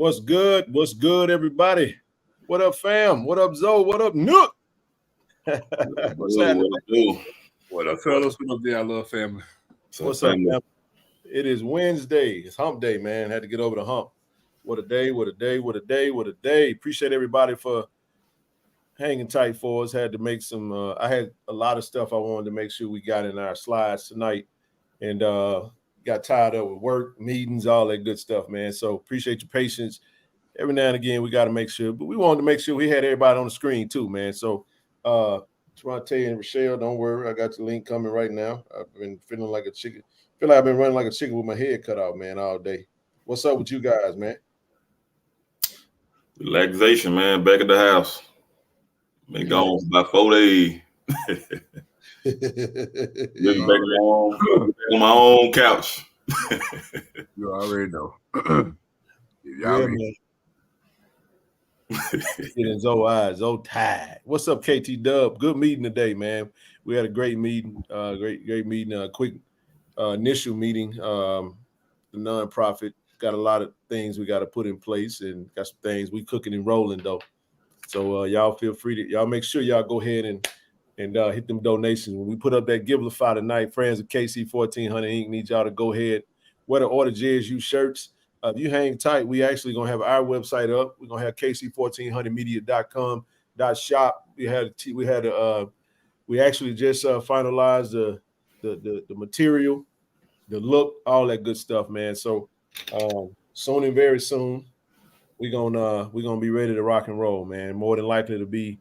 What's good? What's good, everybody? What up, fam? What up, Zoe? What up, Nook? What's happening? What up, fellas? What up, there, our little family? What's up, fam? It is Wednesday. It's hump day, man. Had to get over the hump. What a day, what a day, what a day, what a day. Appreciate everybody for hanging tight for us. Had to make some, I had a lot of stuff I wanted to make sure we got in our slides tonight. And got tied up with work, meetings, all that good stuff, man. So appreciate your patience. Every now and again, we got to make sure, but we wanted to make sure we had everybody on the screen too, man. So just want to tell you, and Rochelle, don't worry, I got your link coming right now. I've been feeling like a chicken. Feel like I've been running like a chicken with my head cut out, man, all day. What's up with you guys, man? Relaxation, man. Back at the house. Been gone for about 4 days. Been back on my own couch. You already know. Yeah, man. Getting Zoe eyes, Zoe tired. What's up, KT Dub? Good meeting today, man. We had a great meeting, great meeting. Quick initial meeting. The nonprofit got a lot of things we got to put in place, and got some things we cooking and rolling though. So y'all feel free to y'all make sure y'all go ahead and hit them donations. When we put up that Givelify tonight, friends of KC-1400 Inc. need y'all to go ahead, order JSU shirts. If you hang tight, we actually going to have our website up. We're going to have KC1400media.com.shop. We actually just finalized the material, the look, all that good stuff, man. So soon and very soon, we're gonna be ready to rock and roll, man. More than likely to be,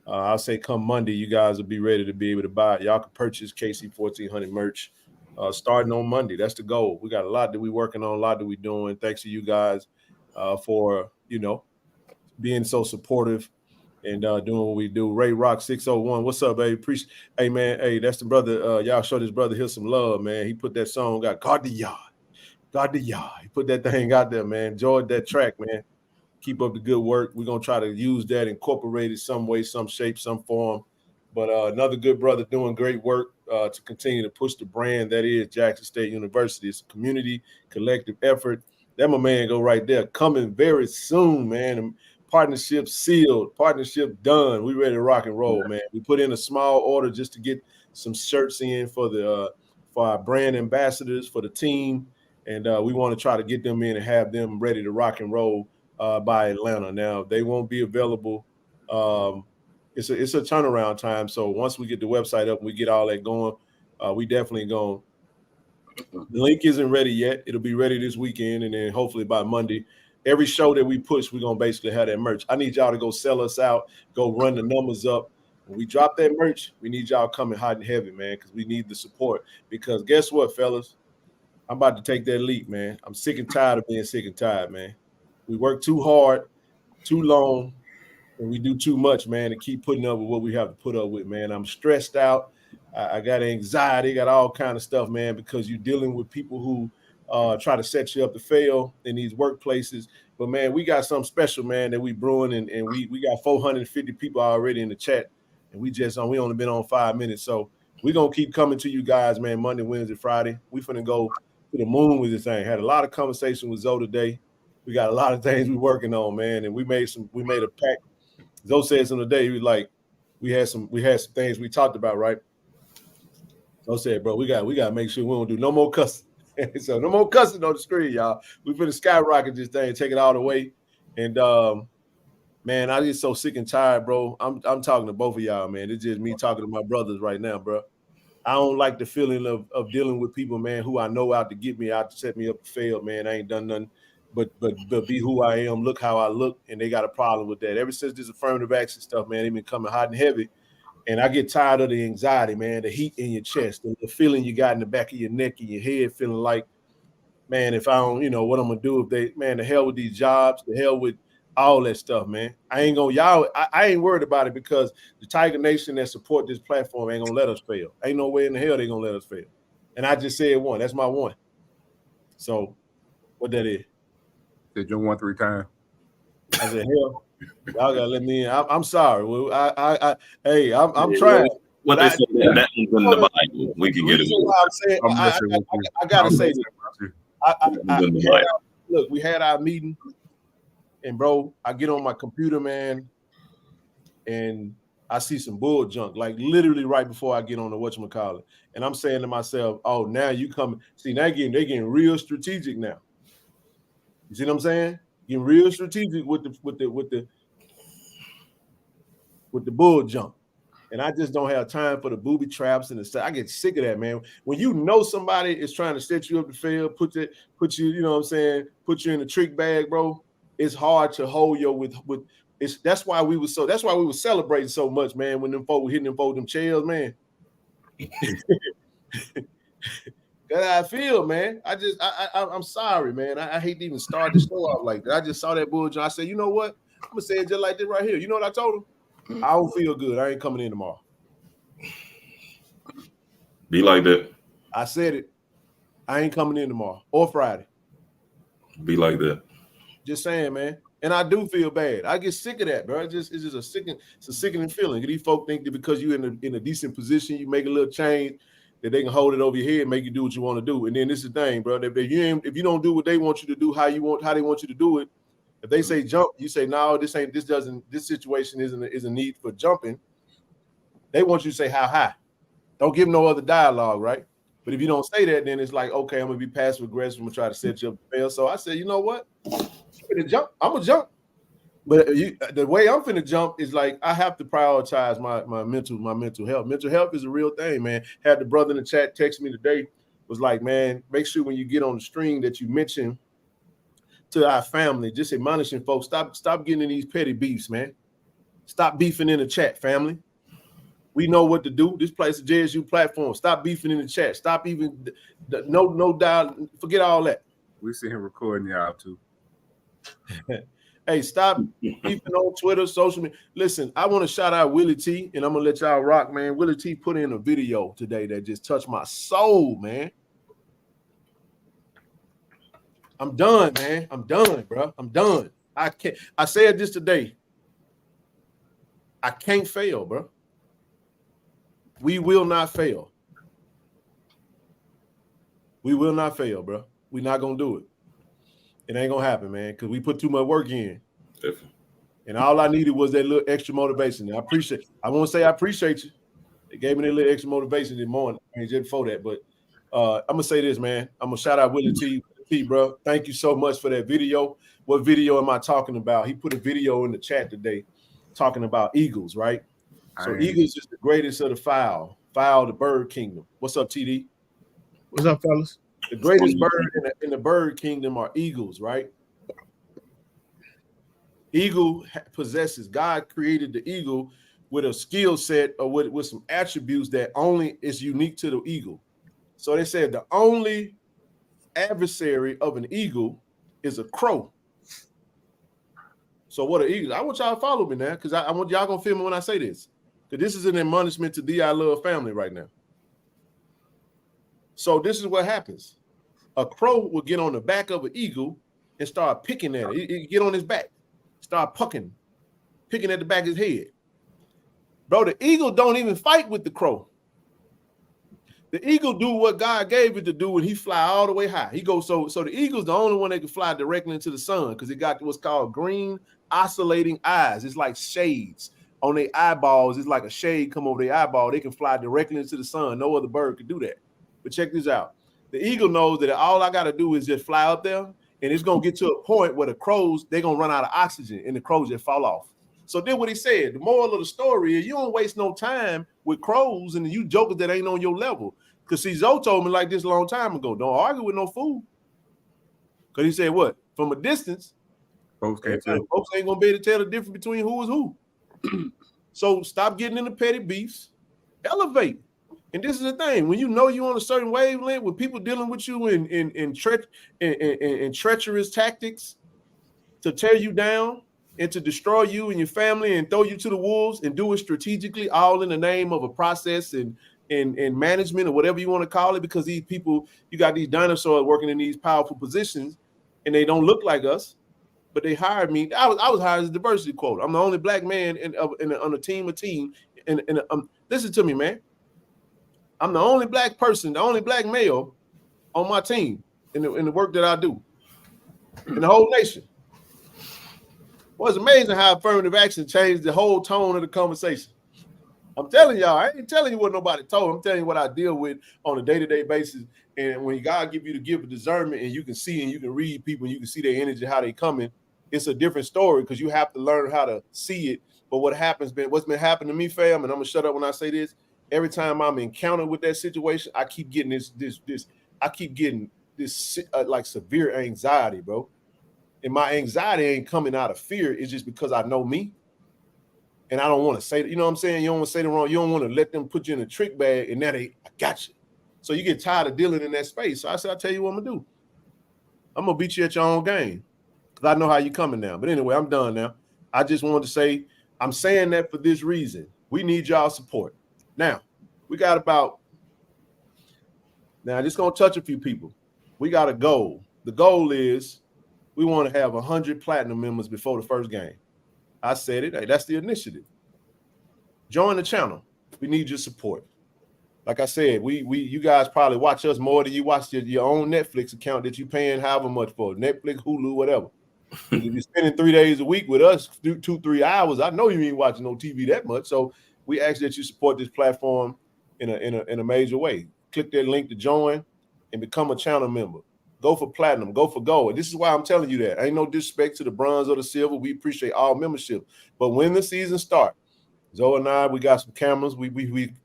I'll say come Monday, you guys will be ready to be able to buy it. Y'all can purchase KC-1400 merch starting on Monday. That's the goal. We got a lot that we working on, a lot that we doing. Thanks to you guys for, being so supportive and doing what we do. Ray Rock 601. What's up, baby? Hey, man. Hey, that's the brother. Y'all show this brother here some love, man. He put that song out, God the Yard. He put that thing out there, man. Enjoyed that track, man. Keep up the good work. We're going to try to use that, incorporate it some way, some shape, some form. But another good brother doing great work to continue to push the brand that is Jackson State University. It's a community collective effort. That my man go right there. Coming very soon, man. Partnership sealed. Partnership done. We ready to rock and roll, man. We put in a small order just to get some shirts in for our brand ambassadors, for the team. And we want to try to get them in and have them ready to rock and roll by Atlanta. Now, they won't be available. It's a turnaround time. So once we get the website up, we get all that going. We definitely going. The link isn't ready yet. It'll be ready this weekend, and then hopefully by Monday, every show that we push, we're gonna basically have that merch. I need y'all to go sell us out, go run the numbers up. When we drop that merch, we need y'all coming hot and heavy, man, because we need the support. Because guess what, fellas? I'm about to take that leap, man. I'm sick and tired of being sick and tired, man. We work too hard, too long, and we do too much, man, to keep putting up with what we have to put up with, man. I'm stressed out. I got anxiety, got all kind of stuff, man, because you're dealing with people who try to set you up to fail in these workplaces. But, man, we got something special, man, that we brewing, and we got 450 people already in the chat, and we only been on 5 minutes. So we're going to keep coming to you guys, man, Monday, Wednesday, Friday. We finna go to the moon with this thing. Had a lot of conversation with Zoe today. We got a lot of things we working on, man, and we made a pact. Zoe said something today. He was like, we had some things we talked about, right? Zoe said, bro, we got to make sure we don't do no more cussing. So no more cussing on the screen, y'all. We finna skyrocket this thing, take it all the way. And man, I just so sick and tired, bro. I'm talking to both of y'all, man. It's just me talking to my brothers right now, bro. I don't like the feeling of dealing with people, man, who I know out to get me, out to set me up to fail, man. I ain't done nothing but be who I am, look how I look, and they got a problem with that. Ever since this affirmative action stuff, man, they've been coming hot and heavy. And I get tired of the anxiety, man, the heat in your chest, the feeling you got in the back of your neck and your head, feeling like, man, if I don't, what I'm going to do the hell with these jobs, the hell with all that stuff, man. I ain't worried about it because the Tiger Nation that support this platform ain't going to let us fail. Ain't no way in the hell they going to let us fail. And I just said one. That's my one. So what that is? Said your 1 3 times. I said, hell, y'all gotta let me in. I'm sorry. Well, I'm trying. What they say that one's in the Bible. We can get it. I gotta say this. Look, we had our meeting. And bro, I get on my computer, man, and I see some bull junk, like literally right before I get on the whatchamacallit. And I'm saying to myself, oh, now you coming. See, now they're getting real strategic now. You see what I'm saying? Getting real strategic with the bull junk. And I just don't have time for the booby traps and the stuff. I get sick of that, man. When you know somebody is trying to set you up to fail, put you, you know what I'm saying, put you in a trick bag, bro. It's hard to hold you with it's that's why we were celebrating so much, man, when them folk were hitting them chairs, man. That's how I feel, man. I'm sorry, man. I hate to even start the show off like that. I just saw that bull. I said, you know what? I'm gonna say it just like this right here. You know what I told him? I don't feel good. I ain't coming in tomorrow. Be like that. I said it. I ain't coming in tomorrow or Friday. Be like that. Just saying, man. And I do feel bad. I get sick of that, bro. It's just a sickening feeling. These folk think that because you're in a decent position, you make a little change, that they can hold it over your head and make you do what you want to do. And then this is the thing, bro. If you don't do what they want you to do, how they want you to do it. If they say jump, you say no. This situation isn't need for jumping. They want you to say how high. Don't give them no other dialogue, right? But if you don't say that, then it's like, okay, I'm gonna be passive aggressive. I'm gonna try to set you up to fail. So I said, you know what? I'm gonna jump. But the way I'm finna jump is like I have to prioritize my mental health. Mental health is a real thing, man. Had the brother in the chat text me today, was like, man, make sure when you get on the stream that you mention to our family, just admonishing folks, stop getting in these petty beefs, man. Stop beefing in the chat, family. We know what to do. This place is a JSU platform. Stop beefing in the chat. Stop even no dial. Forget all that. We see him recording y'all too. Hey, stop beefing on Twitter, social media. Listen, I want to shout out Willie T, and I'm gonna let y'all rock, man. Willie T put in a video today that just touched my soul, man. I'm done, man. I'm done, bro. I'm done. I can't. I said this today. I can't fail, bro. We will not fail. We will not fail, bro. We're not gonna do it. It ain't gonna happen, man, because we put too much work in. Definitely. And all I needed was that little extra motivation. I won't say I appreciate you. They gave me that little extra motivation this morning, just before that. But I'm gonna say this, man. I'm gonna shout out Willie T, bro. Thank you so much for that video. What video am I talking about? He put a video in the chat today talking about eagles, right? So eagles is the greatest of the fowl of the bird kingdom. What's up, TD? What's up, fellas? The greatest bird in the bird kingdom are eagles, right? Eagle possesses, God created the eagle with a skill set or with some attributes that only is unique to the eagle. So they said the only adversary of an eagle is a crow. So what are eagles? I want y'all to follow me now, because I want y'all gonna feel me when I say this. Because this is an admonishment to the I Love family right now. So this is what happens. A crow will get on the back of an eagle and start picking at it. He get on his back, start picking at the back of his head. Bro, the eagle don't even fight with the crow. The eagle do what God gave it to do, and he fly all the way high. He goes so the eagle's the only one that can fly directly into the sun because it got what's called green oscillating eyes. It's like shades on their eyeballs. It's like a shade come over their eyeball. They can fly directly into the sun. No other bird could do that. But check this out. The eagle knows that all I got to do is just fly up there, and it's going to get to a point where the crows, they're going to run out of oxygen, and the crows just fall off. So then what he said, the moral of the story is you don't waste no time with crows and you jokers that ain't on your level. Because see, Zoe told me like this a long time ago, don't argue with no fool. Because he said what? From a distance, folks ain't going to be able to tell the difference between who is who. So stop getting into petty beefs. Elevate. And this is the thing. When you know you're on a certain wavelength, when people dealing with you in treacherous tactics to tear you down, and to destroy you and your family and throw you to the wolves and do it strategically, all in the name of a process and management or whatever you want to call it, because these people, you got these dinosaurs working in these powerful positions and they don't look like us, but they hired me. I was hired as a diversity quota. I'm the only black man on a team. And listen to me, man. I'm the only black person, the only black male on my team in the work that I do in the whole nation. Well, it's amazing how affirmative action changed the whole tone of the conversation. I'm telling y'all, I ain't telling you what nobody told. I'm telling you what I deal with on a day-to-day basis. And when God give you the gift of discernment and you can see and you can read people and you can see their energy, how they coming, it's a different story because you have to learn how to see it. But what's been happening to me, fam, and I'm gonna shut up when I say this. Every time I'm encountered with that situation, I keep getting this like severe anxiety, bro. And my anxiety ain't coming out of fear. It's just because I know me. And I don't want to say that, you know what I'm saying? You don't want to say the wrong. You don't want to let them put you in a trick bag and now I got you. So you get tired of dealing in that space. So I said, I'll tell you what I'm going to do. I'm going to beat you at your own game because I know how you're coming now. But anyway, I'm done now. I just wanted to say, I'm saying that for this reason. We need y'all support. Now, we got this is going to touch a few people. We got a goal. The goal is we want to have 100 platinum members before the first game. I said it. Hey, that's the initiative. Join the channel. We need your support. Like I said, you guys probably watch us more than you watch your own Netflix account that you paying however much for. Netflix, Hulu, whatever. If you're spending 3 days a week with us, 2-3 hours, I know you ain't watching no TV that much. So we ask that you support this platform in a major way. Click that link to join and become a channel member. Go for platinum, go for gold. And this is why I'm telling you that. Ain't no disrespect to the bronze or the silver. We appreciate all membership. But when the season starts, Zoe and I, we got some cameras. We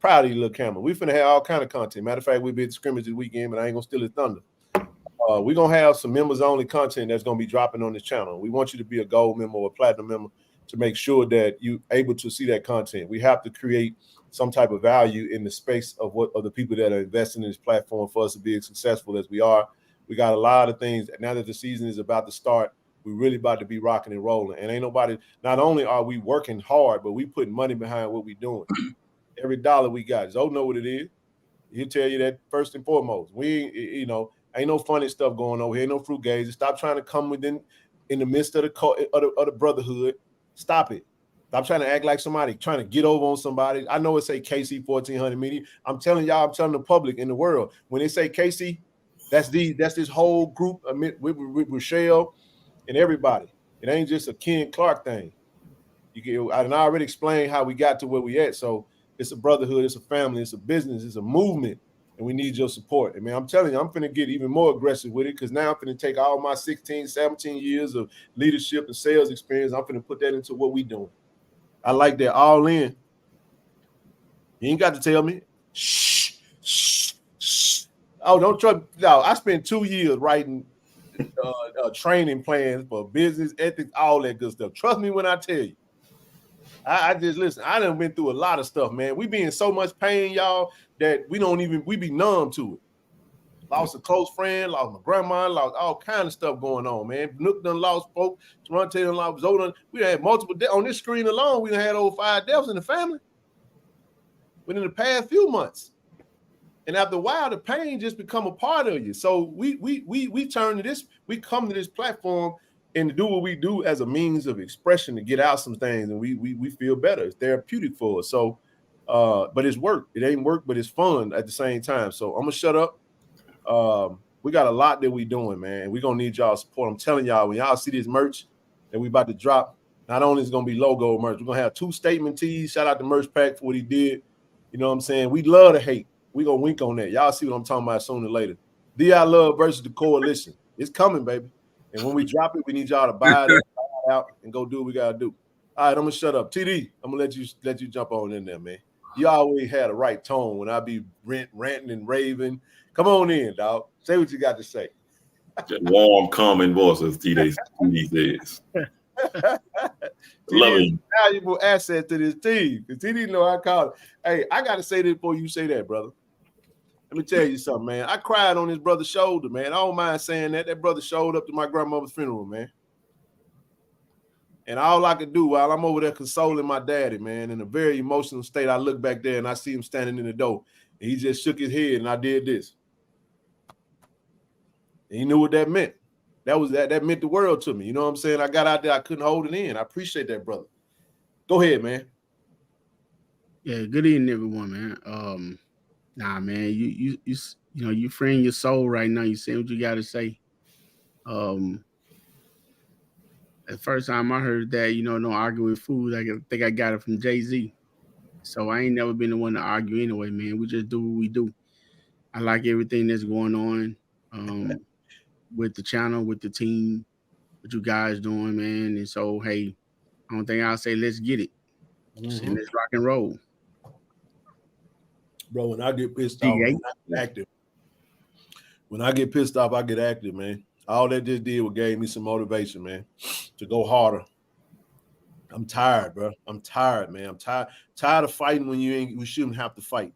proud of these little cameras. We finna have all kind of content. Matter of fact, we be at the scrimmage this weekend, but I ain't gonna steal his thunder. We're gonna have some members only content that's gonna be dropping on this channel. We want you to be a gold member or a platinum member to make sure that you're able to see that content. We have to create some type of value in the space of the people that are investing in this platform for us to be as successful as we are. We got a lot of things. Now that the season is about to start, we're really about to be rocking and rolling. And ain't nobody, not only are we working hard, but we putting money behind what we're doing. Every dollar we got. Zoe know what it is. He'll tell you that first and foremost. We, ain't no funny stuff going on here. Ain't no fruit gazing. Stop trying to come in the midst of the brotherhood. Stop it. Stop trying to act like somebody trying to get over on somebody. I know it say KC-1400 meeting. I'm telling y'all, I'm telling the public in the world, when they say KC, that's this whole group with Rochelle and everybody. It ain't just a Ken Clark thing. I already explained how we got to where we at. So it's a brotherhood, it's a family, it's a business, it's a movement, and we need your support. And man, I'm telling you, I'm finna get even more aggressive with it because now I'm finna take all my 16, 17 years of leadership and sales experience. I'm finna put that into what we doing. I like that all in. You ain't got to tell me. Shh. Oh, don't trust. No, I spent 2 years writing training plans for business ethics, all that good stuff. Trust me when I tell you. I just listen. I done been through a lot of stuff, man. We be in so much pain, y'all, that we be numb to it. Lost a close friend, lost my grandma, lost all kind of stuff going on, man. Nook done lost folk, Toronto done lost Zoe. We had multiple deaths on this screen alone. We done had over 5 deaths in the family within the past few months. And after a while, the pain just become a part of you. So we turn to this, we come to this platform and to do what we do as a means of expression to get out some things, and we feel better. It's therapeutic for us. So, but it's work. It ain't work, but it's fun at the same time. So I'm gonna shut up. We got a lot that we doing, man. We're gonna need y'all support. I'm telling y'all, when y'all see this merch that we about to drop, not only is it gonna be logo merch, we're gonna have 2 statement tees. Shout out to Merch Pack for what he did. You know what I'm saying? We love to hate. We gonna wink on that. Y'all see what I'm talking about sooner or later. DI Love versus the Coalition. It's coming, baby. And when we drop it, we need y'all to buy it up, buy it out, and go do what we gotta do. All right, I'm gonna shut up. TD, I'm gonna let you jump on in there, man. You always had a right tone when I be ranting and raving. Come on in, dog. Say what you got to say. That warm, calming voice, as TD says. Love TD is a valuable asset to this team. Because TD know I call it. Hey, I got to say this before you say that, brother. Let me tell you something, man. I cried on his brother's shoulder, man. I don't mind saying that. That brother showed up to my grandmother's funeral, man. And all I could do while I'm over there consoling my daddy, man, in a very emotional state, I look back there and I see him standing in the door. And he just shook his head and I did this. And he knew what that meant. That meant the world to me. You know what I'm saying? I got out there, I couldn't hold it in. I appreciate that, brother. Go ahead, man. Yeah, good evening, everyone, man. Nah, man, you freeing your soul right now. You saying what you gotta say. The first time I heard that, don't argue with food, I think I got it from Jay-Z. So I ain't never been the one to argue anyway, man. We just do what we do. I like everything that's going on with the channel, with the team, what you guys doing, man. And so, hey, I don't think I'll say let's get it. Mm-hmm. And let's rock and roll. Bro, when I get pissed off, man, I get active. When I get pissed off, I get active, man. All that just did was gave me some motivation, man, to go harder. I'm tired, bro. I'm tired, man. I'm tired of fighting when we shouldn't have to fight.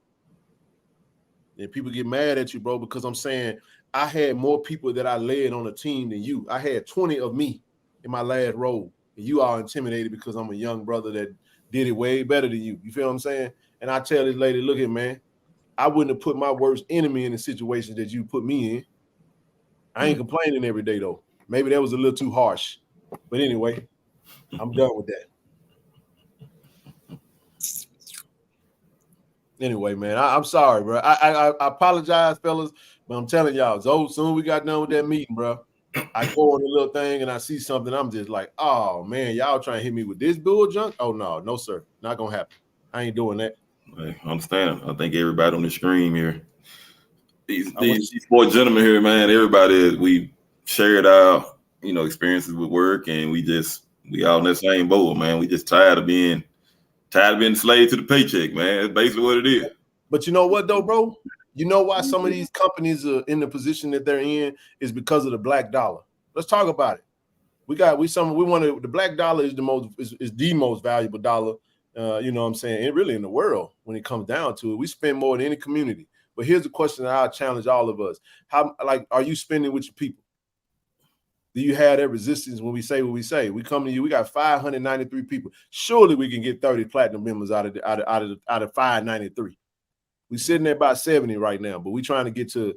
And people get mad at you, bro, because I'm saying I had more people that I led on a team than you. I had 20 of me in my last role, and you are intimidated because I'm a young brother that did it way better than you. You feel what I'm saying? And I tell this lady, look here, man, I wouldn't have put my worst enemy in the situations that you put me in. I ain't complaining every day, though. Maybe that was a little too harsh. But anyway, I'm done with that. Anyway, man, I'm sorry, bro. I apologize, fellas, but I'm telling y'all, soon we got done with that meeting, bro. I go on a little thing and I see something. I'm just like, oh, man, y'all trying to hit me with this bull junk? Oh, no, sir. Not going to happen. I ain't doing that. I understand. I think everybody on the screen here, these four gentlemen here, man, everybody, we shared our, experiences with work, and we all in the same boat, man. We just tired of being slave to the paycheck, man. That's basically what it is. But you know what, though, bro? You know why some of these companies are in the position that they're in is because of the black dollar. Let's talk about it. The black dollar is the most valuable dollar. You know what I'm saying? And really in the world, when it comes down to it, we spend more than any community. But here's the question that I'll challenge all of us. Are you spending with your people? Do you have that resistance when we say what we say? We come to you, we got 593 people. Surely we can get 30 platinum members out of 593. We're sitting at about 70 right now, but we're trying to get to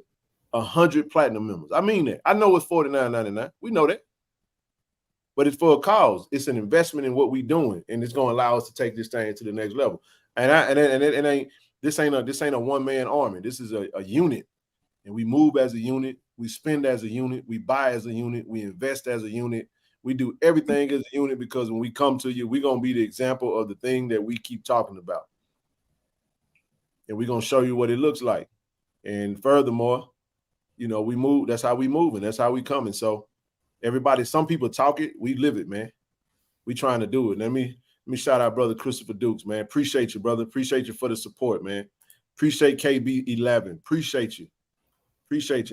100 platinum members. I mean that. I know it's $49.99. We know that. But it's for a cause. It's an investment in what we're doing, and it's going to allow us to take this thing to the next level. This ain't a one-man army. This is a unit, and we move as a unit. We spend as a unit. We buy as a unit. We invest as a unit. We do everything as a unit because when we come to you, we're going to be the example of the thing that we keep talking about. And we're going to show you what it looks like. And furthermore, we move. That's how we move, and that's how we coming. So everybody, some people talk it. We live it, man. We trying to do it. Let me shout out brother Christopher Dukes, man. Appreciate you, brother. Appreciate you for the support, man. Appreciate KB11. Appreciate you.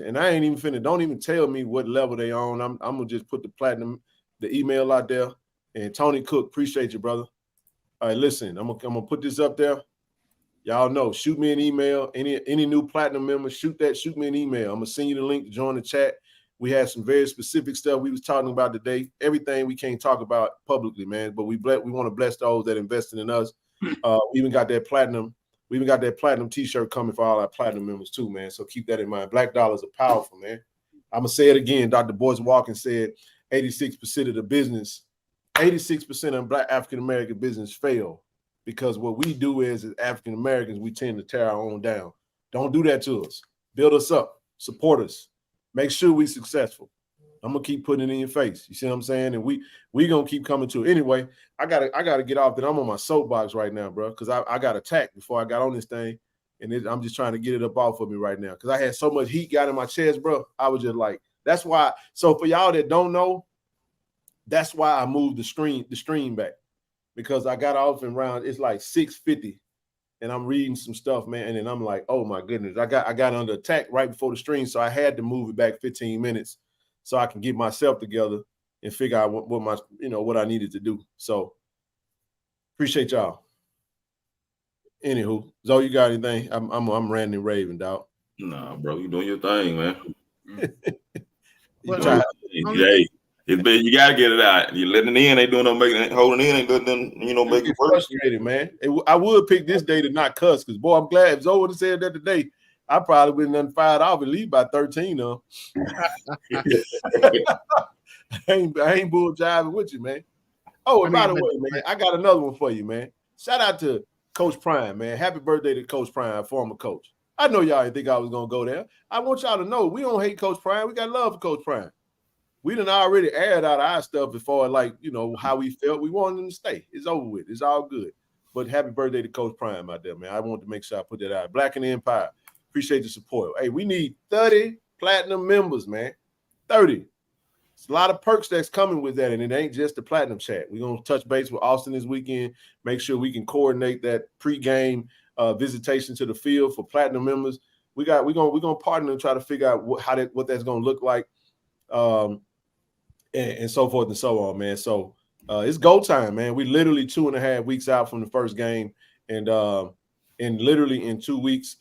And I ain't even finna, don't even tell me what level they on. I'm gonna just put the email out there. And Tony Cook, appreciate you, brother. All right, listen, I'm gonna put this up there. Y'all know, shoot me an email. Any new platinum members, shoot me an email. I'm gonna send you the link to join the chat. We had some very specific stuff we was talking about today. Everything we can't talk about publicly, man. But we want to bless those that invested in us. We even got that platinum. We even got that platinum T-shirt coming for all our platinum members too, man. So keep that in mind. Black dollars are powerful, man. I'm gonna say it again. Dr. Boyce Walken said 86% of the business, 86% of Black African American business fail because what we do is as African Americans, we tend to tear our own down. Don't do that to us. Build us up. Support us. Make sure we successful. I'm gonna keep putting it in your face. You see what I'm saying? And we gonna keep coming to it. Anyway, I gotta get off that. I'm on my soapbox right now, bro, because I got attacked before I got on this thing, and I'm just trying to get it up off of me right now because I had so much heat got in my chest, bro. I was just like, that's why. So for y'all that don't know, that's why I moved the stream back because I got off and around. It's like 6:50. And I'm reading some stuff, man, and then I'm like, oh my goodness, I got under attack right before the stream, so I had to move it back 15 minutes so I can get myself together and figure out what I needed to do. So appreciate y'all. Anywho, Zoe, you got anything? I'm ranting raving, dog. Nah, bro, you doing your thing, man. You gotta get it out. You letting it in, ain't doing no making, holding in, ain't doing make it work. Frustrated, man. I would pick this day to not cuss, because boy, I'm glad if Zoe would have said that today, I probably wouldn't have fired off at least by 13. Though. I ain't bull jiving with you, man. Oh, and by the way, man, I got another one for you, man. Shout out to Coach Prime, man. Happy birthday to Coach Prime, former coach. I know y'all didn't think I was gonna go there. I want y'all to know we don't hate Coach Prime. We got love for Coach Prime. we done already aired out our stuff before, like, you know, how we felt. We wanted them to stay. It's over with. It's all good. But happy birthday to Coach Prime out there, man. I wanted to make sure I put that out. Black and the Empire. Appreciate the support. Hey, we need 30 platinum members, man. 30. It's a lot of perks that's coming with that, and it ain't just the platinum chat. We're going to touch base with Austin this weekend, make sure we can coordinate that pregame visitation to the field for platinum members. We're gonna partner and try to figure out what that's going to look like. And so forth and so on, man. So it's go time, man. We literally 2.5 weeks out from the first game, and literally in 2 weeks,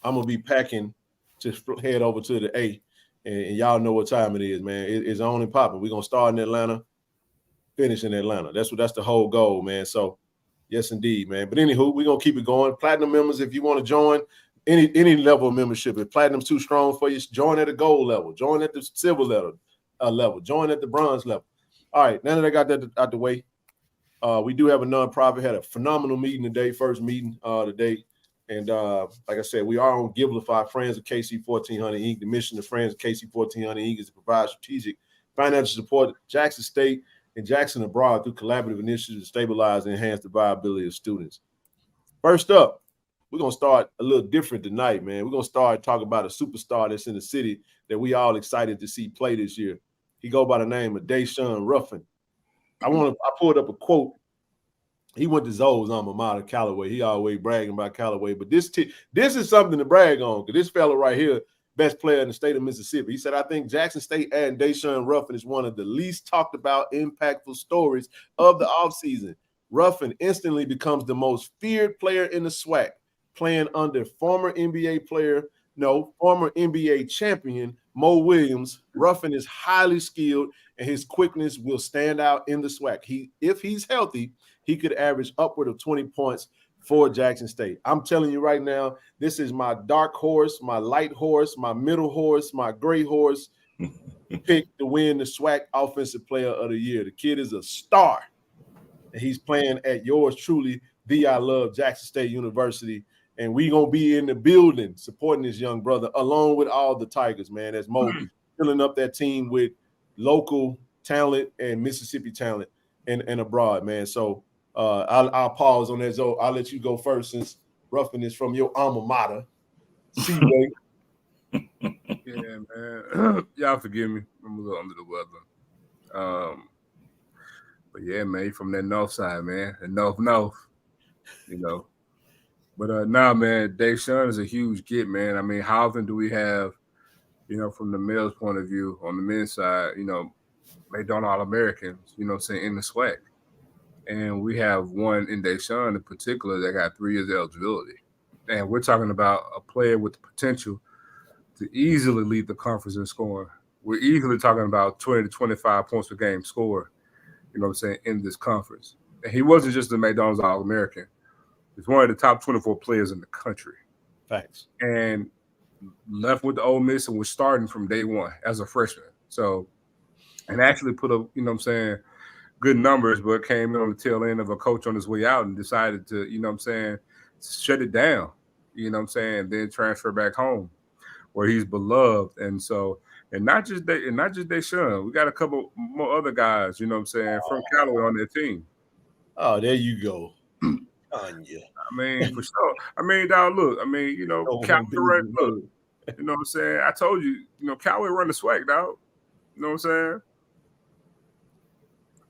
I'm gonna be packing to head over to the A, and y'all know what time it is, man. It's on and popping. We're gonna start in Atlanta, finish in Atlanta. That's the whole goal, man. So yes, indeed, man. But anywho, we're gonna keep it going. Platinum members, if you want to join any level of membership, if platinum's too strong for you, join at the gold level, join at the silver level. Join at the bronze level. All right, now that I got that out the way, we do have a nonprofit. Had a phenomenal meeting today, first meeting today. And like I said, we are on Givelify, Friends of KC-1400 Inc. The mission of Friends of KC-1400 Inc. is to provide strategic financial support to Jackson State and Jackson abroad through collaborative initiatives to stabilize and enhance the viability of students. First up, we're going to start a little different tonight, man. We're going to start talking about a superstar that's in the city that we all excited to see play this year. He go by the name of Deshaun Ruffin. I pulled up a quote. He went to Zoe's alma mater, Callaway. He always bragging about Callaway, but this is something to brag on, because this fella right here, best player in the state of Mississippi. He said, I think Jackson State adding Deshaun Ruffin is one of the least talked about impactful stories of the offseason. Ruffin instantly becomes the most feared player in the SWAC, playing under former NBA champion Mo Williams. Ruffin is highly skilled, and his quickness will stand out in the SWAC. If he's healthy, he could average upward of 20 points for Jackson State. I'm telling you right now, this is my dark horse, my light horse, my middle horse, my gray horse pick to win the SWAC Offensive Player of the Year. The kid is a star, and he's playing at yours truly, I love Jackson State University. And we going to be in the building supporting this young brother along with all the Tigers, man, as Mo filling up that team with local talent and Mississippi talent and abroad, man. So I'll pause on that, Zoe. I'll let you go first since Ruffin is from your alma mater. C-Way. Yeah, man. Y'all forgive me. I'm a little under the weather. But yeah, man, from that north side, man. The north, you know. But now, man, Deshaun is a huge get, man. I mean, how often do we have, from the male's point of view, on the men's side, they don't All-Americans, in the SWAC. And we have one in Deshaun in particular that got 3 years eligibility. And we're talking about a player with the potential to easily lead the conference in scoring. We're easily talking about 20 to 25 points per game score, in this conference. And he wasn't just the McDonald's All-American. He's one of the top 24 players in the country. Thanks. And left with the Ole Miss and was starting from day one as a freshman. So, and actually put up, good numbers, but came in on the tail end of a coach on his way out and decided to, shut it down, then transfer back home where he's beloved. And so, and not just Deshaun, we got a couple more other guys, from Callaway on their team. Oh, there you go. Anya. I mean, for sure. I mean, dog, look, Callaway run, look, I told you, Callaway run the SWAC, dog. You know what I'm saying?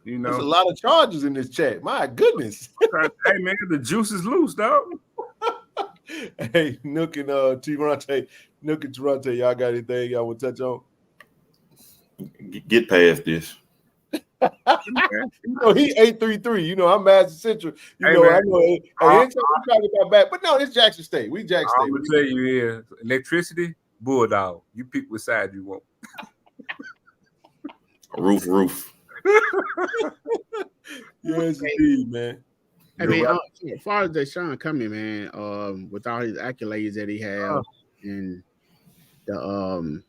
There's a lot of charges in this chat. My goodness. Hey, man, the juice is loose, dog. Hey, Nook and Toronto, y'all got anything y'all want to touch on? Get past this. He 833. I'm Madison Central. I know. Anytime we talk about back, but no, it's Jackson State. We Jackson State. I'm gonna tell you here, electricity, bulldog. You pick what side you want. Roof. Yes, indeed, man. I mean, as far as Deshaun coming, man, with all his accolades that he has, and the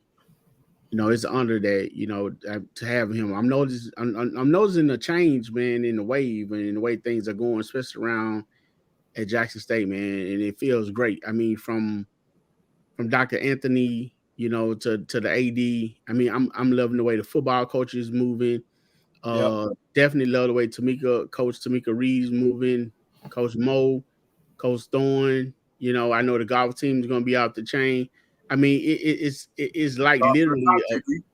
it's an honor that to have him. I'm noticing a change, man, in the wave and in the way things are going, especially around at Jackson State, man, and it feels great. I mean, from Dr. Anthony you know, to the AD. I mean, I'm loving the way the football coach is moving. Definitely love the way Coach Tamika Reed's moving. Coach Mo, Coach Thorne. You know, I know the golf team is going to be out the chain. I mean, it's like literally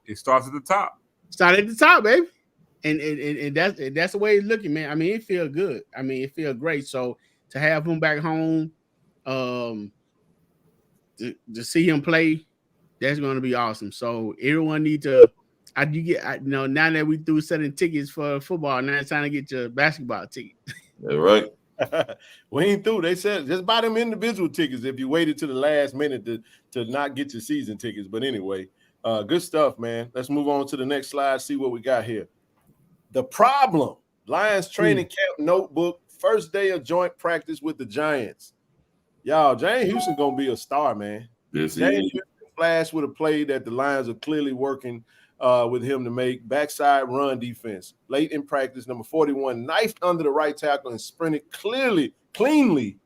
it starts at the top. Start at the top, baby. And that's the way it's looking, man. I mean, it feels good. I mean, it feels great. So to have him back home, to see him play, that's going to be awesome. So everyone need to. Now that we through selling tickets for football, now it's time to get your basketball ticket. That's right. We ain't through. They said just buy them individual tickets if you waited to the last minute to not get your season tickets. But anyway, good stuff, man. Let's move on to the next slide, see what we got here. The problem, Lions training camp notebook, first day of joint practice with the Giants. Y'all, James Houston going to be a star, man. Yes, James Houston flashed with a play that the Lions are clearly working with him to make backside run defense. Late in practice, number 41 knifed under the right tackle and sprinted cleanly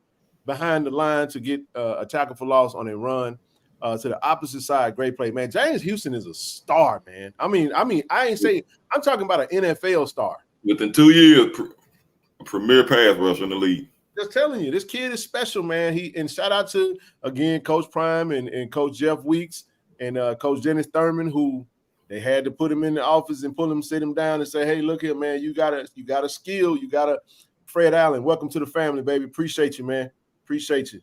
behind the line to get a tackle for loss on a run to the opposite side. Great play, man. James Houston is a star, man. I mean, I ain't saying I'm talking about an NFL star. Within 2 years, premier pass rusher in the league. Just telling you, this kid is special, man. And shout out to again Coach Prime and Coach Jeff Weeks and Coach Dennis Thurman, who they had to put him in the office and sit him down and say, "Hey, look here, man. You got a skill. You got a Fred Allen. Welcome to the family, baby. Appreciate you, man. Appreciate you."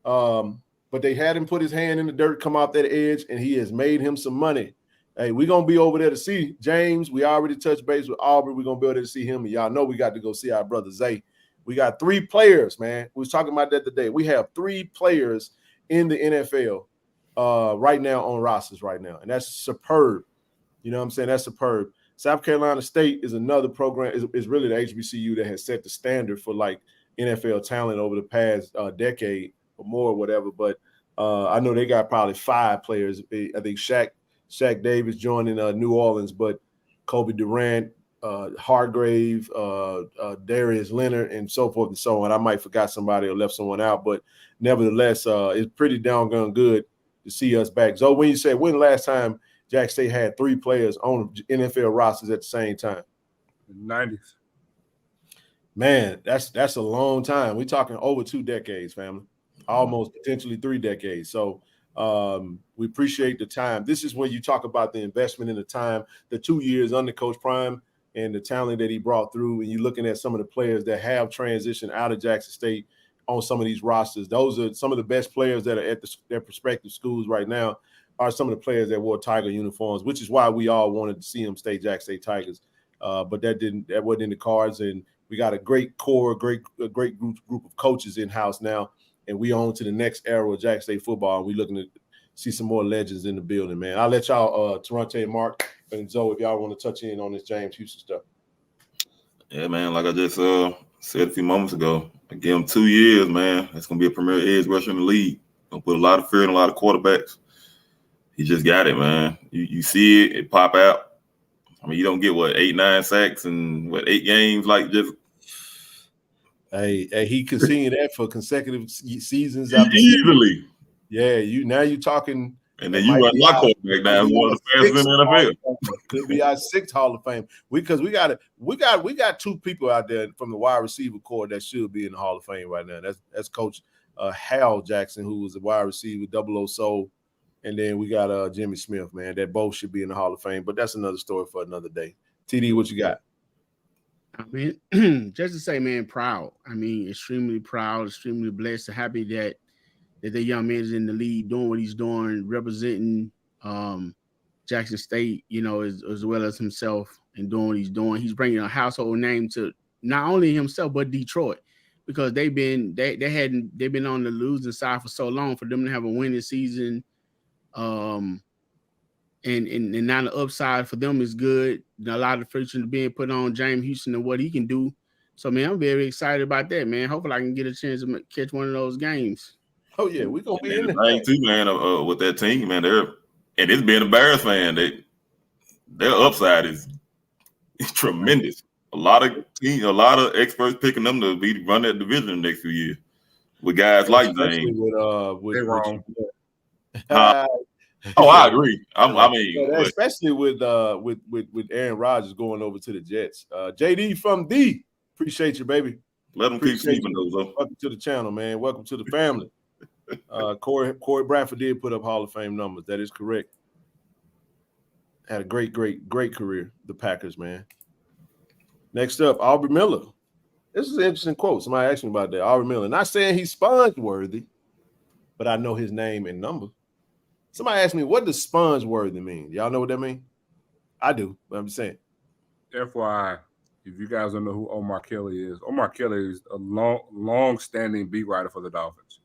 But they had him put his hand in the dirt, come off that edge, and he has made him some money. Hey, we're going to be over there to see James. We already touched base with Aubrey. We're going to be able to see him. And y'all know we got to go see our brother Zay. We got 3 players, man. We was talking about that today. We have 3 players in the NFL right now on rosters right now. And that's superb. You know what I'm saying? That's superb. South Carolina State is another program. Is really the HBCU that has set the standard for like NFL talent over the past decade or more or whatever. But I know they got probably 5 players. I think Shaq Davis joining New Orleans, but Kobe Durant, Hargrave, Darius Leonard, and so forth and so on. I might forgot somebody or left someone out, but nevertheless, it's pretty doggone good to see us back. So when you say when the last time Jack State had 3 players on NFL rosters at the same time? In the 90s. Man, that's a long time. We're talking over 2 decades, family. Almost potentially 3 decades. So we appreciate the time. This is when you talk about the investment in the time, the 2 years under Coach Prime and the talent that he brought through. And you're looking at some of the players that have transitioned out of Jackson State on some of these rosters. Those are some of the best players that are at their prospective schools right now are some of the players that wore Tiger uniforms, which is why we all wanted to see them stay Jackson State Tigers. But that wasn't in the cards. And we got a great core, great group of coaches in-house now. And we on to the next era of Jackson State football. And we're looking to see some more legends in the building, man. I'll let y'all, Toronto and Mark and Zoe, if y'all want to touch in on this James Houston stuff. Yeah, man, like I just said a few moments ago, I give him 2 years, man. It's going to be a premier edge rusher in the league. Going to put a lot of fear in a lot of quarterbacks. He just got it, man. You see it pop out. I mean, you don't get, 8, 9 sacks and 8 games, like just. Hey, he continued that for consecutive seasons easily. Yeah, you're talking. And then you run my quarterback down, one of the fastest in the NFL. Could be our 6th Hall of Fame. We got 2 people out there from the wide receiver core that should be in the Hall of Fame right now. That's Coach Hal Jackson, who was a wide receiver, 00 Soul, and then we got Jimmy Smith, man. That both should be in the Hall of Fame. But that's another story for another day. TD, what you got? I mean, just to say, man, proud. I mean, extremely proud, extremely blessed, happy that the young man is in the league doing what he's doing, representing Jackson State, you know, as well as himself and doing what he's doing. He's bringing a household name to not only himself, but Detroit, because they've been on the losing side for so long. For them to have a winning season, and now the upside for them is good. A lot of friction being put on James Houston and what he can do. So, man, I'm very excited about that, man. Hopefully I can get a chance to catch one of those games. Oh, yeah, we're going to be in there. The thing, too, man, with that team, man, and it's being a Bears fan, their upside is tremendous. A lot of experts picking them to run that division in the next few years with guys like James. Oh, I agree. I mean, especially with Aaron Rodgers going over to the Jets. JD from D, appreciate you, baby. Let them keep sleeping those. Welcome to the channel, man. Welcome to the family. Corey Bradford did put up Hall of Fame numbers. That is correct. Had a great career, the Packers, man. Next up, Aubrey Miller. This is an interesting quote. Somebody asked me about that. Aubrey Miller. Not saying he's sponge-worthy, but I know his name and number. Somebody asked me, what does sponge-worthy mean? Y'all know what that means? I do, but I'm just saying. FYI, if you guys don't know who Omar Kelly is a long-standing beat writer for the Dolphins.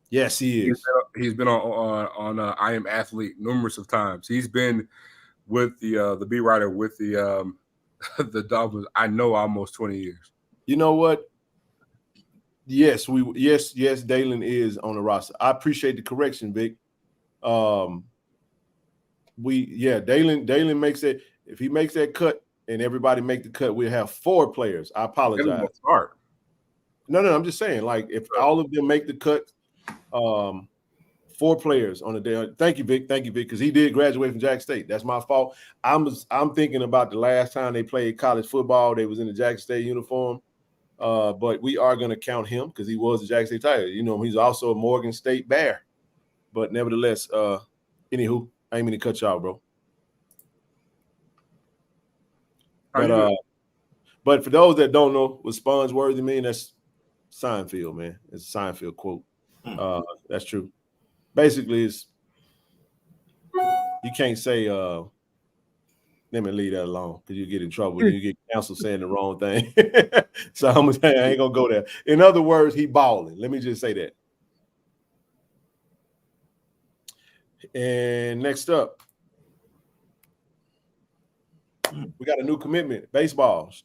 Yes, he is. He's been on I Am Athlete numerous of times. He's been with the beat writer with the the Dolphins. I know almost 20 years. You know what? Yes, Dalen is on the roster. I appreciate the correction, Vic. Dalen makes it. If he makes that cut and everybody make the cut, we'll have 4 players. I apologize. No, I'm just saying, like, if all of them make the cut, 4 players on the day. Thank you, Vic, because he did graduate from Jackson State. That's my fault. I'm thinking about the last time they played college football. They was in the Jackson State uniform. But we are going to count him because he was a Jackson State Tiger. You know, he's also a Morgan State Bear. But nevertheless, anywho, I ain't mean to cut y'all, bro. But for those that don't know what sponge-worthy mean, that's Seinfeld, man. It's a Seinfeld quote. That's true. Basically, it's you can't say let me leave that alone because you get in trouble. You get canceled saying the wrong thing. So I'm gonna say I ain't gonna go there. In other words, he balling. Let me just say that. And next up, we got a new commitment. Baseballs.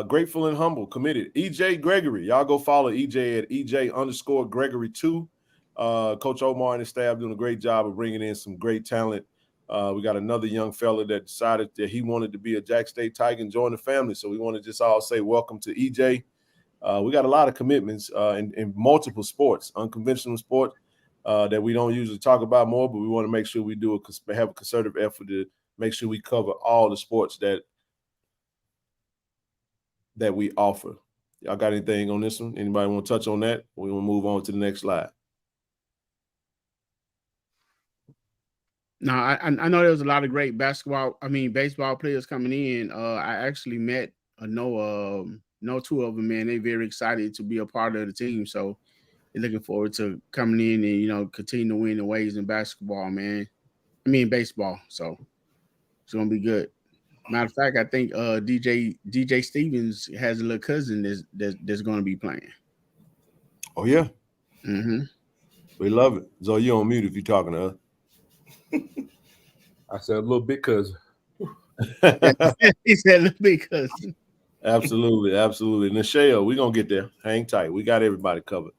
Grateful and humble, committed. EJ Gregory. Y'all go follow EJ at EJ_Gregory2. Coach Omar and his staff doing a great job of bringing in some great talent. We got another young fella that decided that he wanted to be a Jack State Tiger and join the family. So we want to just all say welcome to EJ. We got a lot of commitments in multiple sports, unconventional sports that we don't usually talk about more, but we want to make sure we have a concerted effort to make sure we cover all the sports that we offer. Y'all got anything on this one? Anybody want to touch on that? We want to move on to the next slide. No, I know there was a lot of great baseball players coming in. I actually met know 2 of them, man. They're very excited to be a part of the team. So they're looking forward to coming in and, you know, continue to win the ways in baseball. So it's gonna be good. Matter of fact, I think DJ Stevens has a little cousin that's gonna be playing. Oh yeah. Mm-hmm. We love it. So you're on mute if you're talking to us. I said a little bit cousin. He said a little bit cousin. Absolutely. Nichelle, we're gonna get there. Hang tight. We got everybody covered.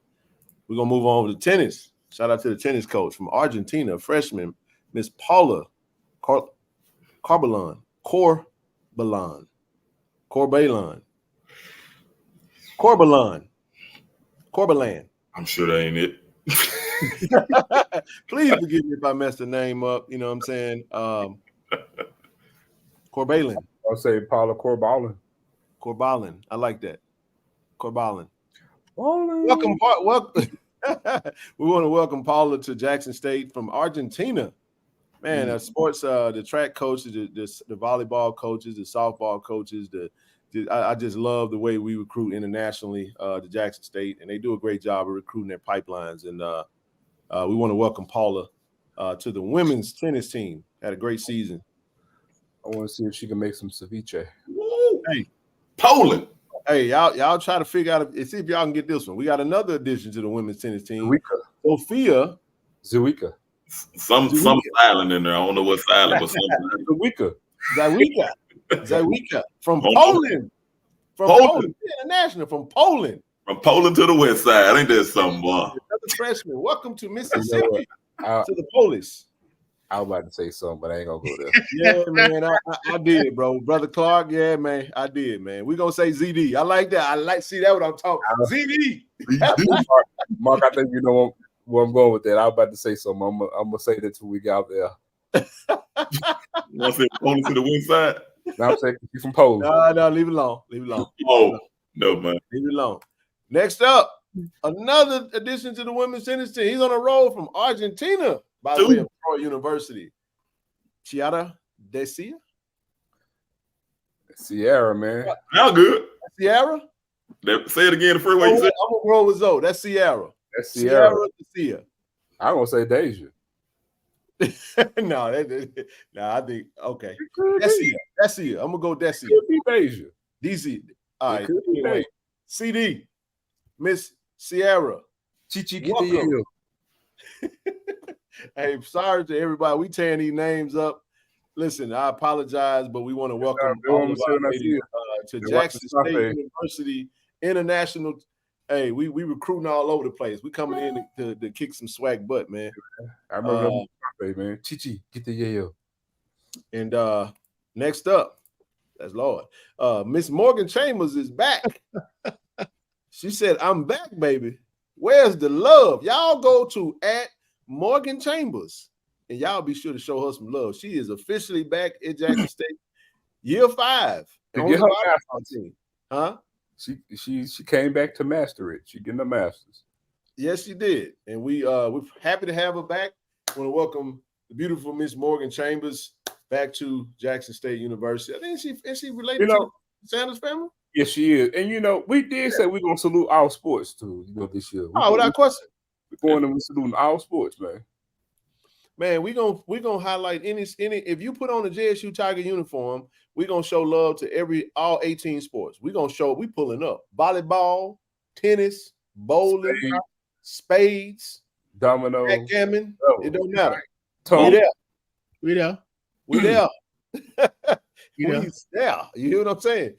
We're gonna move on to tennis. Shout out to the tennis coach from Argentina, freshman, Miss Paula Corbalán. I'm sure that ain't it. Please forgive me if I messed the name up. You know what I'm saying? Corbalán. I'll say Paula Corbalán. I like that. Corbalán. Welcome. We want to welcome Paula to Jackson State from Argentina. Man, sports, the track coaches, the volleyball coaches, the softball coaches, I just love the way we recruit internationally to Jackson State, and they do a great job of recruiting their pipelines. And we want to welcome Paula to the women's tennis team. Had a great season. I want to see if she can make some ceviche. Woo! Hey, Poland. Hey, y'all try to figure out see if y'all can get this one. We got another addition to the women's tennis team. Zwica. Some island in there. I don't know what island, but Zwica from Poland. Poland. International from Poland. From Poland to the west side. Ain't that something, boy? Another freshman. Welcome to Mississippi. To the Polish. I was about to say something, but I ain't gonna go there. Yeah, man, I did, bro. Brother Clark, yeah, man, I did, man. We gonna say ZD. I like that. See that what I'm talking. ZD. Mark, I think you know where I'm going with that. I was about to say something. I'm gonna say that till we get out there. You want to say Poland to the wing side? Now I'm saying you from Poland. No, leave it alone. Leave it alone. Oh, no, man. Leave it alone. Next up, another addition to the women's tennis team. He's on a roll from Argentina by the way of Troy University. Chiara Decia. Sierra, man. How good? Sierra? Say it again the first way you said it. I'm going to roll with Zoe. That's Sierra. That's Sierra. Decia. I'm going to say Deja. No, I think, okay. Decia. I'm going to go Decia. Could be Deja. DC. All right. Anyway, CD. Miss Sierra. Chichi. Hey, sorry to everybody. We tearing these names up. Listen, I apologize, but we want to welcome all of our ladies to Jackson State University International. Hey, we recruiting all over the place. We coming in to kick some swag butt, man. I remember man. Chichi, get the Yale. And next up, that's Lord. Miss Morgan Chambers is back. She said, I'm back, baby. Where's the love? Y'all go to @Morgan Chambers. And y'all be sure to show her some love. She is officially back at Jackson State, year 5. Huh? She came back to master it. She getting a master's. Yes, she did. And we're happy to have her back. I want to welcome the beautiful Miss Morgan Chambers back to Jackson State University. I think she related to the Sanders family. Yes, she is. And we did say we're gonna salute all sports too. This year. Without question. We're going and saluting all sports, man. Man, we gonna highlight any. If you put on a JSU Tiger uniform, we're gonna show love to all 18 sports. We pulling up volleyball, tennis, bowling, spades, domino, backgammon. It don't matter. We there. We there. You hear what I'm saying?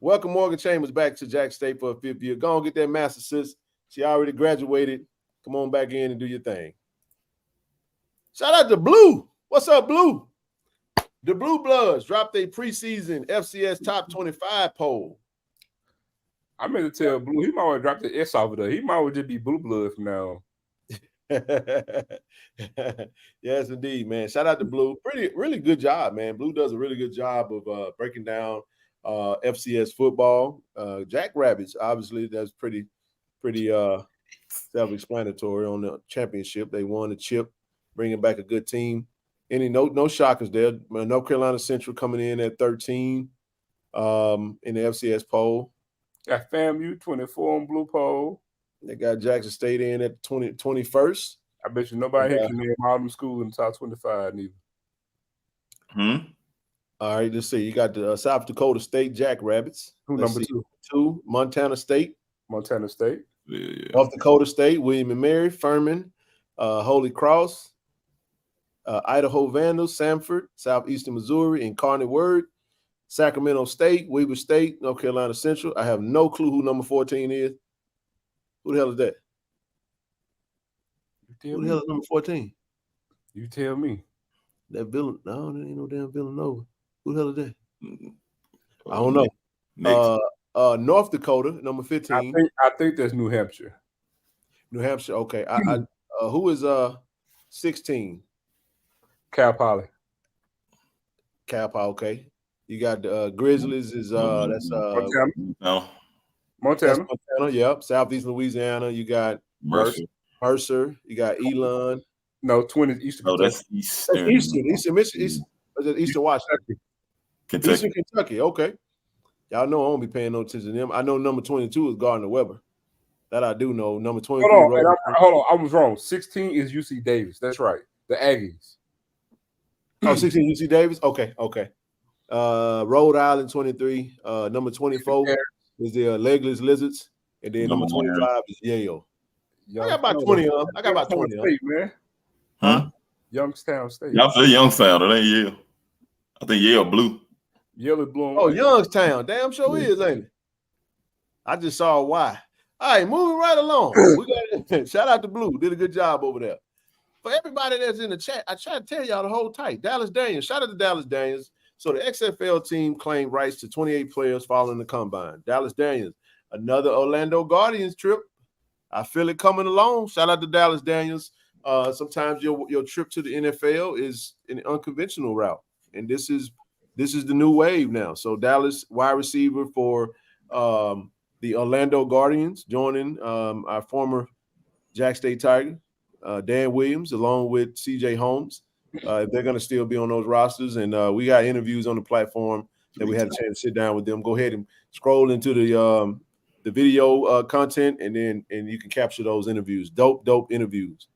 Welcome Morgan Chambers back to Jackson State for a 5th year. Go on, get that master's, sis. She already graduated. Come on back in and do your thing. Shout out to Blue. What's up, Blue? The Blue Bloods dropped a preseason FCS top 25 poll. I meant to tell Blue, he might want to drop the S off of there. He might want to just be Blue Blood from now on. Yes, indeed, man. Shout out to Blue. Really good job, man. Blue does a really good job of breaking down FCS football. Jackrabbits, obviously, that's pretty self-explanatory on the championship. They won the chip, bringing back a good team. No shockers there. North Carolina Central coming in at 13 in the FCS poll. Got FAMU 24 on Blue poll. They got Jackson State in at 21st. I bet you nobody here can name all them schools in the top 25 neither. All right, let's see. You got the South Dakota State Jackrabbits. Number 2. Montana State. Yeah. North Dakota State, William and Mary, Furman, Holy Cross, Idaho Vandals, Sanford, Southeastern Missouri, Incarnate Word, Sacramento State, Weber State, North Carolina Central. I have no clue who number 14 is. Who the hell is that? Who the hell is number 14? You tell me. That Villanova? No, there ain't no damn Villanova. Who the hell is that? I don't know. North Dakota, number 15. I think that's New Hampshire. New Hampshire, okay. Who is 16? Cal Poly, okay. You got the Grizzlies is that's Montana. Yep. Southeast Louisiana. You got Mercer. You got Elon. No, 20 Eastern. Oh, that's Eastern. Eastern Michigan. Eastern Washington. Kentucky. Eastern Kentucky. Okay. Y'all know I won't be paying no attention to them. I know number 22 is Gardner Webber. That I do know. Number 23. Hold on. I was wrong. 16 is UC Davis. That's right. The Aggies. Oh, 16 UC Davis? Okay. Rhode Island 23. Number 24 is the Legless Lizards. And then number 25 is Yale. I got about 20 of them. State, man. Huh? Youngstown State. Y'all say Youngstown. It ain't Yale. I think Yale blue. Yale is blue. Oh, Youngstown. Damn sure is, ain't it? I just saw why. All right, moving right along. We got shout out to Blue. Did a good job over there. For everybody that's in the chat, I try to tell y'all to hold tight. Dallas Daniels. Shout out to Dallas Daniels. So the XFL team claimed rights to 28 players following the combine. Dallas Daniels, another Orlando Guardians trip. I feel it coming along. Shout out to Dallas Daniels. Sometimes your trip to the NFL is an unconventional route, and this is the new wave now. So Dallas wide receiver for the Orlando Guardians joining our former Jack State Tiger, Dan Williams, along with CJ Holmes. If they're going to still be on those rosters, and we got interviews on the platform that we had a chance to sit down with them. Go ahead and scroll into the video content, and you can capture those interviews. Dope interviews.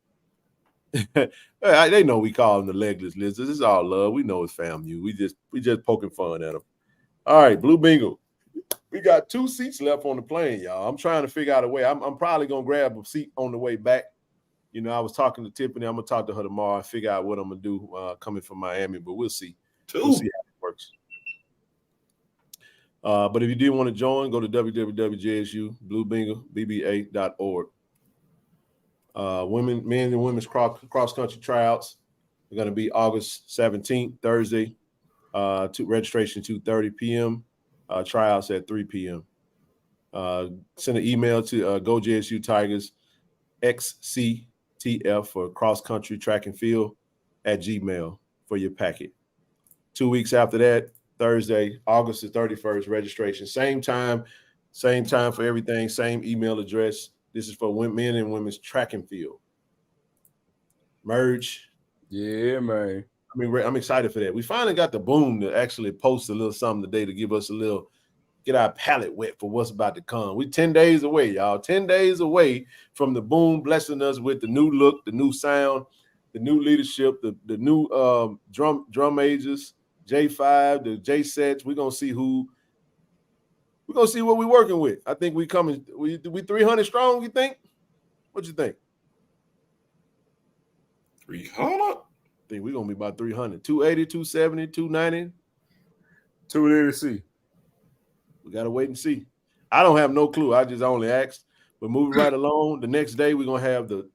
They know we call them the legless lizards. It's all love. We know it's FAMU. We just poking fun at them. All right, Blue Bingo. We got 2 seats left on the plane, y'all. I'm trying to figure out a way. I'm probably gonna grab a seat on the way back. You know, I was talking to Tiffany. I'm gonna talk to her tomorrow and figure out what I'm gonna do coming from Miami, but we'll see. We'll see how it works. But if you do want to join, go to www.jsu.bluebingo.org. Men and women's cross country tryouts are going to be August 17th, Thursday. Registration 2:30 p.m. Tryouts at 3 p.m. Send an email to Go JSU Tigers XCTF for cross country track and field at Gmail for your packet. 2 weeks after that, Thursday, August the 31st, registration. Same time for everything, same email address. This is for men and women's track and field. Merge. Yeah, man. I mean, I'm excited for that. We finally got the boom to actually post a little something today to give us get our palate wet for what's about to come. We're 10 days away, y'all. 10 days away from the boom blessing us with the new look, the new sound, the new leadership, the new drum majors, J5, the J sets. We're gonna see what we're working with. I think we 300 strong, you think? What you think? 300? I think we're gonna be about 300. 280, 270, 290. 280. We gotta wait and see. I don't have no clue. I just only asked. But moving right along, the next day we're gonna have the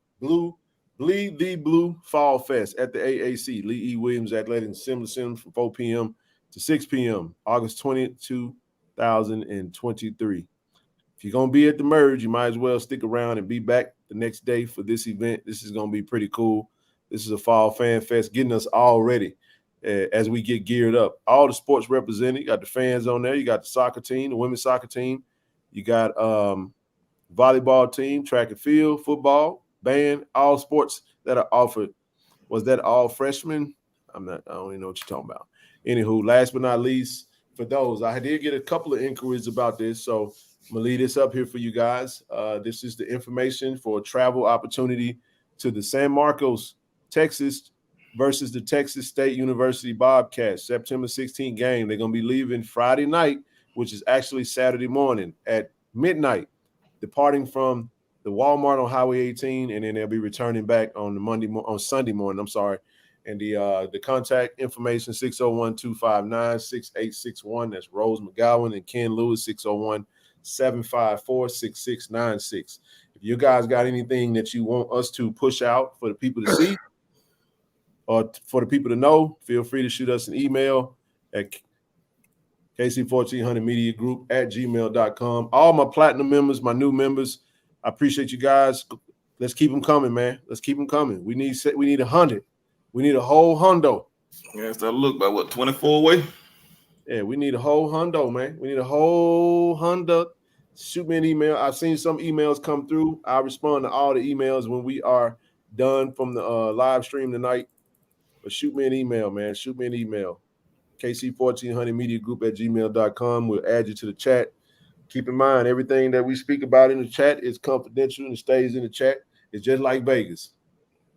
Bleed the Blue Fall Fest at the AAC, Lee E. Williams Athletic Assembly Center from 4 p.m. to 6 p.m. August 20th, 2023. If you're gonna be at the merge, you might as well stick around and be back the next day for this event. This is gonna be pretty cool. This is a fall fan fest, getting us all ready as we get geared up. All the sports represented. You got the fans on there. You got the soccer team, the women's soccer team. You got volleyball team, track and field, football, band, all sports that are offered. Was that all freshmen? I don't even know what you're talking about. Anywho, last but not least, for those, I did get a couple of inquiries about this, so I'm going to leave this up here for you guys. This is the information for a travel opportunity to the San Marcos, Texas versus the Texas State University Bobcats, September 16th game. They're going to be leaving Friday night, which is actually Saturday morning at midnight, departing from the Walmart on Highway 18, and then they'll be returning back on Sunday morning. And the contact information 601-259-6861. That's Rose McGowan and Ken Lewis 601-754-6696. If you guys got anything that you want us to push out for the people to see or for the people to know, feel free to shoot us an email at KC-1400 Media Group at gmail.com. All my platinum members, my new members, I appreciate you guys. Let's keep them coming, man. Let's keep them coming. We need 100. We need a whole hundo. Yeah, that look about what, 24 away? Yeah, we need a whole hundo, man. We need a whole hundo. Shoot me an email. I've seen some emails come through. I'll respond to all the emails when we are done from the live stream tonight. But shoot me an email, man. Shoot me an email. KC-1400 Media Group at gmail.com. We'll add you to the chat. Keep in mind, everything that we speak about in the chat is confidential and stays in the chat. It's just like Vegas.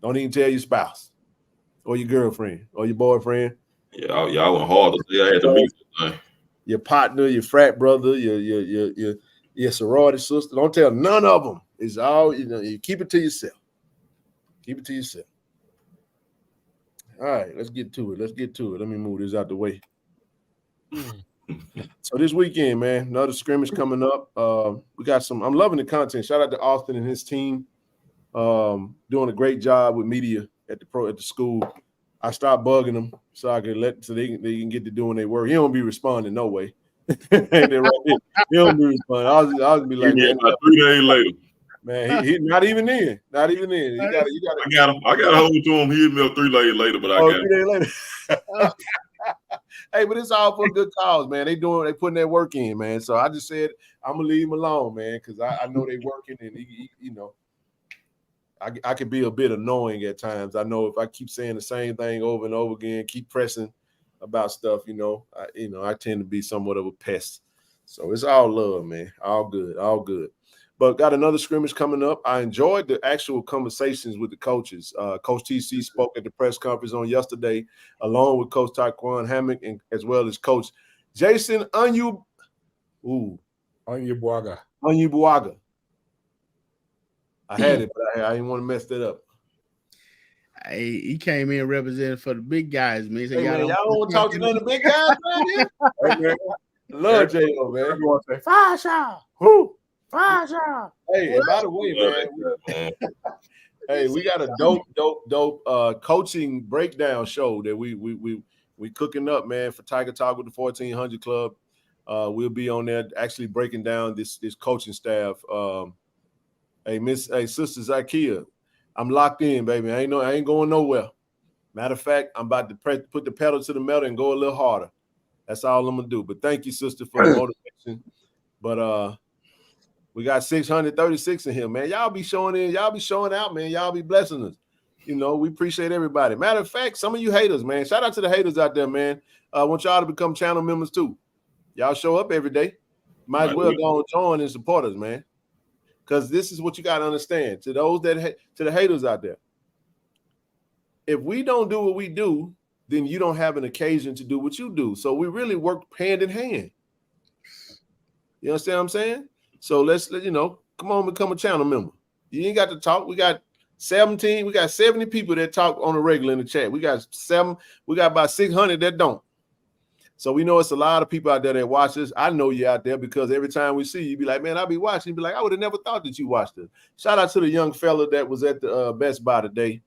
Don't even tell your spouse or your girlfriend or your boyfriend. Yeah, y'all went hard to say I had to meet something. Your partner, your frat brother, your sorority sister. Don't tell none of them. It's all, you keep it to yourself. Keep it to yourself. All right, let's get to it. Let me move this out the way. So this weekend, man, another scrimmage coming up. We got I'm loving the content. Shout out to Austin and his team. Doing a great job with media at the school. I stopped bugging them so they can get to doing their work. He don't be responding no way. He don't be responding. I'll be like, man, about 3 days later. Man, he not even in. Not even in. You got I got him. I got a hold to him. He hit me up 3 days later, but I got 3 days later. Hey, but it's all for a good cause, man. They putting that work in, man. So I just said I'm gonna leave him alone, man, because I know they working, and he, you know, I can be a bit annoying at times. I know if I keep saying the same thing over and over again, keep pressing about stuff, I tend to be somewhat of a pest. So it's all love, man. All good, all good. But got another scrimmage coming up. I enjoyed the actual conversations with the coaches. Coach TC spoke at the press conference on yesterday, along with Coach Taquan Hammock, and as well as Coach Jason Onyebuaga. I had it, but I didn't want to mess that up. Hey, he came in representing for the big guys, man. Hey, man, y'all don't want to talk to none of the big guys, man. Hey, man. Love J.O., man. Everyone say, Fasha! Who? Fasha! Hey, and by the way, man, hey, we got a dope coaching breakdown show that we cooking up, man, for Tiger Talk with the 1400 Club. We'll be on there actually breaking down this coaching staff. Sister Zakia, I'm locked in, baby. I ain't going nowhere. Matter of fact, I'm about to put the pedal to the metal and go a little harder. That's all I'm gonna do. But thank you, sister, for the motivation. But we got 636 in here, man. Y'all be showing in, y'all be showing out, man. Y'all be blessing us. We appreciate everybody. Matter of fact, some of you haters, man. Shout out to the haters out there, man. I want y'all to become channel members too. Y'all show up every day. Might as well go and join and support us, man. Because this is what you got to understand. To those to the haters out there, if we don't do what we do, then you don't have an occasion to do what you do. So we really work hand in hand. You understand what I'm saying? So let's come on, become a channel member. You ain't got to talk. We got 70 people that talk on a regular in the chat. We got about 600 that don't. So we know it's a lot of people out there that watch us. I know you out there because every time we see you, be like, man, I'll be watching. You be like, I would have never thought that you watched it. Shout out to the young fella that was at the Best Buy today.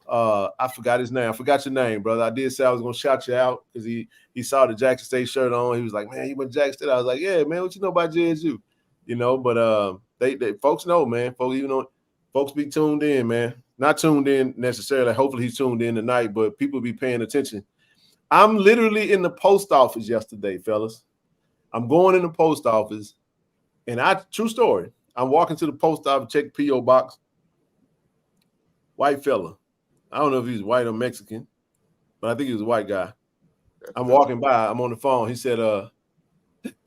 I forgot his name. I forgot your name, brother. I did say I was gonna shout you out because he saw the Jackson State shirt on. He was like, man, you went to Jackson State. I was like, yeah, man, what you know about JSU? But they folks know, man. Folks be tuned in, man. Not tuned in necessarily. Hopefully he's tuned in tonight, but people be paying attention. I'm literally in the post office yesterday, fellas. I'm going in the post office, and true story. I'm walking to the post office, check the P.O. box. White fella. I don't know if he's white or Mexican, but I think he was a white guy. I'm walking by. I'm on the phone. He said,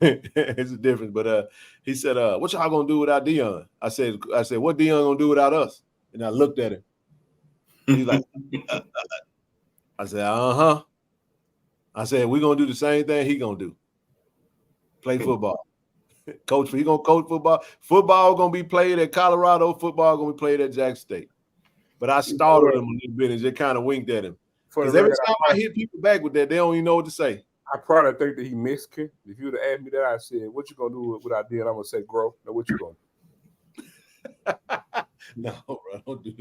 it's a difference, but he said, what y'all gonna do without Dion? I said, what Dion gonna do without us? And I looked at him. He's like, I said, uh-huh. I said, we're going to do the same thing he going to do. Play football. He going to coach football. Football going to be played at Colorado. Football going to be played at Jackson State. But I startled him a little bit and just kind of winked at him. Because every time I hit people back with that, they don't even know what to say. I probably think that he missed it. If you would have asked me that, I said, what you going to do without Dion? I'm going to say, grow. Now, what you going to do? No, bro, don't do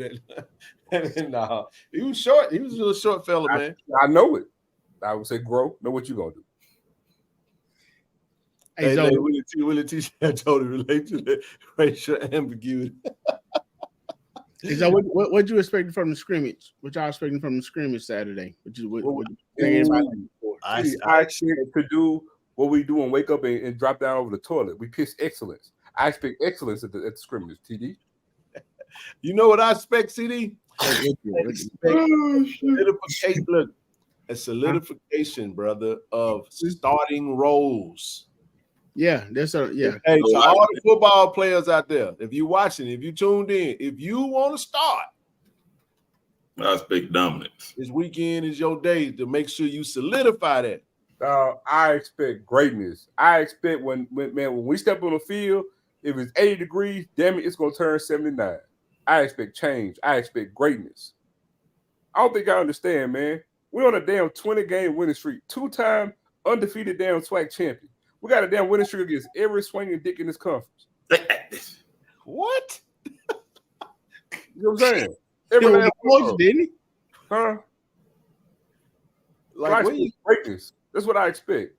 that. No, he was short. He was a little short fella, man. I know it. I would say grow. Know what you gonna do. Hey, will it teach you totally relate to the racial ambiguity? So what you expecting from the scrimmage? What y'all expecting from the scrimmage Saturday? I expect to do what we do and wake up and drop down over the toilet. We piss excellence. I expect excellence at the scrimmage, TD. You know what I expect, CD? A solidification, brother, of starting roles. Yeah, that's yeah. Hey, to all the football players out there, if you're watching, if you tuned in, if you want to start, I expect dominance. This weekend is your day to make sure you solidify that. I expect greatness. I expect when we step on the field, if it's 80 degrees, damn it, it's gonna turn 79. I expect change. I expect greatness. I don't think I understand, man. We're on a damn 20-game winning streak, 2-time undefeated damn SWAC champion. We got a damn winning streak against every swinging dick in this conference. What? You know what I'm saying? Every damn coach, didn't he? Huh? Like greatness. That's what I expect.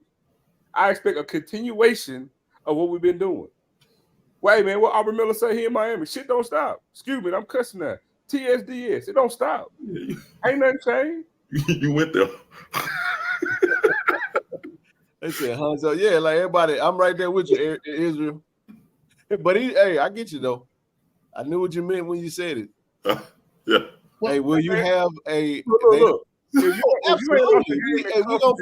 I expect a continuation of what we've been doing. Wait, man, what Aubrey Miller say here in Miami? Shit don't stop. Excuse me, I'm cussing that. TSDS, it don't stop. Ain't nothing changed. You went there. They said, Hanzo, yeah, like everybody, I'm right there with you, Israel. But hey, I get you though. I knew what you meant when you said it. Yeah. Hey, will you have a look. Absolutely. Hey, we gonna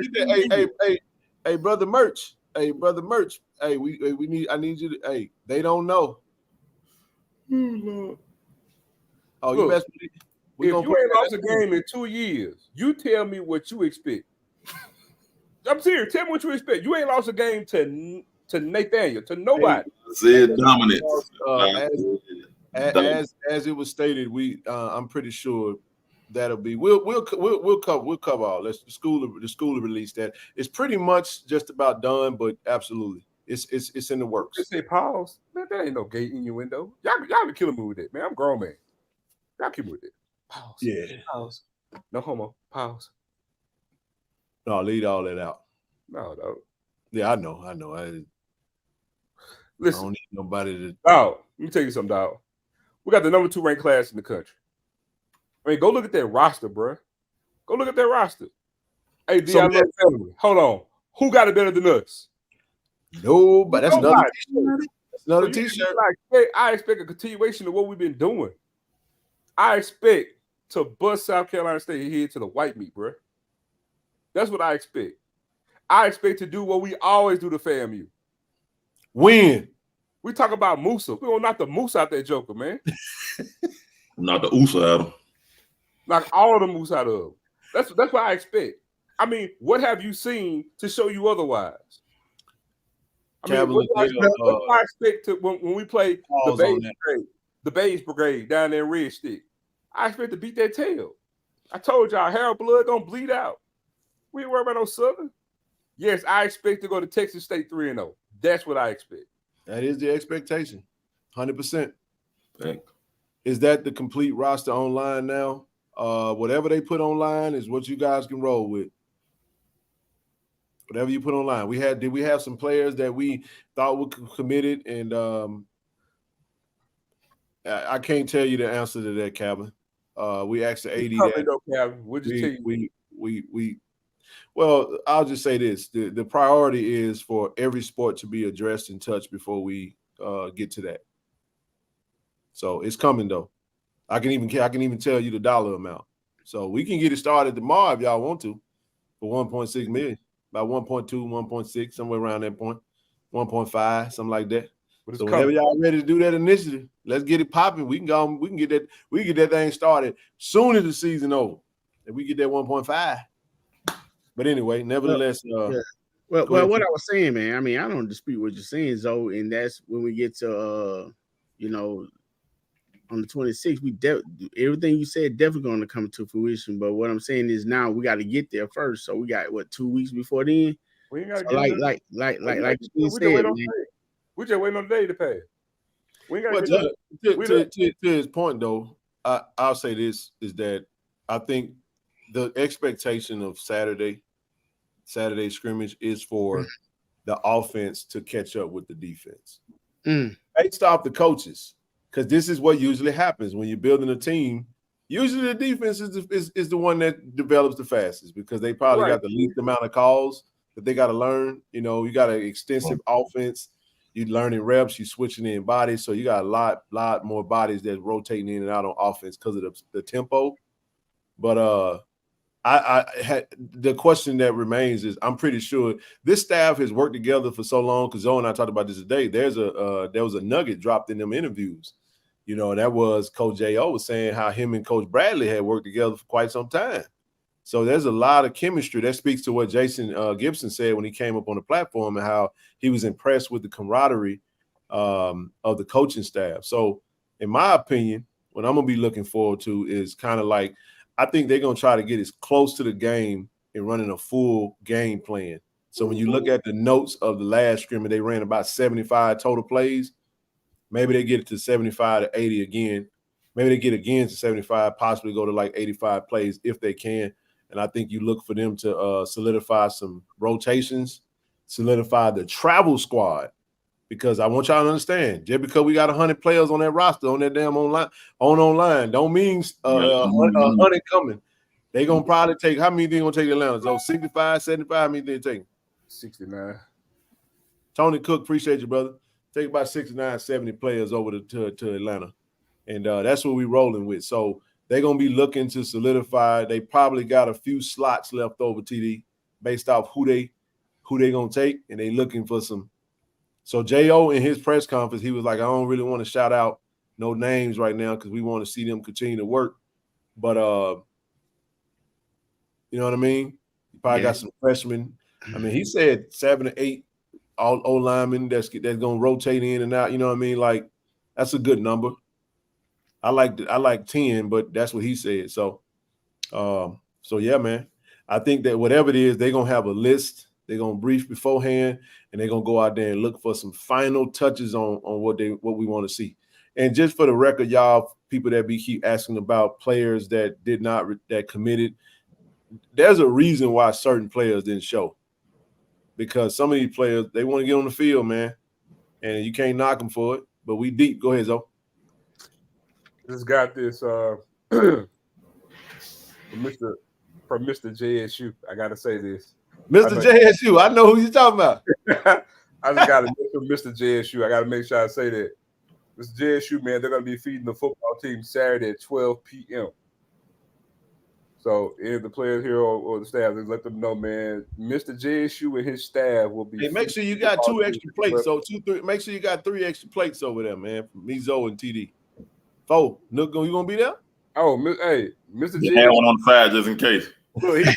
get that. Hey, brother Merch. Hey, brother Merch. Hey, I need you to. Hey, they don't know. Oh, you best. If you ain't lost a game in 2 years, you tell me what you expect. I'm serious. Tell me what you expect. You ain't lost a game to Nathaniel, to nobody. Said dominance. As it was stated, I'm pretty sure that'll be. We'll cover all. The school release that. It's pretty much just about done, but absolutely, it's in the works. Just say pause, man. That ain't no gate in your window. Y'all be killing me with it, man. I'm a grown man. Y'all keep me with it. Pause. Yeah. Pause. No homo. Pause. No, leave all that out. No. Yeah, I know. Listen, I don't need nobody to. Dog, let me tell you something, dog. We got the number 2 ranked class in the country. I mean, go look at that roster, bro. Go look at that roster. Hey, D, I love family. Hold on. Who got it better than us? No, but that's another t-shirt. That's another t-shirt. I expect a continuation of what we've been doing. I expect to bust South Carolina State here to the white meat, bro. That's what I expect. I expect to do what we always do to FAMU. Win. We talk about Musa. We gonna knock the moose out that joker, man. Knock the oos out of him. Knock all the moose out of him. That's what I expect. I mean, what have you seen to show you otherwise? I mean, what do I expect to when we play the Beige Brigade down there in Red Stick? I expect to beat that tail. I told y'all, Harold Blood gonna bleed out. We ain't worried about no Southern. Yes, I expect to go to Texas State 3-0. That's what I expect. That is the expectation, 100%. Thanks. Is that the complete roster online now? Whatever they put online is what you guys can roll with. Whatever you put online. Did we have some players that we thought were committed? And I can't tell you the answer to that, Calvin. We asked the AD that. Calvin. We'll just tell you. Well, I'll just say this: the priority is for every sport to be addressed and touched before we get to that. So it's coming though. I can even tell you the dollar amount. So we can get it started tomorrow if y'all want to, for 1.6 million, about 1.2, 1.6, somewhere around that point, 1.5, something like that. So whenever y'all ready to do that initiative, let's get it popping. We can go. We can get that thing started soon as the season over, and we get that 1.5. But anyway, nevertheless, Well, what I was saying, man. I mean, I don't dispute what you're saying, Zoe, and that's when we get to, on the 26th, everything you said definitely going to come to fruition. But what I'm saying is now we got to get there first. So we got 2 weeks before then. We ain't got to get like you said, we just waiting on the day to pay. We ain't got to his point though. I'll say this is that I think the expectation of Saturday scrimmage is for the offense to catch up with the defense. Based off the coaches, because this is what usually happens when you're building a team. Usually the defense is the one that develops the fastest because they probably got the least amount of calls that they got to learn. You know, you got an extensive offense. You're learning reps. You're switching in bodies. So you got a lot more bodies that's rotating in and out on offense because of the tempo. But I had the question that remains is I'm pretty sure this staff has worked together for so long because Zoe and I talked about this today. There was a nugget dropped in them interviews. You know, that was Coach J.O. was saying how him and Coach Bradley had worked together for quite some time. So there's a lot of chemistry. That speaks to what Jason Gibson said when he came up on the platform and how he was impressed with the camaraderie of the coaching staff. So in my opinion, what I'm going to be looking forward to is kind of like, I think they're going to try to get as close to the game and running a full game plan. So when you look at the notes of the last scrimmage, they ran about 75 total plays. Maybe they get it to 75 to 80 again. Maybe they get again to 75, possibly go to like 85 plays if they can. And I think you look for them to solidify some rotations, solidify the travel squad, because I want y'all to understand. Just because we got 100 players on that roster on that damn online, don't mean 100 coming. They gonna probably take how many they gonna take Atlanta? So 65, 75, how many they take? 69. Tony Cook, appreciate you, brother. Take about 69, 70 players over to Atlanta. And that's what we're rolling with. So they're going to be looking to solidify. They probably got a few slots left over, TD, based off who they going to take, and they looking for some. So J.O. in his press conference, he was like, I don't really want to shout out no names right now because we want to see them continue to work. But, you know what I mean? You probably got some freshmen. I mean, he said 7 to 8 all O-linemen that's going to rotate in and out. You know what I mean? Like, that's a good number. I like 10, but that's what he said. So yeah, man. I think that whatever it is, they're going to have a list. They're going to brief beforehand, and they're going to go out there and look for some final touches on what we want to see. And just for the record, y'all, people that keep asking about players that that committed, there's a reason why certain players didn't show. Because some of these players, they want to get on the field, man, and you can't knock them for it. But we deep. Go ahead, Zoe. Just got this from Mr. JSU. I gotta say this. Mr. JSU, I know who you're talking about. I just got to from Mr. JSU. I gotta make sure I say that. Mr. JSU, man, they're gonna be feeding the football team Saturday at 12 p.m. So if the players here or the staff, just let them know, man, Mr. JSU and his staff will be. Hey, make sure you got 2 extra plates. So 3. Make sure you got 3 extra plates over there, man. From me, Zoe, and TD. 4. Nook, you gonna be there? Oh, hey, Mr. JSU. Have one on the side just in case. Look, he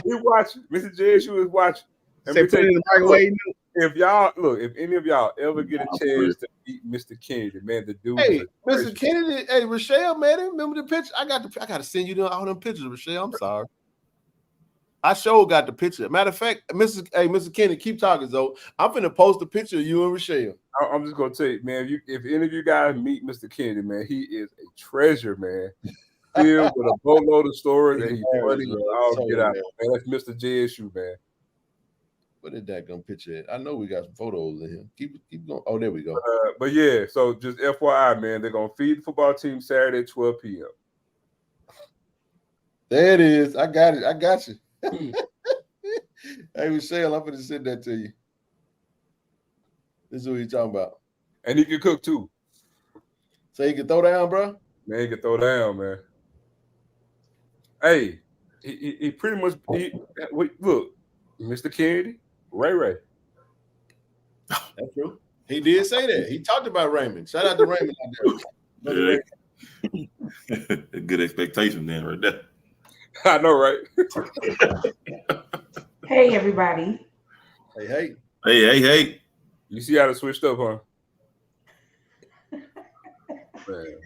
watching. Mr. JSU is watching. Say put it in the microwave. If any of y'all ever get a chance to meet Mr. Kennedy, man, the dude. Hey, Mr. Kennedy, hey, Rochelle, man, remember the picture? I got to send you all them pictures, Rochelle. I'm sorry. I sure got the picture. Matter of fact, Mr. Kennedy, keep talking, though. I'm finna post a picture of you and Rochelle. I'm just gonna tell you, man. If any of you guys meet Mr. Kennedy, man, he is a treasure, man. Filled with a boatload of stories, and he's funny. Get out, man. That's Mr. JSU, man. What is that gonna picture? I know we got some photos in here. Keep going. Oh, there we go. But yeah, so just FYI, man, they're gonna feed the football team Saturday at 12 p.m. There it is. I got it. I got you. Hey, Michelle, I'm gonna send that to you. This is what you're talking about. And he can cook too. So he can throw down, bro? Man, he can throw down, man. Hey, he pretty much look, Mr. Kennedy, Ray. That's true. He did say that. He talked about Raymond. Shout out to Raymond out there. Yeah. Good expectation then right there. I know, right? Hey, everybody. Hey. You see how to switched up, huh? Man.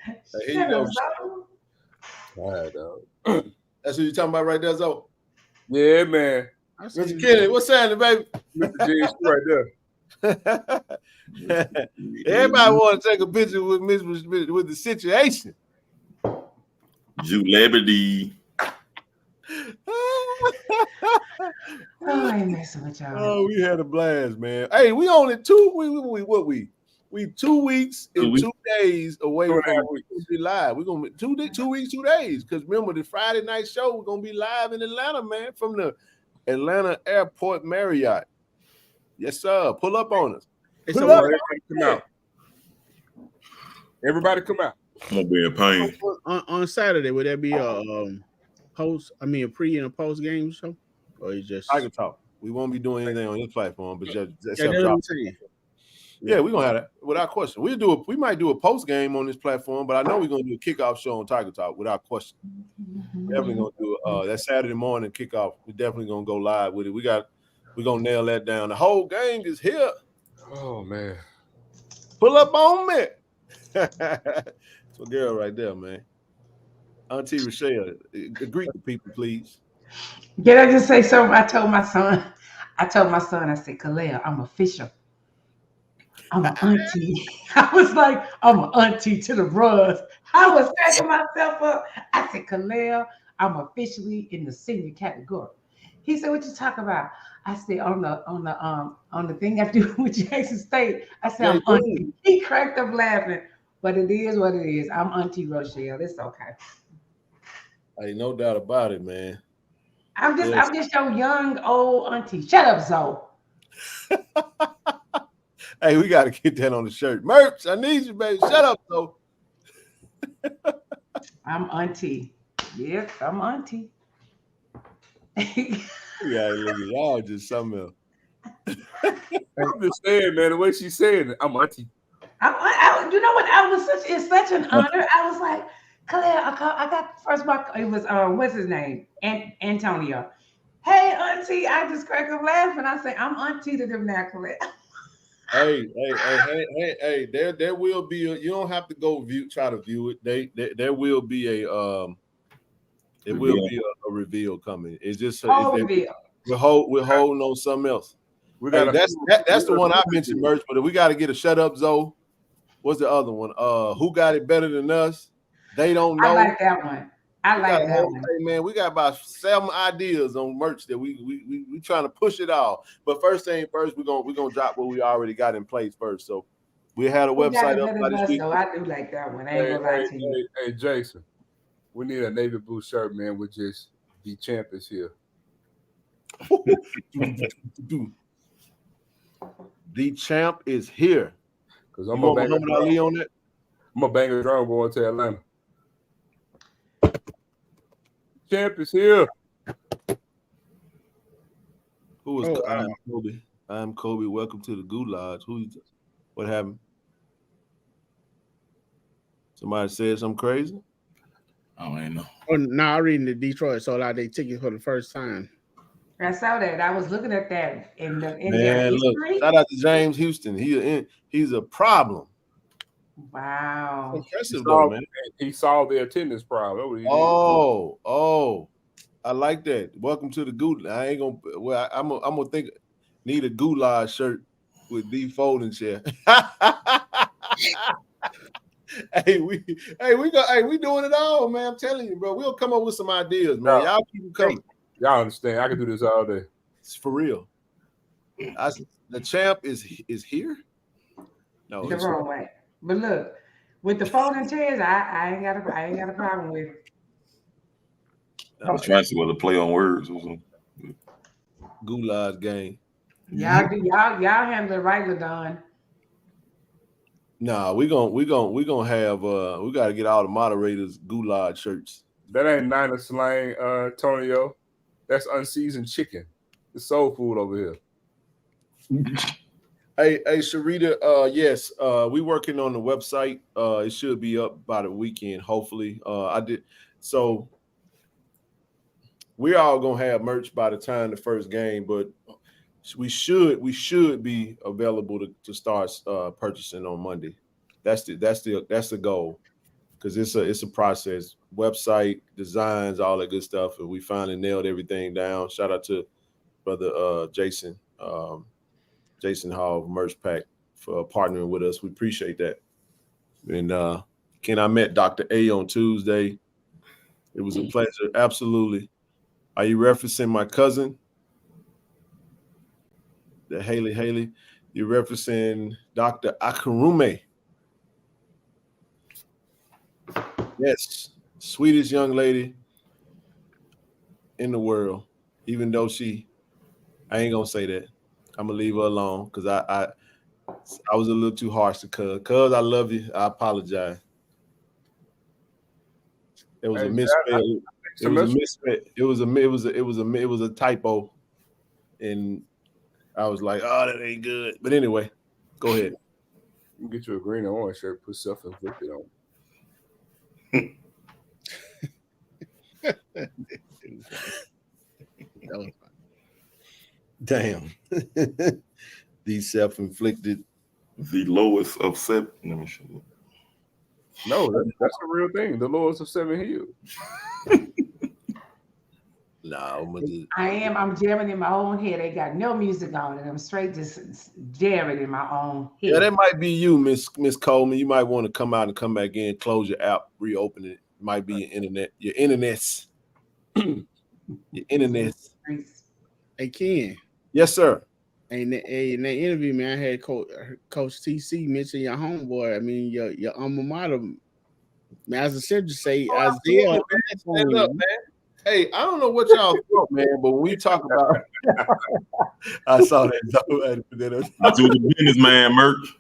Hey, here you go. All right, dog. That's what you're talking about right there, Zoe? Yeah, man. Mr. Kennedy, what's happening, baby? Mr. JSU right there. Everybody want to take a picture with the situation. Julebity. I ain't messing with y'all. Oh, we had a blast, man. Hey, we only 2 we 2 weeks and 2 days away from be live. We're gonna be 2 weeks, 2 days. Because remember the Friday night show, we're gonna be live in Atlanta, man, from the Atlanta Airport Marriott. Yes, sir. Pull up on us. Everybody come out. I'm gonna be in pain. On Saturday, would that be a pre and a post game show? Or you just Tiger Talk. We won't be doing anything on this platform, but just that's what I'm saying. Yeah, we're gonna have that without question. We might do a post game on this platform, but I know we're gonna do a kickoff show on Tiger Talk without question. Definitely gonna do that Saturday morning kickoff. We're definitely gonna go live with it. We're gonna nail that down. The whole gang is here. Oh man. Pull up on me. That's a girl right there, man. Auntie Rochelle, greet the people, please. Can I just say something? I told my son, I said, Kalea, I'm official. I'm an auntie. I was like, I'm an auntie to the bros. I was cracking myself up. I said, Kalea, I'm officially in the senior category. He said, what you talking about? I said on the thing I do with Jackson State, I said Yeah, I'm auntie. He cracked up laughing, but it is what it is. I'm Auntie Rochelle. It's okay. Hey, no doubt about it, man. I'm Yes. just your young old auntie. Shut up, Zoe. Hey, we got to get that on the shirt. Merch, I need you, baby. Shut up, though. I'm auntie. Yes, I'm auntie. Yeah, look at y'all, just something else. I'm just saying, man, the way she said it, I'm auntie. You know what? It's such an honor. I was like, Claire, I got first one. It was what's his name? Antonio. Hey, auntie, I just cracked up laughing. I say, I'm auntie to them now, Claire. Hey, there will be you don't have to go try to view it. There will be a reveal coming. It's just Reveal. we're holding on something else. Hey, that's the one I mentioned, Merch, but we got to get a shut up, Zoe. What's the other one? Who got it better than us? They don't know. I like that one. Hey, man, we got about 7 ideas on merch that we trying to push it all. But first thing first, we're gonna drop what we already got in place first. So we had a website up by this week. So I do like that one. I ain't gonna lie to you. Hey, Jason, we need a navy blue shirt, man. With just the champ is here. The champ is here. Because I'm a bang a drum going to Atlanta. Champ is here. Who is I'm Kobe. I'm Kobe. Welcome to the Goulash. What happened? Somebody said something crazy? I don't know. Oh, now I'm reading the Detroit sold out their tickets for the first time. I saw that. I was looking at that in their history. Look, shout out to James Houston. He's a problem. Wow. Impressive though, man. He solved the attendance problem. I like that. Welcome to the Goulash. I ain't gonna. Well, I'm gonna think. Need a Goulash shirt with the folding chair. we doing it all, man. I'm telling you, bro. We'll come up with some ideas, man. Y'all keep them coming. Y'all understand? I can do this all day. It's for real. The champ is here. No, the wrong way. But look, with the folding chairs, I ain't got a problem with it. I was trying to see what the play on words was. Goulash game. Y'all handle it right, LaDon. Nah, we gonna have we gotta get all the moderators goulash shirts. That ain't Niner slang, Tonio. That's unseasoned chicken. It's soul food over here. Hey, Sharita, yes, we working on the website. It should be up by the weekend, hopefully. So we're all gonna have merch by the time the first game, but we should be available to start purchasing on Monday. That's the goal, because it's a process. Website designs, all that good stuff, and we finally nailed everything down. Shout out to brother Jason Hall of Merch Pack for partnering with us. We appreciate that. And Ken, I met Dr. A on Tuesday. It was a pleasure. Absolutely. Are you referencing my cousin? The Haley. You're referencing Dr. Akarume. Yes, sweetest young lady in the world. Even though I ain't gonna say that. I'm gonna leave her alone because I was a little too harsh to Cuz. Cuz, I love you. I apologize. It was a misspell. It was a misspell. It was a typo, and I was like, "Oh, that ain't good." But anyway, go ahead. You can get you a green and orange shirt. Put self-inflicted on. Damn. These self-inflicted. The lowest of 7. Let me show you. No, that's a real thing. The lowest of 7 hills. No, I'm jamming in my own head. They got no music on, and I'm straight just jamming in my own head. Yeah, that might be you, Miss Coleman. You might want to come out and come back in, close your app, reopen it. It might be your internet. Hey, Ken, Yes, sir. And in that interview, man, I had Coach TC mention your homeboy. I mean, your alma mater. Man, as I said, just say Isaiah. Man. Stand up, man. Hey, I don't know what y'all thought, man, but when we talk about, I saw that. I told the businessman merch.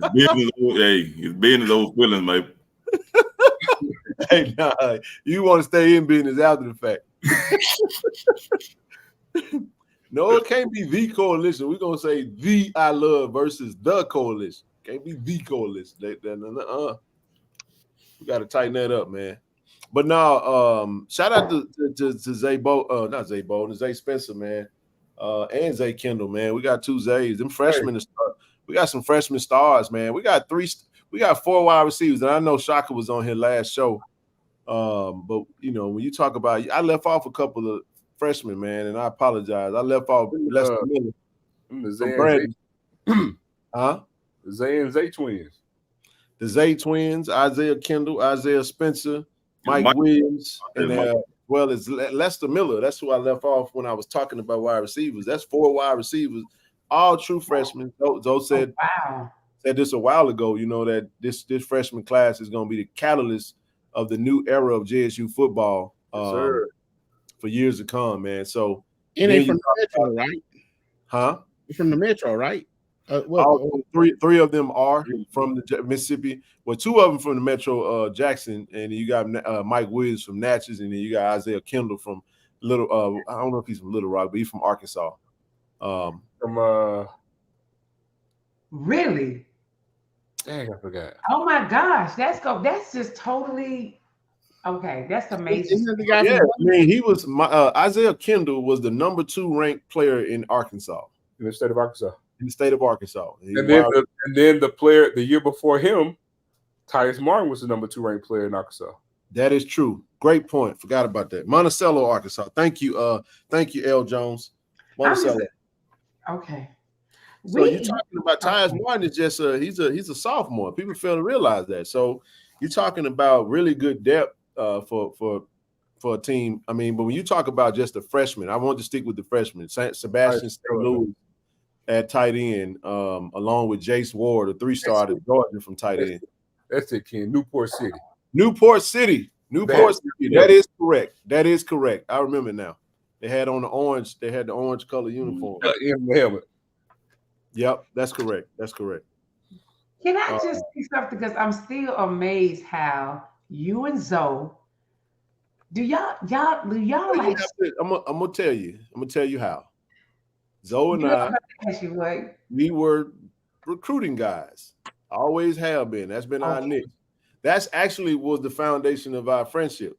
It's business old feelings, mate. Hey, nah, you want to stay in business after the fact. No, it can't be the coalition. We're gonna say the I love versus the coalition. Can't be the coalition. We got to tighten that up, man. But now, shout out to Zay not Zay Bolden, Zay Spencer, man, and Zay Kendall, man. We got two Zays. Them freshmen, we got some freshman stars, man. We got 4 wide receivers, and I know Shaka was on here last show. But you know, when you talk about, I left off a couple of freshmen, man, and I apologize. I left off Lester Miller. The Zay and Zay twins. The Zay twins, Isaiah Kendall, Isaiah Spencer, Mike Williams, and well as Lester Miller. That's who I left off when I was talking about wide receivers. That's 4 wide receivers, all true freshmen. Zoe said, said this a while ago, you know, that this freshman class is going to be the catalyst of the new era of JSU football for years to come, man. So, and they from the Metro, right? Huh? They're from the Metro, right? Three of them are from the Mississippi. Well, 2 of them from the Metro, Jackson, and you got Mike Williams from Natchez, and then you got Isaiah Kendall from Little. I don't know if he's from Little Rock, but he's from Arkansas. Really? Dang, I forgot. Oh my gosh, that's just totally okay. That's amazing. Yeah, I mean, he was Isaiah Kendall was the number 2 ranked player in Arkansas. In the state of Arkansas. In the state of Arkansas. And then the player the year before him, Tyus Martin was the number 2 ranked player in Arkansas. That is true. Great point. Forgot about that. Monticello, Arkansas. Thank you, L. Jones. Monticello. Okay. So you're talking about Tyus Martin is just he's a sophomore. People fail to realize that. So you're talking about really good depth for a team. I mean, but when you talk about just the freshmen, I want to stick with the freshmen. Sebastian St. Louis at tight end, along with Jace Ward, a 3-star at Georgia from tight end. That's it, Ken. Newport City. That is correct. That is correct. I remember now. They had on the orange. They had the orange color uniform. In the helmet. Yep, that's correct. That's correct. Can I just say something? Because I'm still amazed how you and Zoe. Do y'all like? I'm gonna tell you. I'm gonna tell you how. Zoe and I, we were recruiting guys. Always have been. That's been our niche. That's actually was the foundation of our friendship.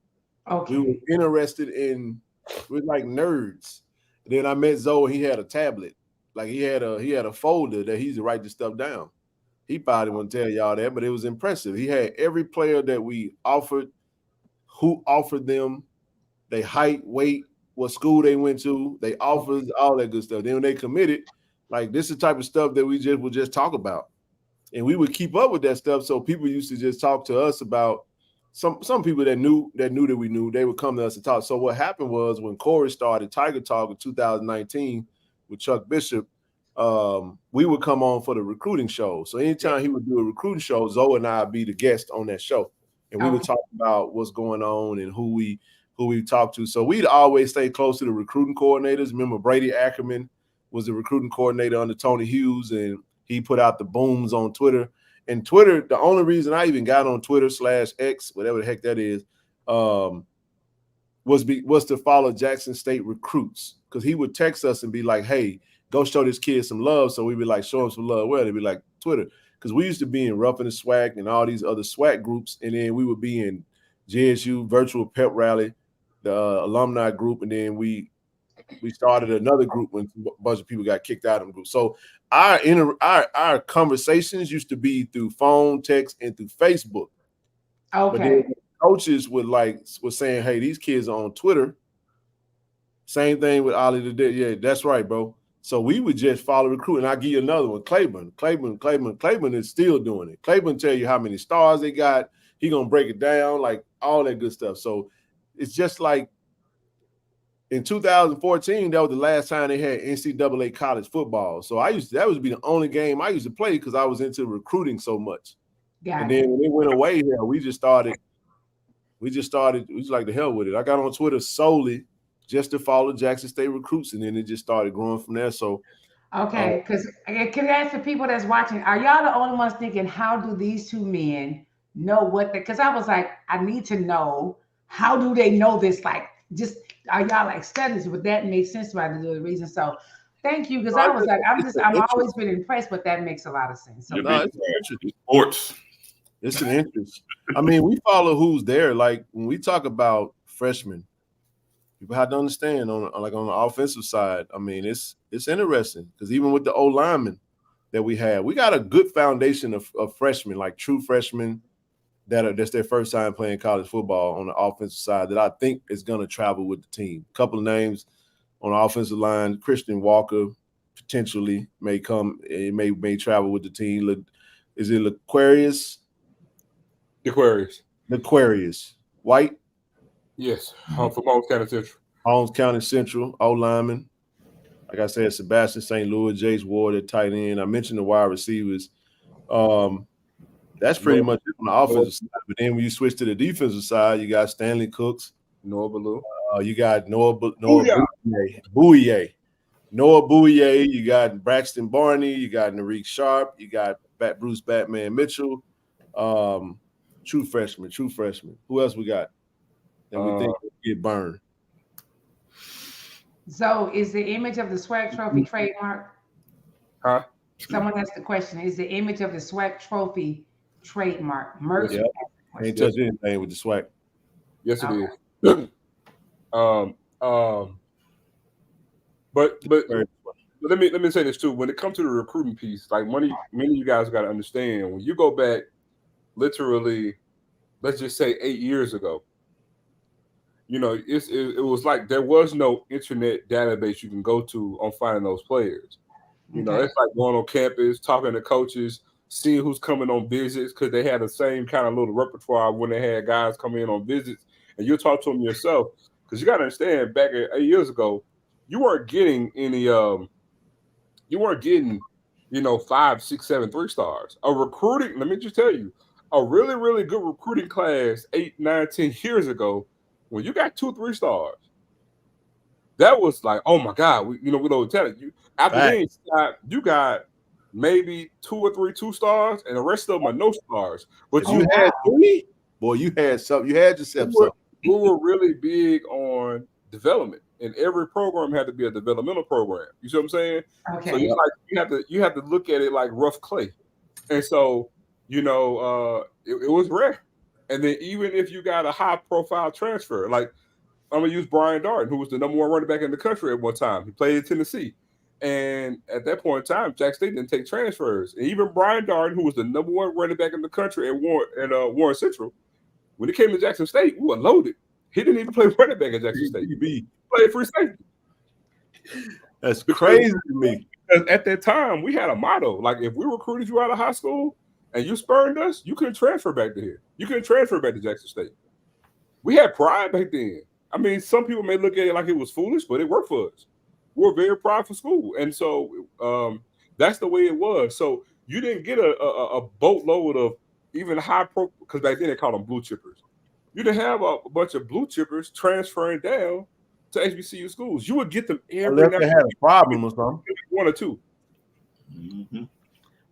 Okay. We were interested in. We're like nerds. Then I met Zoe. He had a tablet. Like he had a folder that he used to write this stuff down. He probably wouldn't tell y'all that, but it was impressive. He had every player that we offered, who offered them, their height, weight, what school they went to, they offers, all that good stuff. Then when they committed, like this is the type of stuff that we would just talk about. And we would keep up with that stuff. So people used to just talk to us about some people that knew that we knew, they would come to us and talk. So what happened was when Corey started Tiger Talk in 2019 with Chuck Bishop, we would come on for the recruiting show. So anytime he would do a recruiting show, Zoe and I would be the guest on that show. And we would talk about what's going on and who we talked to. So we'd always stay close to the recruiting coordinators. Remember Brady Ackerman was the recruiting coordinator under Tony Hughes, and he put out the booms on Twitter. And Twitter, the only reason I even got on Twitter /X, whatever the heck that is, was to follow Jackson State recruits, because he would text us and be like, hey, go show this kid some love. So we'd be like, show him some love. Well, they'd be like, Twitter. Because we used to be in Rough and the Swag and all these other SWAC groups. And then we would be in JSU Virtual Pep Rally, the alumni group. And then we started another group when a bunch of people got kicked out of the group. So our conversations used to be through phone, text, and through Facebook. Okay. But then coaches was saying, hey, these kids are on Twitter. Same thing with Ollie today. Yeah, that's right, bro. So we would just follow recruiting. I'll give you another one. Claiborne is still doing it. Claiborne tell you how many stars they got. He gonna break it down, like all that good stuff. So it's just like in 2014, that was the last time they had NCAA college football. So that was be the only game I used to play because I was into recruiting so much. And then when it went away here, we just started, we just like the hell with it. I got on Twitter solely just to follow Jackson State recruits, and then it just started growing from there. So okay, because can I ask the people that's watching, are y'all the only ones thinking, how do these two men know what because I was like, I need to know, how do they know this? Like, just are y'all like studies? Would that make sense to the reason? So thank you, because I was like, I'm always been impressed, but that makes a lot of sense. So it's sports. It's an interest. I mean, we follow who's there. Like when we talk about freshmen, people have to understand on the offensive side. I mean, it's interesting because even with the old linemen that we have, we got a good foundation of freshmen, like true freshmen that's their first time playing college football on the offensive side that I think is going to travel with the team. A couple of names on the offensive line: Christian Walker potentially may come, may travel with the team. Is it L'Aquarius? L'Aquarius White. Yes, from Holmes County Central. Holmes County Central, O lineman. Like I said, Sebastian St. Louis, Jace Ward at tight end. I mentioned the wide receivers. That's pretty much it on the offensive side. But then when you switch to the defensive side, you got Stanley Cooks, Noah Ballou. You got Noah Bouye. Noah Bouye. You got Braxton Barney. You got Narik Sharp. You got Bruce Batman Mitchell. True freshman. Who else we got? And we think get burned. So is the image of the SWAC trophy trademark? Huh? Someone asked the question, is the image of the SWAC trophy trademark? Merch. Yep. Ain't touch anything with the SWAC. Yes, it is. But let me say this too. When it comes to the recruiting piece, like many of you guys got to understand, when you go back literally, let's just say 8 years ago, you know, it was like there was no internet database you can go to on finding those players. You know, it's like going on campus, talking to coaches, seeing who's coming on visits, because they had the same kind of little repertoire when they had guys come in on visits, and you'll talk to them yourself. Because you got to understand, back 8 years ago, you weren't getting any, you weren't getting, 5, 6, 7 3-stars. A recruiting, let me just tell you, a really, really good recruiting class 8, 9, 10 years ago, when you got 2, 3-stars, that was like, oh my God, we don't tell it. After then, you got maybe 2 or 3 2-stars, and the rest of them are no stars. But you had 3, boy, you had something. You had yourself something. We were really big on development, and every program had to be a developmental program. You see what I'm saying? Okay. So it's like you have to look at it like rough clay, and so it was rare. And then even if you got a high profile transfer, like I'm gonna use Brian Darden, who was the number 1 running back in the country at one time. He played in Tennessee, and at that point in time, Jack State didn't take transfers. And even Brian Darden, who was the number 1 running back in the country at Warren Central, when he came to Jackson State, we were loaded. He didn't even play running back at Jackson State. He played free safety. That's crazy to me. Because at that time, we had a motto. Like, if we recruited you out of high school and you spurned us, you couldn't transfer back to here. You couldn't transfer back to Jackson State. We had pride back then. I mean, some people may look at it like it was foolish, but it worked for us. We were very prideful school. And so that's the way it was. So you didn't get a boatload of even high pro, because back then they called them blue chippers. You didn't have a bunch of blue chippers transferring down to HBCU schools. You would get them every night. They had a problem or something. 1 or 2. Mm-hmm.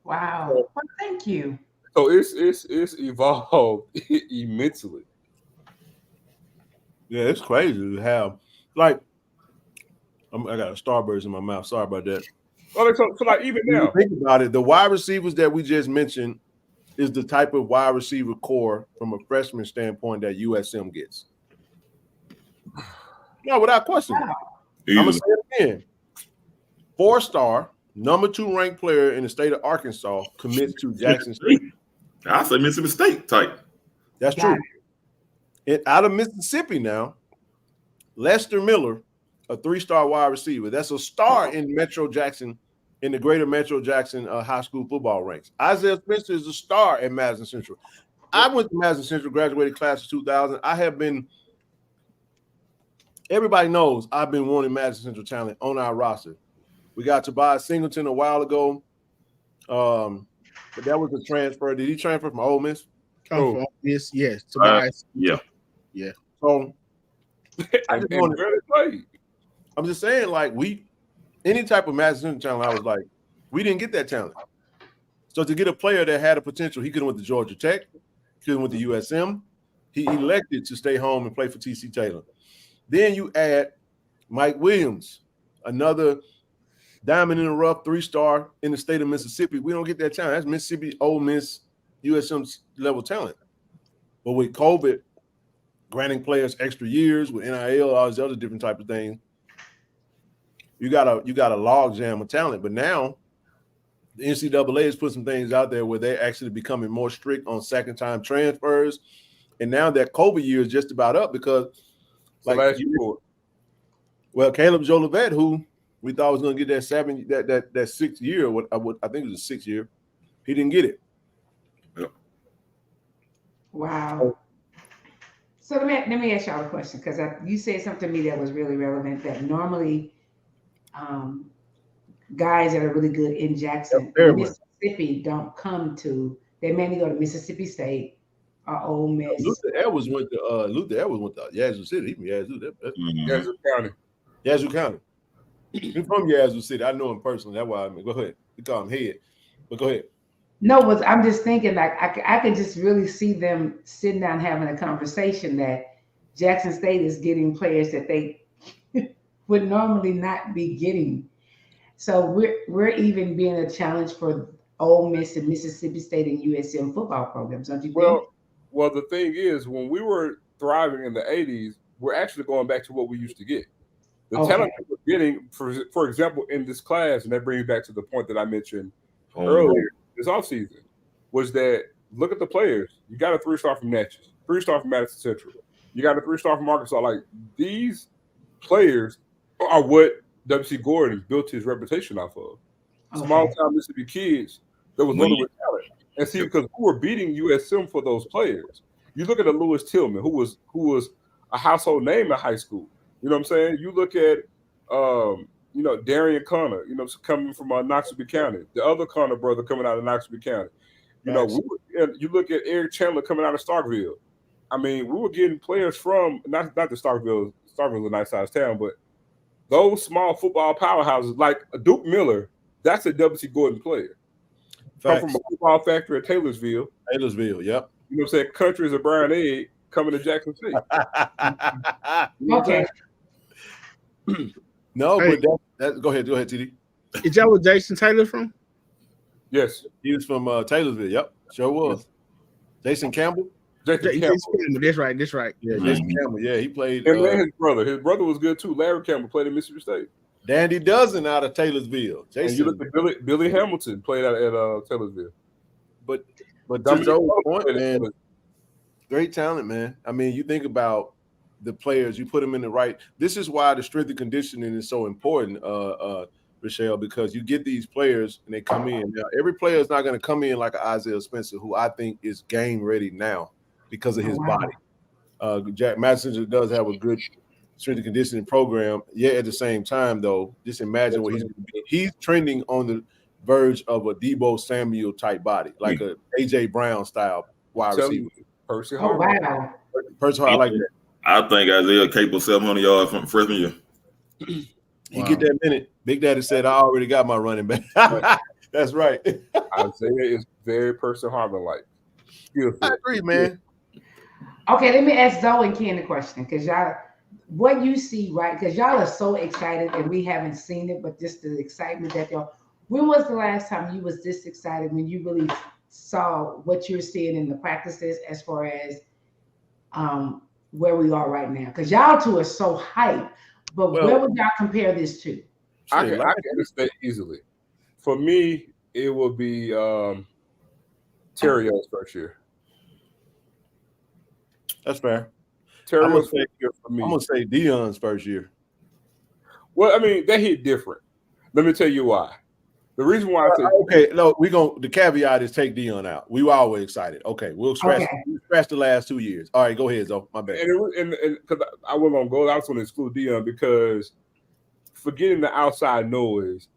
Wow. Well, thank you. So it's evolved immensely. Yeah, it's crazy to have. Like, I got a Starburst in my mouth. Sorry about that. Well, so like even now, think about it. The wide receivers that we just mentioned is the type of wide receiver core from a freshman standpoint that USM gets. No, without question. I'm gonna say it again. 4-star, number 2 ranked player in the state of Arkansas commits to Jackson State. I say Mississippi State type. That's true. Out of Mississippi now, Lester Miller, a 3-star wide receiver. That's a star in Metro Jackson, in the greater Metro Jackson high school football ranks. Isaiah Spencer is a star at Madison Central. I went to Madison Central, graduated class of 2000. I have been everybody knows I've been wanting Madison Central talent on our roster. We got Tobias Singleton a while ago. But that was a transfer. Did he transfer from Ole Miss? Come from Ole Miss, yes. Tobias. Yeah. So I And just wanted, barely played. I'm just saying, like, any type of Madison Central talent, I was like, we didn't get that talent. So to get a player that had a potential, he could have went to Georgia Tech, he could have went to USM. He elected to stay home and play for TC Taylor. Then you add Mike Williams, another diamond in the rough, 3-star in the state of Mississippi. We don't get that talent. That's Mississippi, Ole Miss, USM level talent. But with COVID, granting players extra years with NIL, all these other different types of things, you got a log jam of talent. But now the NCAA has put some things out there where they're actually becoming more strict on second-time transfers. And now that COVID year is just about up because, Caleb Jolivet, who we thought was going to get that 6th year, I think it was a 6th year, he didn't get it. Yep. Wow. So let me ask y'all a question because you said something to me that was really relevant. That normally, guys that are really good in Jackson, Mississippi, don't come to. They mainly go to Mississippi State or Ole Miss. Luther Edwards went to Yazoo City. He from Yazoo. Yazoo County. Yazoo County. He's from Yazoo City. I know him personally. That's why go ahead. We call him Head. But go ahead. No, but I'm just thinking like I could just really see them sitting down having a conversation that Jackson State is getting players that they would normally not be getting. So we're even being a challenge for Ole Miss and Mississippi State and USM football programs, don't you think? Well, the thing is, when we were thriving in the 80s, we're actually going back to what we used to get. The talent that we're getting, for example, in this class, and that brings back to the point that I mentioned earlier this offseason, was that look at the players. You got a 3-star from Natchez, 3-star from Madison Central. You got a 3-star from Arkansas. Like, these players are what W.C. Gordon built his reputation off of. Small-town Mississippi kids that was loaded with talent. And see, because we were beating USM for those players. You look at a Lewis Tillman, who was a household name in high school. You know what I'm saying? You look at, Darian Connor, coming from Knoxville County. The other Connor brother coming out of Knoxville County. You look at Eric Chandler coming out of Starkville. I mean, we were getting players from, not the Starkville. Starkville's a nice-sized town, but those small football powerhouses, like Duke Miller, that's a W.C. Gordon player. Come from a football factory at Taylorsville. Yep. You know what I'm saying? Country is a brown egg coming to Jackson State. Okay. No, but go ahead, TD. Is that where Jason Taylor from? Yes. He was from Taylorsville. Yep, sure was. Jason Campbell? Jason Campbell. That's right. Yeah, Jason Campbell. Yeah, he played. And his brother. His brother was good too. Larry Campbell played at Mississippi State. Dandy Dozen out of Taylorsville. Jason. And you look at Billy Hamilton played out at Taylorsville. But to Joe's point, man, great talent, man. I mean, you think about the players, you put them in the right. This is why the strength and conditioning is so important, Rochelle, because you get these players and they come in. Now, every player is not going to come in like an Isaiah Spencer, who I think is game ready now because of his body. Jack Madison does have a good strength and conditioning program. Yet at the same time, though, just imagine what he's going to be. He's trending on the verge of a Debo Samuel type body, like a AJ Brown style wide receiver. Percy Hart. Percy Hart, I like that. I think Isaiah capable 700 yards from freshman year. He get that minute. Big Daddy said, "I already got my running back." That's right. Isaiah is very Percy Harvin-like. I agree, man. Okay, let me ask Zoe and Ken a question, because y'all, what you see, right? Because y'all are so excited, and we haven't seen it, but just the excitement that y'all. When was the last time you was this excited when you really saw what you're seeing in the practices as far as where we are right now? Because y'all two are so hyped, but where would y'all compare this to? I can understand easily. For me, it will be Terrio's first year. That's fair. Terrio's first year for me. I'm gonna say Deion's first year. Well, I mean, they hit different. Let me tell you why. The reason why I say okay, no, the caveat is take Dion out. We were always excited. Okay, we'll scratch the last 2 years. All right, go ahead, Zoe. My bad. And because I was gonna go, I was gonna exclude Dion because forgetting the outside noise.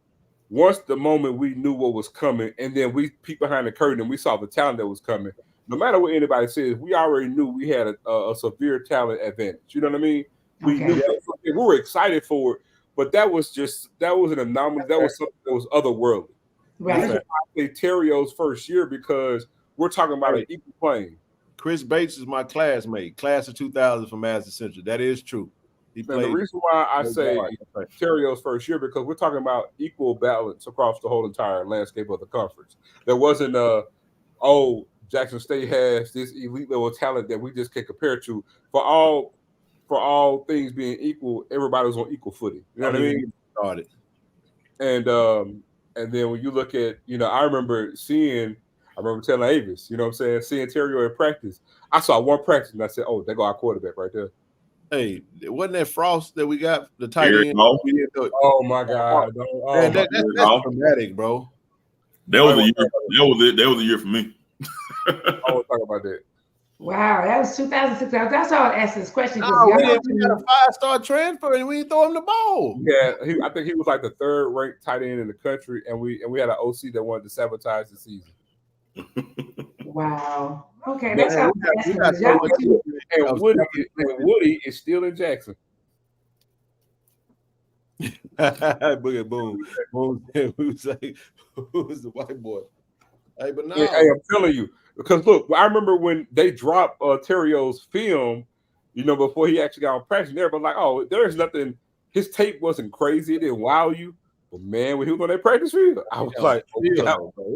Once the moment we knew what was coming, and then we peeked behind the curtain and we saw the talent that was coming. No matter what anybody says, we already knew we had a severe talent advantage. You know what I mean? We knew we were excited for it, but that was an anomaly. That was something that was otherworldly. Right. This is why I say Terrio's first year because we're talking about an equal playing. Chris Bates is my classmate, class of 2000 from Madison Central. That is true. And the reason why I say Terrio's first year because we're talking about equal balance across the whole entire landscape of the conference. There wasn't Jackson State has this elite level talent that we just can't compare to. For all things being equal, everybody was on equal footing. You know what I mean? Started. And then when you look at, I remember telling Avis, you know what I'm saying, seeing Terrio in practice. I saw one practice and I said, oh, there go our quarterback right there. Hey, wasn't that Frost that we got the tight end? Oh my God! Man, that's dramatic, bro. That was the year. That was the year for me. I want to talk about that. Wow, that was 2006. That's why I was asking this question. No, we had a 5-star transfer and we didn't throw him the ball. Yeah, I think he was like the 3rd ranked tight end in the country, and we had an OC that wanted to sabotage the season. Wow. Okay, that's how. And Woody is still in Jackson. Boom. Who's the white boy? Hey, but no. Hey, I'm telling you, because look, I remember when they dropped Terrio's film, before he actually got on practice, everybody like, oh, there's nothing. His tape wasn't crazy; it didn't wow you. But man, when he was on that practice field, I was like, he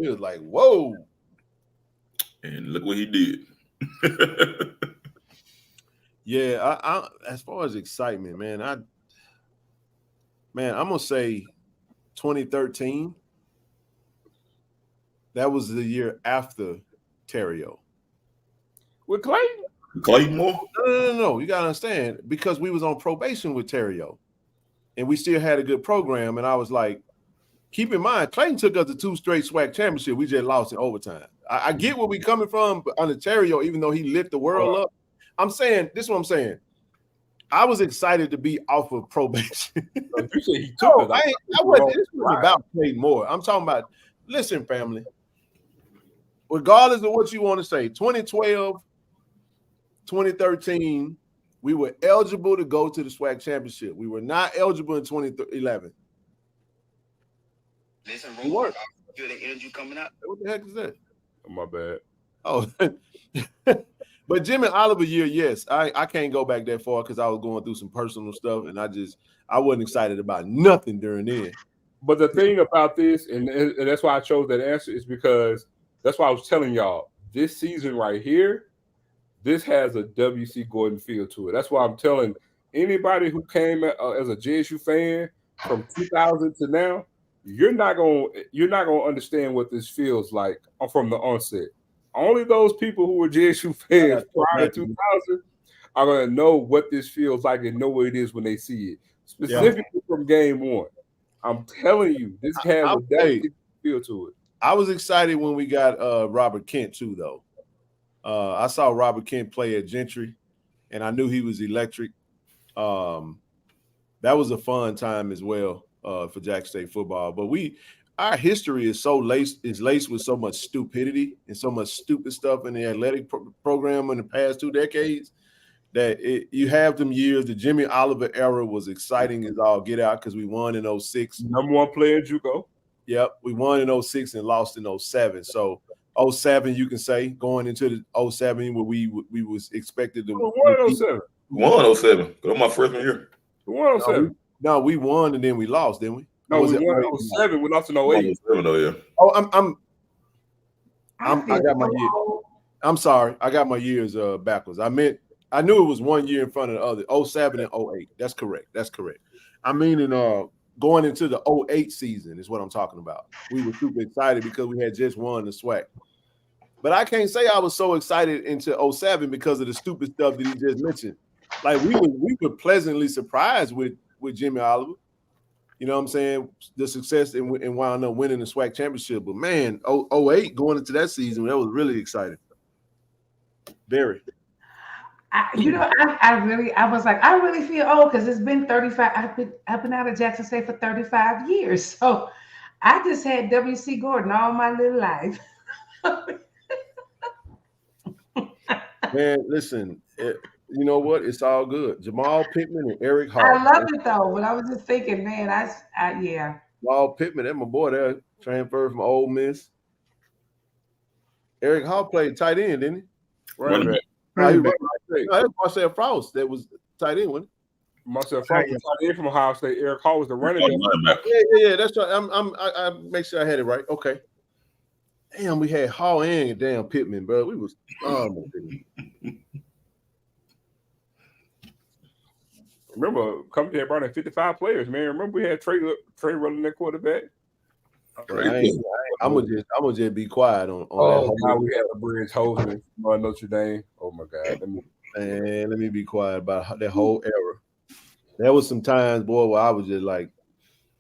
was like, whoa. And look what he did. Yeah, I as far as excitement, man, I'm gonna say 2013. That was the year after Terrio. With Clayton? Clayton Moore? No. You gotta understand, because we was on probation with Terrio, and we still had a good program. And I was like, keep in mind, Clayton took us to 2 straight SWAC championships. We just lost in overtime. I get where we coming from under Terrio, even though he lit the world up. I'm saying, this is what I'm saying. I was excited to be off of probation. You said he took it. I wasn't. This was about Clayton Moore. I'm talking about, listen, family. Regardless of what you want to say, 2012, 2013, we were eligible to go to the SWAC championship. We were not eligible in 2011. Listen, Roy, feel the energy coming out. What the heck is that? Oh, my bad. Oh, but Jimmy Oliver year, yes. I can't go back that far because I was going through some personal stuff, and I wasn't excited about nothing during then. But the thing about this, and that's why I chose that answer, is because that's why I was telling y'all, this season right here, this has a W.C. Gordon feel to it. That's why I'm telling anybody who came as a JSU fan from 2000 to now, you're not gonna understand what this feels like from the onset. Only those people who were JSU fans prior to 2000 are gonna know what this feels like and know what it is when they see it, specifically from game 1. I'm telling you, this has a definite feel to it. I was excited when we got Robert Kent too, though. I saw Robert Kent play at Gentry, and I knew he was electric. That was a fun time as well for Jackson State football. But our history is laced with so much stupidity and so much stupid stuff in the athletic program in the past 2 decades that you have them years. The Jimmy Oliver era was exciting as all get out because we won in 06. Number 1 player in JUCO. Yep, we won in 06 and lost in 07. So 07, you can say, going into the 07 where we was expected to won 07. Won 07. Go my freshman year. We won 07. No, we won and then we lost, didn't we? No, we won 07. We lost in 08. Oh, I got my year. I'm sorry, I got my years backwards. I knew it was 1 year in front of the other. 07 and 08. That's correct. I mean, going into the 08 season is what I'm talking about. We were super excited because we had just won the SWAC. But I can't say I was so excited into 07 because of the stupid stuff that he just mentioned. Like we were pleasantly surprised with Jimmy Oliver. you know what I'm saying, the success and wound up winning the SWAC championship. But man, 08 going into that season, that was really exciting. Very. I was like, I really feel old because it's been 35. I've been out of Jackson State for 35 years. So I just had W.C. Gordon all my little life. Man, listen, you know what? It's all good. Jamal Pittman and Eric Hall. I love it though, but I was just thinking, man, yeah. Jamal Pittman, that's my boy there, transferred from Ole Miss. Eric Hall played tight end, didn't he? Running back. No, that's Marcel Frost that was tight end, wasn't he? Marcel Frost was tight end from Ohio State. Eric Hall was the running back. Yeah, that's right. I make sure I had it right. Okay. Damn, we had Hall and damn Pittman, bro. We was Remember, coming here brought in 55 players, man. Remember we had Trey running that quarterback. I'm gonna just be quiet on that. Now we have a Bridge Holzman on Notre Dame. Oh my God, let me be quiet about that whole era. There was some times, boy, where I was just like,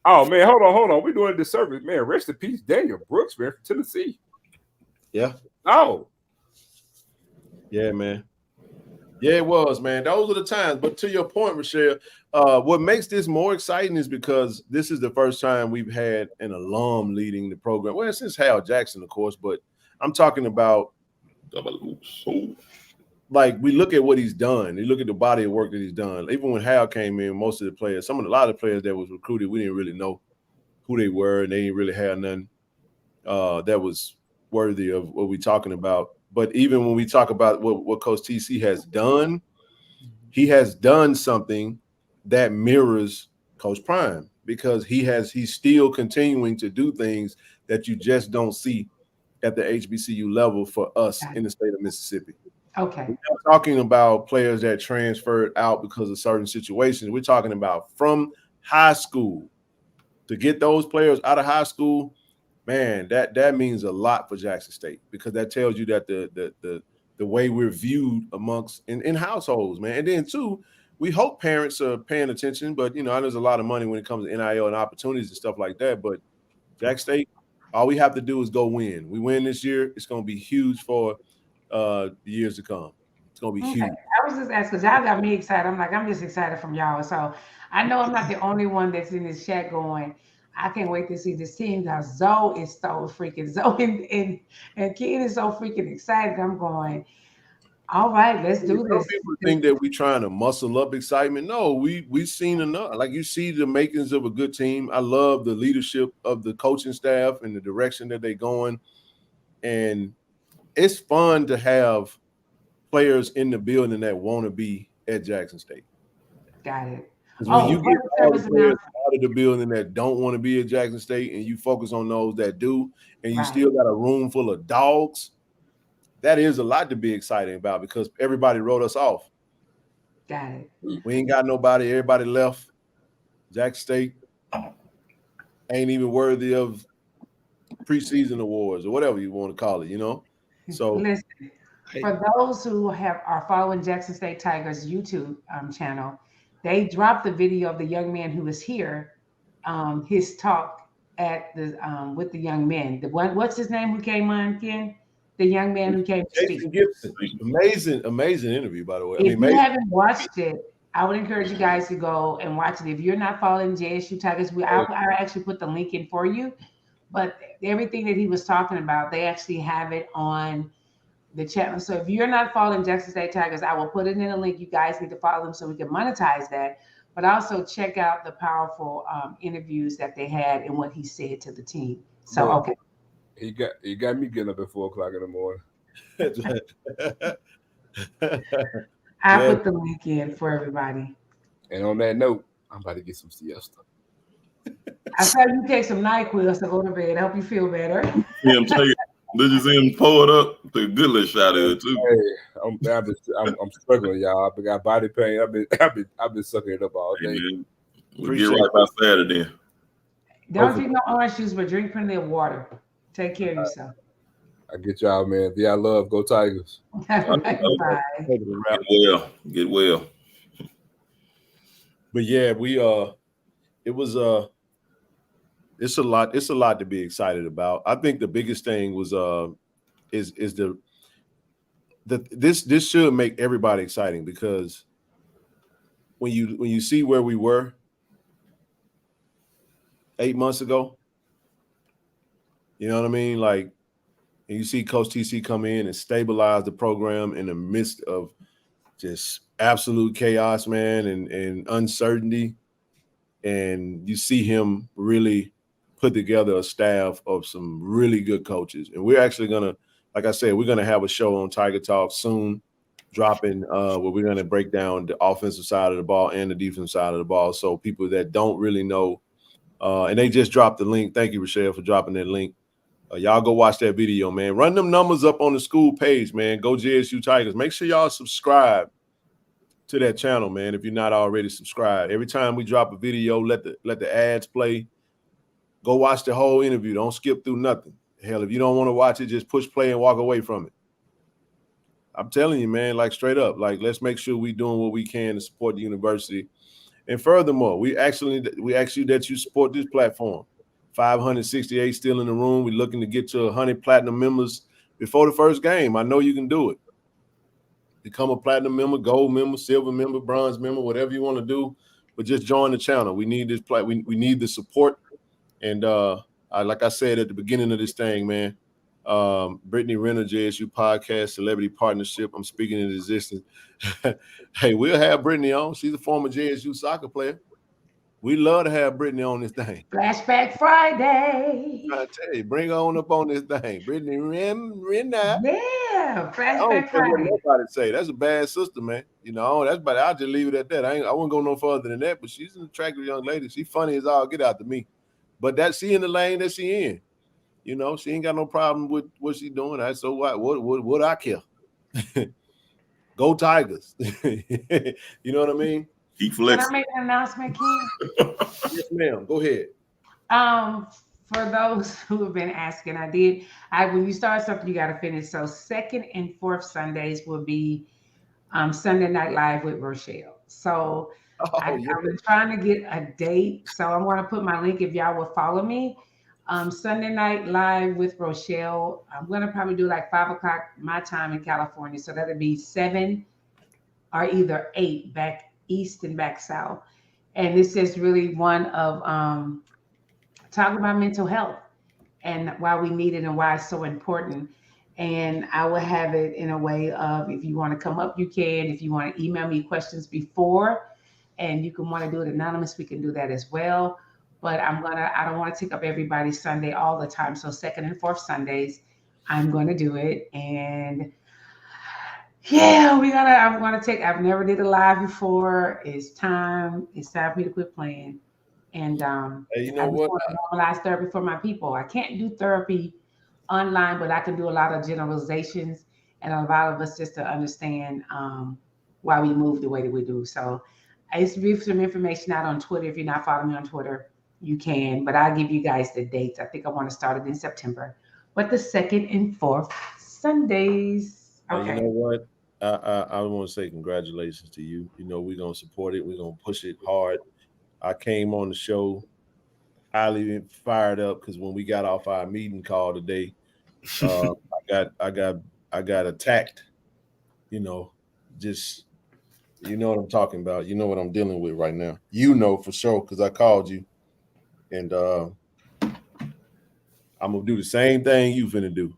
oh man, hold on. We're doing a disservice, man. Rest in peace, Daniel Brooks, man, from Tennessee. Yeah. Oh. Yeah, man. Yeah, it was, man. Those are the times. But to your point, Rochelle, what makes this more exciting is because this is the first time we've had an alum leading the program. Well, since Hal Jackson, of course, but I'm talking about like we look at what he's done. We look at the body of work that he's done. Even when Hal came in, most of the players, a lot of the players that was recruited, we didn't really know who they were, and they didn't really have none that was worthy of what we're talking about. But even when we talk about what Coach TC has done, he has done something that mirrors Coach Prime because he's still continuing to do things that you just don't see at the HBCU level for us in the state of Mississippi. Okay. We're not talking about players that transferred out because of certain situations. We're talking about from high school. To get those players out of high school, man, that means a lot for Jackson State because that tells you that the way we're viewed amongst in households, man. And then too, we hope parents are paying attention, but you know, there's a lot of money when it comes to NIL and opportunities and stuff like that. But Jackson State, all we have to do is go win. We win this year, it's going to be huge for the years to come. It's going to be huge. I was just asking because y'all got me excited. I'm just excited from y'all. So I know I'm not the only one that's in this chat going, I can't wait to see this team because Zoe is so freaking and Ken is so freaking excited. I'm going, all right, let's do this. Some people think that we're trying to muscle up excitement. No, we've seen enough. Like you see the makings of a good team. I love the leadership of the coaching staff and the direction that they're going. And it's fun to have players in the building that want to be at Jackson State. Got it. When you get all the players out of the building that don't want to be at Jackson State and you focus on those that do, and you still got a room full of dogs, that is a lot to be excited about because everybody wrote us off. Got it. We ain't got nobody. Everybody left. Jackson State ain't even worthy of preseason awards or whatever you want to call it, you know? So listen, for those who are following Jackson State Tigers YouTube channel, they dropped the video of the young man who was here, his talk at the with the young men. The one, what's his name who came on, Ken? The young man who came to speak. Gibson. Amazing interview, by the way. If you haven't watched it, I would encourage you guys to go and watch it. If you're not following JSU Tigers, I actually put the link in for you. But everything that he was talking about, they actually have it on the channel. So if you're not following Jackson State Tigers, I will put it in a link. You guys need to follow them so we can monetize that. But also check out the powerful interviews that they had and what he said to the team. So, okay. He got me getting up at 4:00 in the morning. I put the link in for everybody. And on that note, I'm about to get some siesta. I saw you take some NyQuil to go to bed. I hope you feel better. Did you see him pull it up? Took a good little shot of it too. Hey, I'm struggling, y'all. I got body pain. I've been sucking it up all day. We'll get right by Saturday. Don't drink no orange juice, but drink plenty of water. Take care of yourself. I get y'all, man. Yeah, I love Go Tigers. Bye. Get well. But yeah, it was It's a lot. It's a lot to be excited about. I think the biggest thing was is this should make everybody exciting, because when you see where we were 8 months ago, you know what I mean? Like, and you see Coach TC come in and stabilize the program in the midst of just absolute chaos, man, and uncertainty. And you see him really put together a staff of some really good coaches. And we're actually going to, like I said, we're going to have a show on Tiger Talk soon, dropping where we're going to break down the offensive side of the ball and the defensive side of the ball. So people that don't really know, and they just dropped the link. Thank you, Rochelle, for dropping that link. Y'all go watch that video, man. Run them numbers up on the school page, man. Go JSU Tigers. Make sure y'all subscribe to that channel, man, if you're not already subscribed. Every time we drop a video, let the ads play. Go watch the whole interview. Don't skip through nothing. Hell, if you don't want to watch it, just push play and walk away from it. I'm telling you, man, like straight up, like let's make sure we're doing what we can to support the university. And furthermore, we ask you that you support this platform. 568 still in the room. We're looking to get to 100 platinum members before the first game. I know you can do it. Become a platinum member, gold member, silver member, bronze member, whatever you want to do, but just join the channel. We need this we need the support. And like I said at the beginning of this thing, man, Brittany Renner, JSU Podcast, Celebrity Partnership, I'm speaking in existence. Hey, we'll have Brittany on. She's a former JSU soccer player. We love to have Brittany on this thing. Flashback Friday. I tell you, bring her on up on this thing. Brittany Renner. Yeah, I Flashback don't care what Friday. nobody say. That's a bad sister, man. You know, that's about it. I'll just leave it at that. I wouldn't go no further than that, but she's an attractive young lady. She's funny as all get out to me. But that's she in the lane that she in. You know, she ain't got no problem with what she doing. So what I care? Go Tigers. You know what I mean? Keep Can flexing. I make an announcement, Ken? Yes, ma'am. Go ahead. For those who have been asking, when you start something, you got to finish. So second and fourth Sundays will be Sunday Night Live with Rochelle. So I've been trying to get a date. So I'm going to put my link if y'all will follow me. Sunday Night Live with Rochelle. I'm going to probably do like 5 o'clock my time in California. So that'll be 7 or either 8 back east and back south. And this is really one of talking about mental health and why we need it and why it's so important. And I will have it in a way of, if you want to come up, you can. If you want to email me questions before, and you can want to do it anonymous, we can do that as well. But I don't want to take up everybody's Sunday all the time. So second and fourth Sundays, I'm going to do it. And yeah, I've never did a live before. It's time for me to quit playing. And hey, you know I just what? want to normalize therapy for my people. I can't do therapy online, but I can do a lot of generalizations and a lot of us just to understand why we move the way that we do. So I used to give some information out on Twitter. If you're not following me on Twitter, you can, but I'll give you guys the dates. I think I want to start it in September, but the second and fourth Sundays. Okay. You know what? I want to say congratulations to you. You know, we're going to support it. We're going to push it hard. I came on the show highly fired up because when we got off our meeting call today, I got attacked. You know, just you know what I'm talking about. You know what I'm dealing with right now. You know for sure because I called you, and I'm gonna do the same thing you finna do.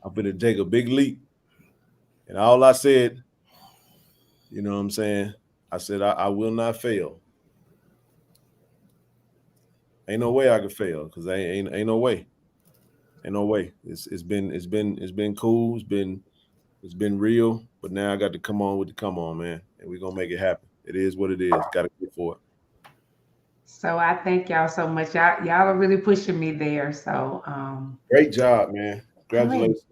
I'm finna take a big leap, and all I said, you know what I'm saying? I said I will not fail. Ain't no way I could fail because ain't no way. Ain't no way. It's been cool. It's been real. But now I got to come on, man. And we're gonna make it happen. It is what it is. Gotta go for it. So I thank y'all so much. Y'all are really pushing me there. So great job, man. Congratulations.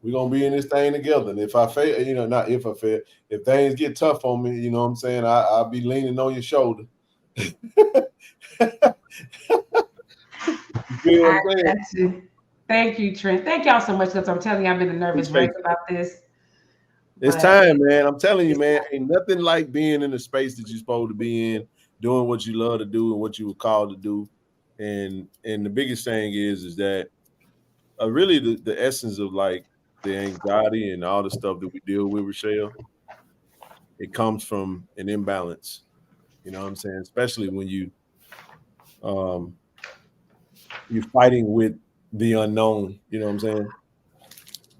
We're gonna be in this thing together. And if I fail, you know, not if I fail, if things get tough on me, you know what I'm saying, I'll be leaning on your shoulder. Thank you, Trent. Thank y'all so much because I'm telling you, I've been a nervous wreck about this. It's time, man. I'm telling you, man, ain't nothing like being in the space that you're supposed to be in, doing what you love to do and what you were called to do. And the biggest thing is that really the essence of like the anxiety and all the stuff that we deal with, Rochelle, it comes from an imbalance. You know what I'm saying? Especially when you're fighting with the unknown. You know what I'm saying?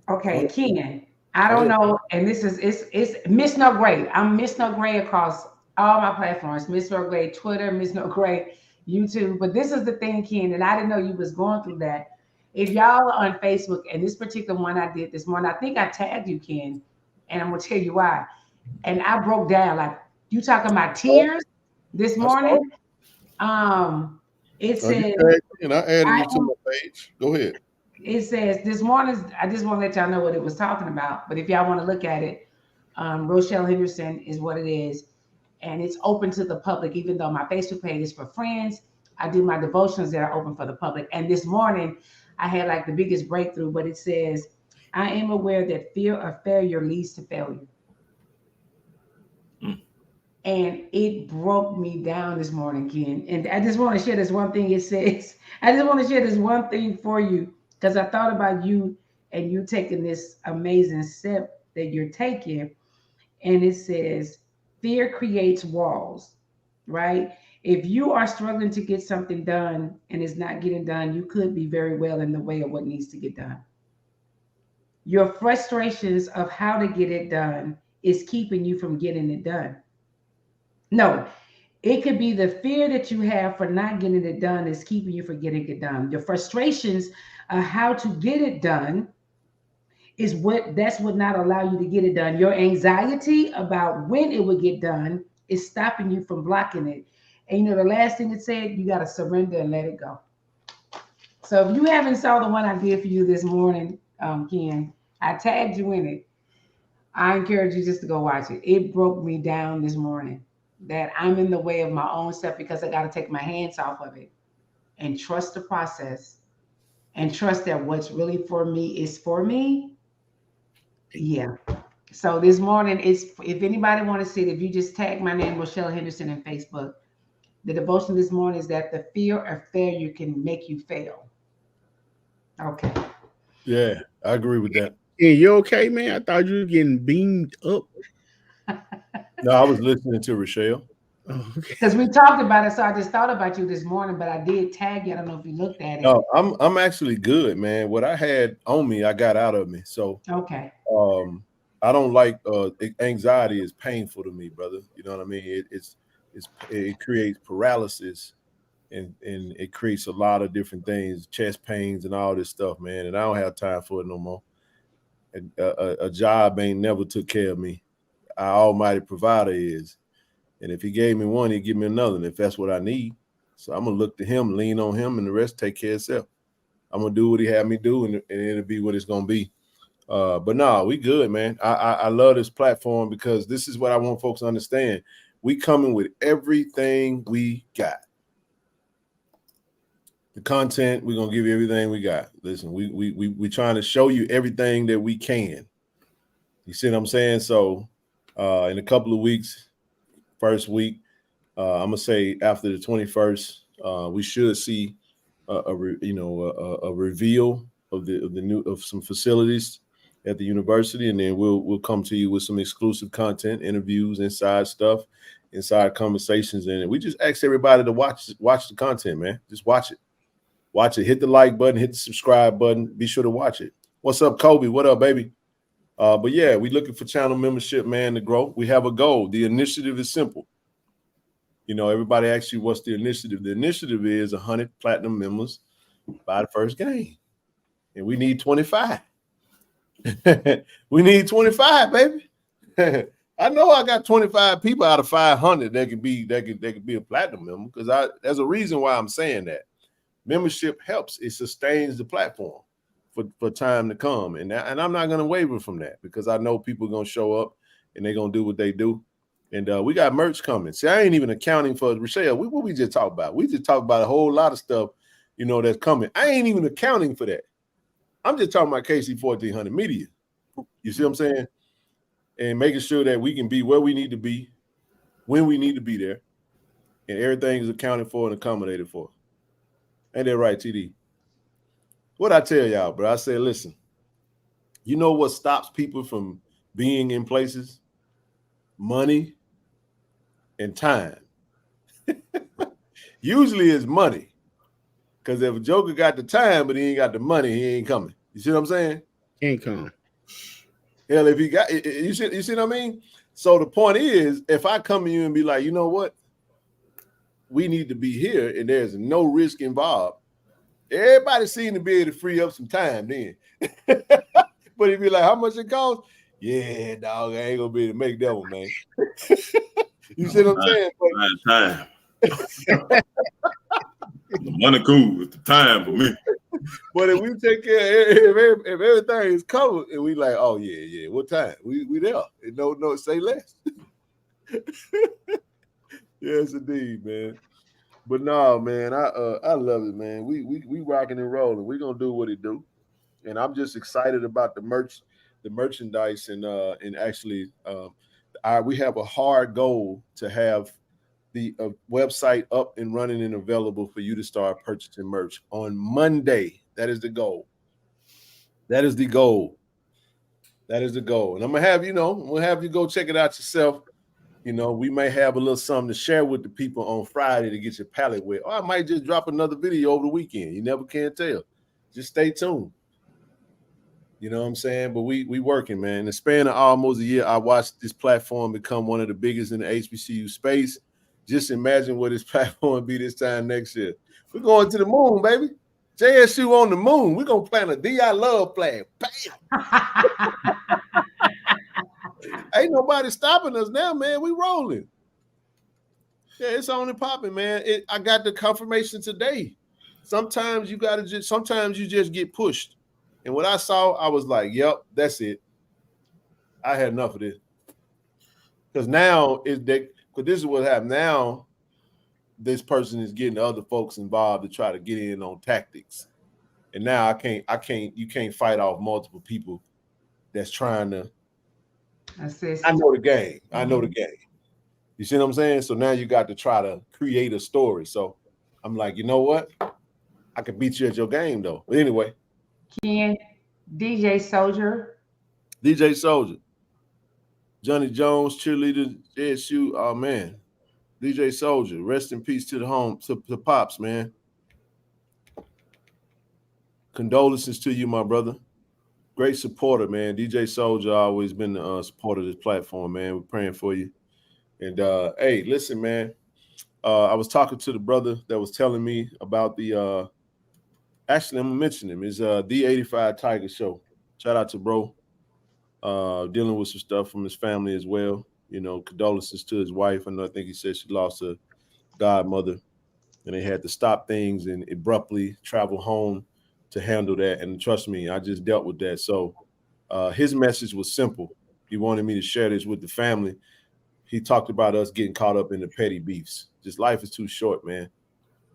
Okay, Ken. I don't know, and this is it's Miss No Gray. I'm Miss No Gray across all my platforms. Miss No Gray, Twitter, Miss No Gray, YouTube. But this is the thing, Ken, and I didn't know you was going through that. If y'all are on Facebook, and this particular one I did this morning, I think I tagged you, Ken, and I'm gonna tell you why. And I broke down like you talking about tears this morning. It says And I added I you to am my page. Go ahead. it says this morning, I just want to let y'all know what it was talking about. But if y'all want to look at it, Rochelle Henderson is what it is. And it's open to the public, even though my Facebook page is for friends. I do my devotions that are open for the public. And this morning, I had like the biggest breakthrough, but it says, I am aware that fear of failure leads to failure. And it broke me down this morning, Ken. And I just want to share this one thing. It says, I just want to share this one thing for you because I thought about you and you taking this amazing step that you're taking. And it says, fear creates walls, right? If you are struggling to get something done and it's not getting done, you could be very well in the way of what needs to get done. Your frustrations of how to get it done is keeping you from getting it done. No, it could be the fear that you have for not getting it done is keeping you from getting it done. Your frustrations of how to get it done is that's what not allow you to get it done. Your anxiety about when it will get done is stopping you from blocking it. And you know, the last thing it said, you got to surrender and let it go. So if you haven't saw the one I did for you this morning, Ken, I tagged you in it. I encourage you just to go watch it. It broke me down this morning that I'm in the way of my own stuff because I got to take my hands off of it and trust the process and trust that what's really for me is for me. Yeah. So this morning, it's if anybody want to see it, if you just tag my name, Rochelle Henderson, in Facebook, the devotion this morning is that the fear of failure can make you fail. Okay. Yeah, I agree with that. Yeah, you okay, man? I thought you were getting beamed up. No, I was listening to Rochelle. Oh, okay. Because we talked about it, so I just thought about you this morning, but I did tag you. I don't know if you looked at it. No, I'm actually good, man. What I had on me, I got out of me. So Okay. I don't like anxiety is painful to me, brother. You know what I mean? It creates paralysis and it creates a lot of different things, chest pains and all this stuff, man. And I don't have time for it no more. And a job ain't never took care of me. Our almighty provider is. And if he gave me one, he'd give me another. And if that's what I need, so I'm gonna look to him, lean on him, and the rest take care of itself. I'm gonna do what he had me do, and it'll be what it's gonna be. But no, we good, man. I love this platform because this is what I want folks to understand. We coming with everything we got. The content, we're gonna give you everything we got. Listen, we trying to show you everything that we can. You see what I'm saying? So in a couple of weeks, first week, I'm gonna say after the 21st, we should see a reveal of the new of some facilities at the university, and then we'll come to you with some exclusive content, interviews, inside stuff, inside conversations, and we just ask everybody to watch the content, man. Just watch it. Hit the like button, hit the subscribe button. Be sure to watch it. What's up, Kobe? What up, baby? But yeah, we're looking for channel membership, man, to grow. We have a goal. The initiative is simple. You know, everybody asks you what's the initiative. The initiative is 100 platinum members by the first game. And we need 25. We need 25, baby. I know I got 25 people out of 500 that could be a platinum member because there's a reason why I'm saying that. Membership helps. It sustains the platform for time to come. And I'm not going to waver from that because I know people are going to show up and they're going to do what they do. And we got merch coming. See, I ain't even accounting for Rochelle. What we just talked about? We just talked about a whole lot of stuff, you know, that's coming. I ain't even accounting for that. I'm just talking about KC-1400 media. You see what I'm saying? And making sure that we can be where we need to be, when we need to be there, and everything is accounted for and accommodated for. Ain't that right, TD? What I tell y'all, bro? I said, listen, you know what stops people from being in places? Money and time. Usually it's money. Because if a joker got the time, but he ain't got the money, he ain't coming. You see what I'm saying? Can't come. Hell, if he got, you see what I mean? So the point is, if I come to you and be like, you know what? We need to be here and there's no risk involved. Everybody seems to be able to free up some time then. But if you're like, how much it costs? Yeah, dog, I ain't gonna be able to make that one, man. You see what I'm saying? Time. The money cool, it's the time for me. But if we take care, if everything is covered, and we like, oh yeah, what time? We there. And no, say less. Yes, indeed, man. But no, man, I love it, man. We rocking and rolling. We're gonna do what it do, and I'm just excited about the merchandise, and actually, we have a hard goal to have the website up and running and available for you to start purchasing merch on Monday. That is the goal. That is the goal. That is the goal. And I'm gonna have we'll have you go check it out yourself. We may have a little something to share with the people on Friday to get your palate wet. Or I might just drop another video over the weekend. You never can tell. Just stay tuned. You know what I'm saying? But we working, man. In the span of almost a year, I watched this platform become one of the biggest in the HBCU space. Just imagine what this platform will be this time next year. We're going to the moon, baby. JSU on the moon. We're going to plant a D.I. Love flag. Bam! Ain't nobody stopping us now, man. We rolling. Yeah, it's on and popping, man. I got the confirmation today. Sometimes you just get pushed. And what I saw, I was like, yep, that's it. I had enough of this. Because now this is what happened. Now this person is getting other folks involved to try to get in on tactics. And now you can't fight off multiple people that's trying to. I know the game. I know the game. You see what I'm saying? So now you got to try to create a story. So I'm like, you know what? I can beat you at your game though. But anyway. Ken, DJ Soldier. Johnny Jones, cheerleader, JSU. Oh man. DJ Soldier. Rest in peace to the Pops, man. Condolences to you, my brother. Great supporter, man. DJ Soldier always been the supporter of this platform, man. We're praying for you. And hey, listen, man. I was talking to the brother that was telling me about the actually, I'm gonna mention him. It's the 85 Tiger Show. Shout out to bro. Dealing with some stuff from his family as well. Condolences to his wife. I think he said she lost her godmother, and they had to stop things and abruptly travel home to handle that. And trust me, I just dealt with that. So his message was simple. He wanted me to share this with the family. He talked about us getting caught up in the petty beefs. Just life is too short, man.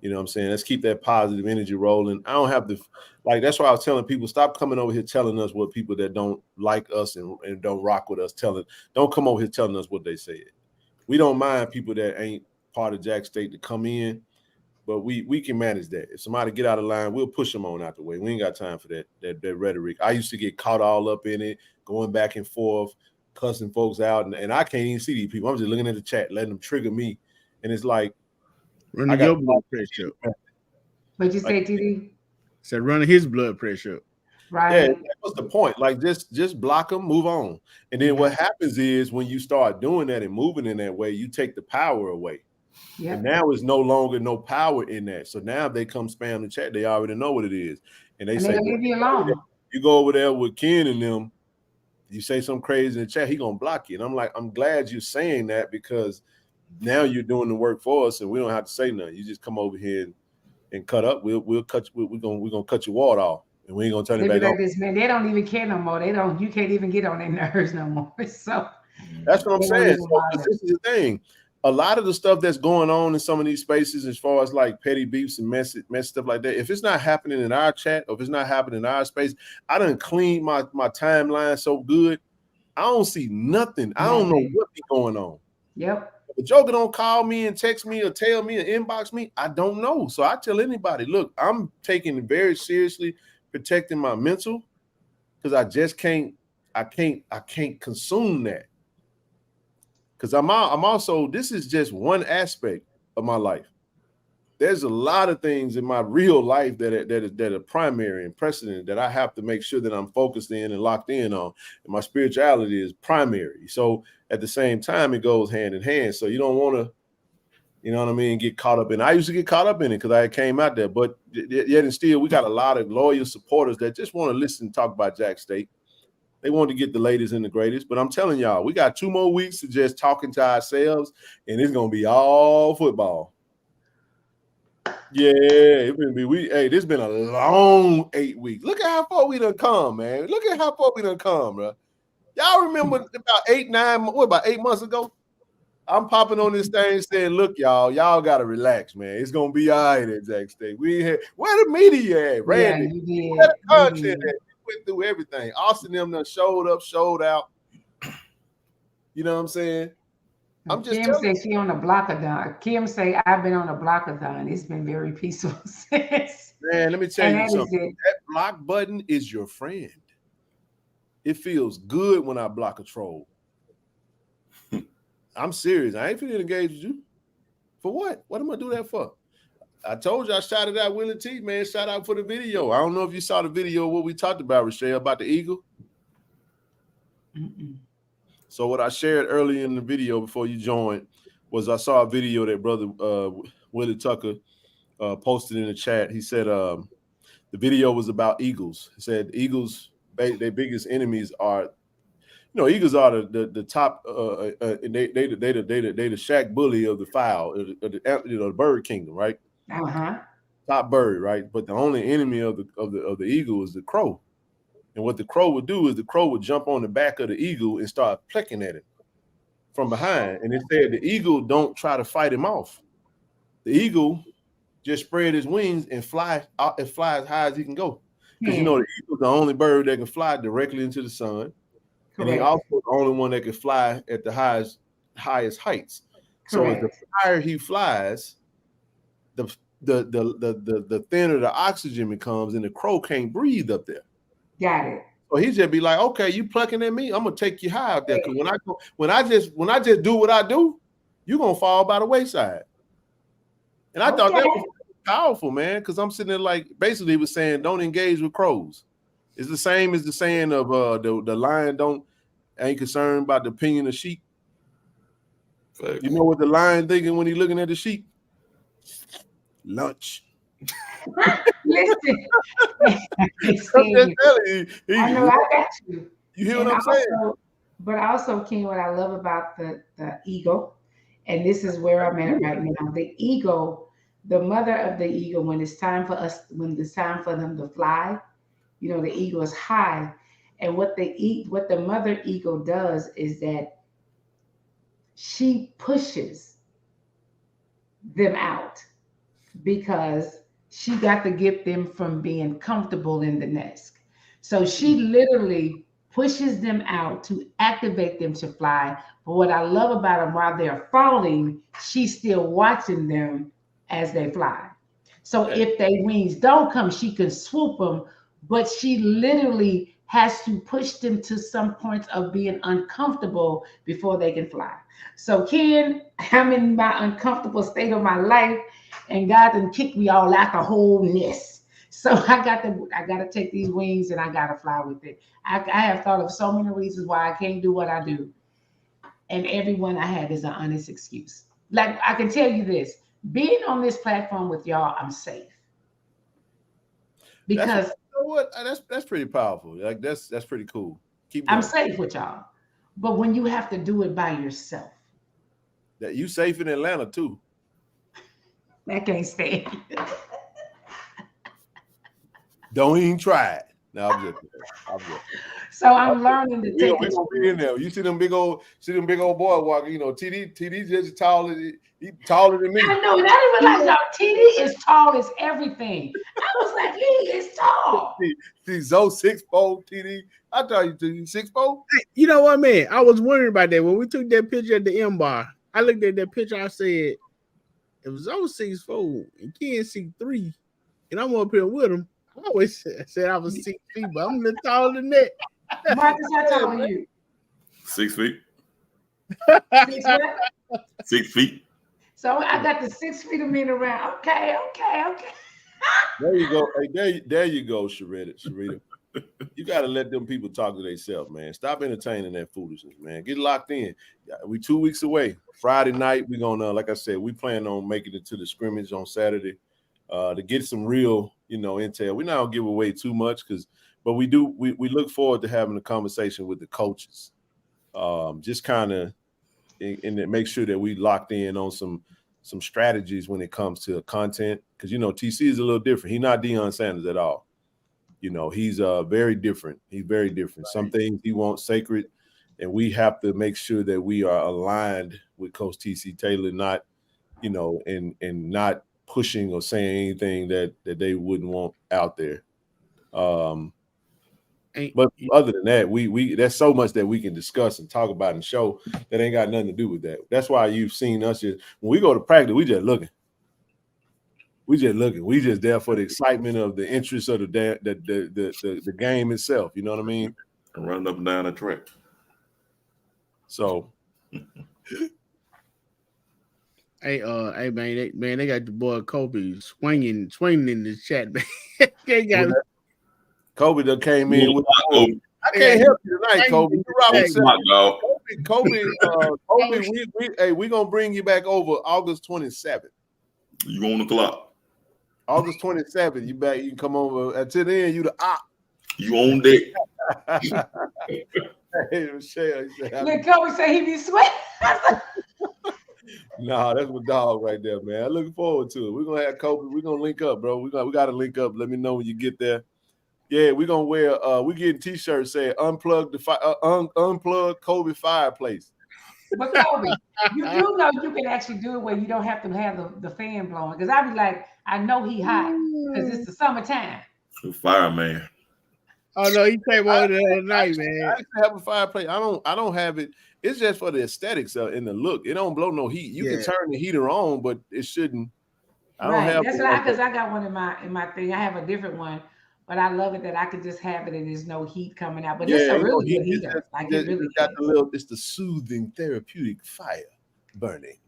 You know what I'm saying? Let's keep that positive energy rolling. I don't have to, that's why I was telling people, stop coming over here telling us what people that don't like us and don't rock with us don't come over here telling us what they said. We don't mind people that ain't part of Jack State to come in, but we can manage that. If somebody get out of line, we'll push them on out the way. We ain't got time for that rhetoric. I used to get caught all up in it, going back and forth, cussing folks out, and I can't even see these people. I'm just looking at the chat, letting them trigger me, and it's like, running your blood pressure up. What'd you say, TD? Said running his blood pressure up. Right. Yeah, what's the point? Like just block them, move on. And then what happens is when you start doing that and moving in that way, you take the power away. Yep. And now it's no longer no power in that. So now if they come spam the chat, they already know what it is. And they say, leave you alone. You go over there with Ken and them, you say something crazy in the chat, he gonna block you. And I'm like, I'm glad you're saying that, because now you're doing the work for us, and we don't have to say nothing. You just come over here and cut up. We'll cut you. We're gonna cut your water off, and we ain't gonna turn it back on. This, man, they don't even care no more. You can't even get on their nerves no more. So that's what I'm saying. So this is the thing. A lot of the stuff that's going on in some of these spaces, as far as like petty beefs and mess stuff like that, if it's not happening in our chat or if it's not happening in our space, I done cleaned my timeline so good, I don't see nothing. I don't know what be going on. Yep. If Joker don't call me and text me or tell me or inbox me, I don't know. So I tell anybody, look, I'm taking it very seriously, protecting my mental, because I just can't consume that. Because I'm also, this is just one aspect of my life. There's a lot of things in my real life that are primary and precedent that I have to make sure that I'm focused in and locked in on. And my spirituality is primary. So at the same time, it goes hand in hand. So you don't want to, you know what I mean, get caught up in it. I used to get caught up in it because I came out there. But yet and still, we got a lot of loyal supporters that just want to listen and talk about Jack State. They want to get the latest and the greatest. But I'm telling y'all, we got 2 more weeks to just talking to ourselves, and it's going to be all football. Yeah, this has been a long 8 weeks. Look at how far we done come, man. Look at how far we done come, bro. Y'all remember about 8 months ago? I'm popping on this thing saying, look, y'all got to relax, man. It's going to be all right at Jack State. Where the media at, Randy? Yeah, you did. Where the content at? We went through everything. Austin them done showed up, showed out. You know what I'm saying? I'm just Kim said she on a blockathon. Kim say I've been on a blockathon. It's been very peaceful since. Man, let me tell you something. That block button is your friend. It feels good when I block a troll. I'm serious. I ain't finna engage with you. For what? What am I do that for? I told you I shouted out Willie T, man. Shout out for the video. I don't know if you saw the video, what we talked about, Rochelle, about the Eagle. Mm-mm. So what I shared earlier in the video before you joined was I saw a video that brother Willie Tucker posted in the chat. He said the video was about eagles. He said eagles, their biggest enemies are, eagles are the top, and they the shack bully of the fowl, the bird kingdom, right? Top bird, right? But the only enemy of the eagle is the crow. And what the crow would do is the crow would jump on the back of the eagle and start pecking at it from behind. And it said the eagle don't try to fight him off. The eagle just spread his wings and fly as high as he can go. Because the eagle's the only bird that can fly directly into the sun. Correct. And he also the only one that can fly at the highest heights. Correct. So as the higher he flies, the thinner the oxygen becomes, and the crow can't breathe up there. Got it. So he just be like, okay, you plucking at me, I'm gonna take you high up there. Because when I just do what I do, you're gonna fall by the wayside. And I thought that was powerful, man, because I'm sitting there like basically was saying, don't engage with crows. It's the same as the saying of the lion ain't concerned about the opinion of sheep. Fact. You know what the lion thinking when he looking at the sheep? Lunch. Listen, I know I got you. You hear what I'm saying? But also, King, what I love about the eagle, and this is where I'm at right now. The eagle, the mother of the eagle, when it's time for them to fly, the eagle is high, and what the mother eagle does is that she pushes them out because she got to get them from being comfortable in the nest. So she literally pushes them out to activate them to fly. But what I love about them, while they're falling, she's still watching them as they fly. So if their wings don't come, she can swoop them, but she literally has to push them to some point of being uncomfortable before they can fly. So Ken, I'm in my uncomfortable state of my life, and God done kicked me all out the whole nest. So I got to take these wings and I got to fly with it. I have thought of so many reasons why I can't do what I do. And every one I have is an honest excuse. Like I can tell you this, being on this platform with y'all, I'm safe. Because that's pretty powerful. Like that's pretty cool. Keep going. I'm safe with y'all. But when you have to do it by yourself. That you safe in Atlanta too. I can't stand it. Don't even try it. No, I'm just. So I'm learning to take it. Be in there. You see them big old boy walking. TD just taller. He taller than me. I know. And I didn't realize TD is tall as everything. I was like, he is tall. See, Zoe 6'4", TD. I thought you 6'4". You know what, man? I was wondering about that when we took that picture at the M bar. I looked at that picture. I said, it was 06-4 and Ken 6'3", and I'm up here with him. I always said I was 6 feet, but I'm a little taller than that. Marcus, how tall are you? 6 feet. 6 what? 6 feet. So I got the 6 feet of men around. Okay. There you go. Hey, there you go, Sharita. You got to let them people talk to themselves, man. Stop entertaining that foolishness, man. Get locked in. We 2 weeks away. Friday night, we're gonna, like I said, we plan on making it to the scrimmage on Saturday to get some real, intel. We're not gonna give away too much but we look forward to having a conversation with the coaches. Just kind of and make sure that we locked in on some strategies when it comes to content, because TC is a little different. He's not Deion Sanders at all. He's very different. He's very different. Some things he wants sacred, and we have to make sure that we are aligned with Coach TC Taylor, not, and not pushing or saying anything that they wouldn't want out there. But other than that, we there's so much that we can discuss and talk about and show that ain't got nothing to do with that. That's why you've seen us when we go to practice, we just looking. We just there for the excitement of the interest of the game itself. You know what I mean? Running up and down the track. So, hey man, they got the boy Kobe swinging in the chat, man. They got Kobe that came in with. I can't help you tonight, Kobe. Kobe, we gonna bring you back over August 27th. You on the clock? August 27th, you back. You can come over. Until then, you the op. You on deck. Look, Kobe say he be sweating. Nah, that's my dog right there, man. I'm looking forward to it. We're gonna have Kobe. We're gonna link up, bro. We got to link up. Let me know when you get there. Yeah, we're gonna wear. We getting t-shirts saying unplug Kobe fireplace. But Kobe, you know you can actually do it where you don't have to have the fan blowing. Because I be like, I know he hot because it's the summertime. Fireman. Oh no, he came on the other night, man. I actually have a fireplace. I don't have it. It's just for the aesthetics and the look. It don't blow no heat. You can turn the heater on, but it shouldn't. I don't have. That's why, because I got one in my thing. I have a different one, but I love it that I could just have it and there's no heat coming out. But it's a really good heater. It's the soothing, therapeutic fire burning.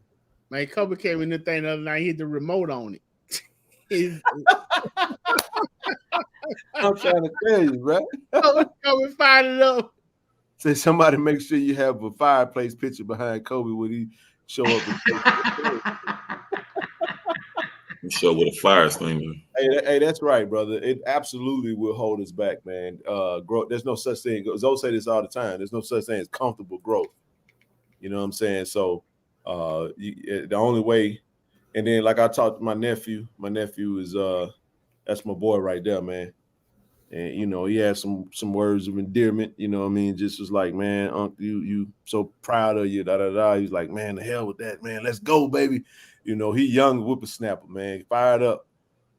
Man, Kobe came in the thing the other night. He hit the remote on it. I'm trying to tell you, bro. Kobe fired it up. Say somebody make sure you have a fireplace picture behind Kobe when he show up. Show with a fire extinguisher. Hey, that's right, brother. It absolutely will hold us back, man. Growth. There's no such thing. Zoe say this all the time. There's no such thing as comfortable growth. You know what I'm saying? So, the only way. And then, like I talked to my nephew. My nephew is that's my boy right there, man. And he had some words of endearment. You know what I mean? Just was like, man, Uncle, you so proud of you. Da da da. He's like, man, the hell with that, man. Let's go, baby. He young whippersnapper, man. Fired up.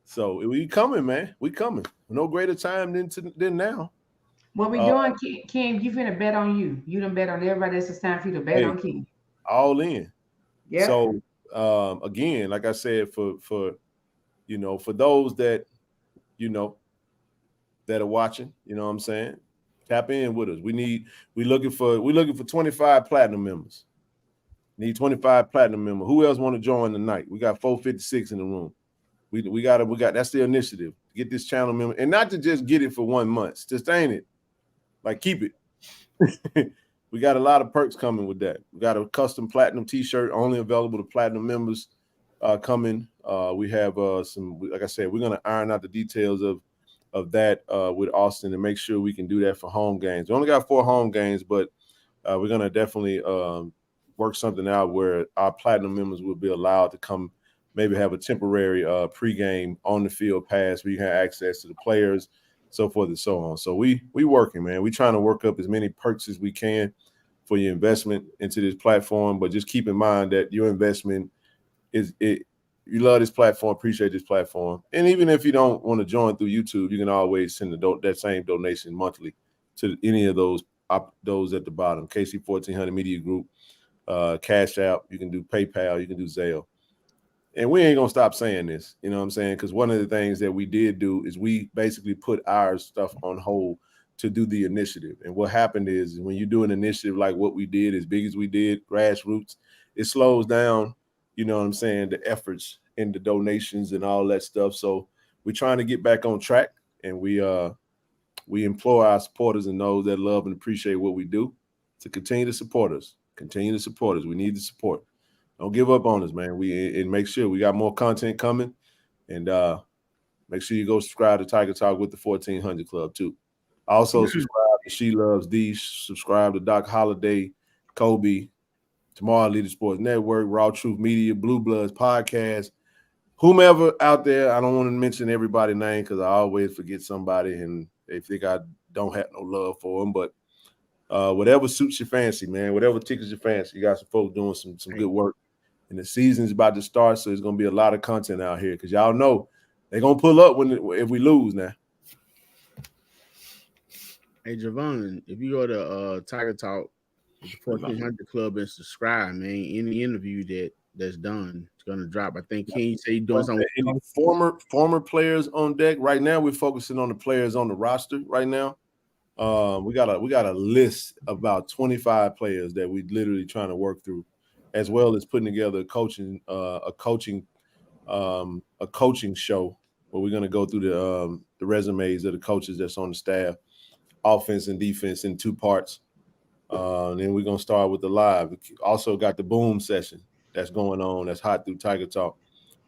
So we coming, man. We coming. No greater time than now. What we doing, Kim? You finna bet on you. You done bet on everybody else. It's time for you to bet on Kim. All in. Yeah. So again, like I said, for those that that are watching, you know what I'm saying? Tap in with us. We're looking for 25 platinum members. Need 25 platinum members. Who else want to join tonight? We got 456 in the room. We got that's the initiative. Get this channel member, and not to just get it for 1 month. Sustain it. Like, keep it. We got a lot of perks coming with that. We got a custom platinum t-shirt only available to platinum members coming. We have some, like I said, we're gonna iron out the details of that with Austin and make sure we can do that for home games. We only got 4 home games, but we're gonna definitely work something out where our platinum members will be allowed to come, maybe have a temporary pregame on the field pass where you have access to the players, so forth and so on. So we working, man. We trying to work up as many perks as we can for your investment into this platform, but just keep in mind that your investment is it. You love this platform, appreciate this platform, and even if you don't want to join through YouTube, you can always send that same donation monthly to any of those at the bottom. KC-1400 Media Group. Cash App, you can do PayPal, you can do Zelle. And we ain't gonna stop saying this, you know what I'm saying? Because one of the things that we did do is we basically put our stuff on hold to do the initiative. And what happened is when you do an initiative like what we did, as big as we did, grassroots, it slows down, you know what I'm saying, the efforts and the donations and all that stuff. So we're trying to get back on track, and we implore our supporters and those that love and appreciate what we do to continue to support us. Continue to support us. We need the support. Don't give up on us, man. And make sure we got more content coming, and make sure you go subscribe to Tiger Talk with the 1400 Club too. Also subscribe to She Loves D. Subscribe to Doc Holliday, Kobe, Tomorrow Leader Sports Network, Raw Truth Media, Blue Bloods Podcast, whomever out there. I don't want to mention everybody's name because I always forget somebody, and they think I don't have no love for them. But whatever suits your fancy, man. Whatever tickles your fancy. You got some folks doing some good work. And the season's about to start, so there's going to be a lot of content out here because y'all know they're going to pull up if we lose now. Hey, Javon, if you go to Tiger Talk, the 1400 Club, and subscribe, man, any interview that's done, it's going to drop. I think King say he's doing something. Any former players on deck. Right now, we're focusing on the players on the roster right now. We got a list of about 25 players that we literally trying to work through, as well as putting together a coaching show where we're going to go through the resumes of the coaches that's on the staff, offense and defense in 2 parts. And then we're going to start with the live. We also got the Boom session that's going on. That's hot through Tiger Talk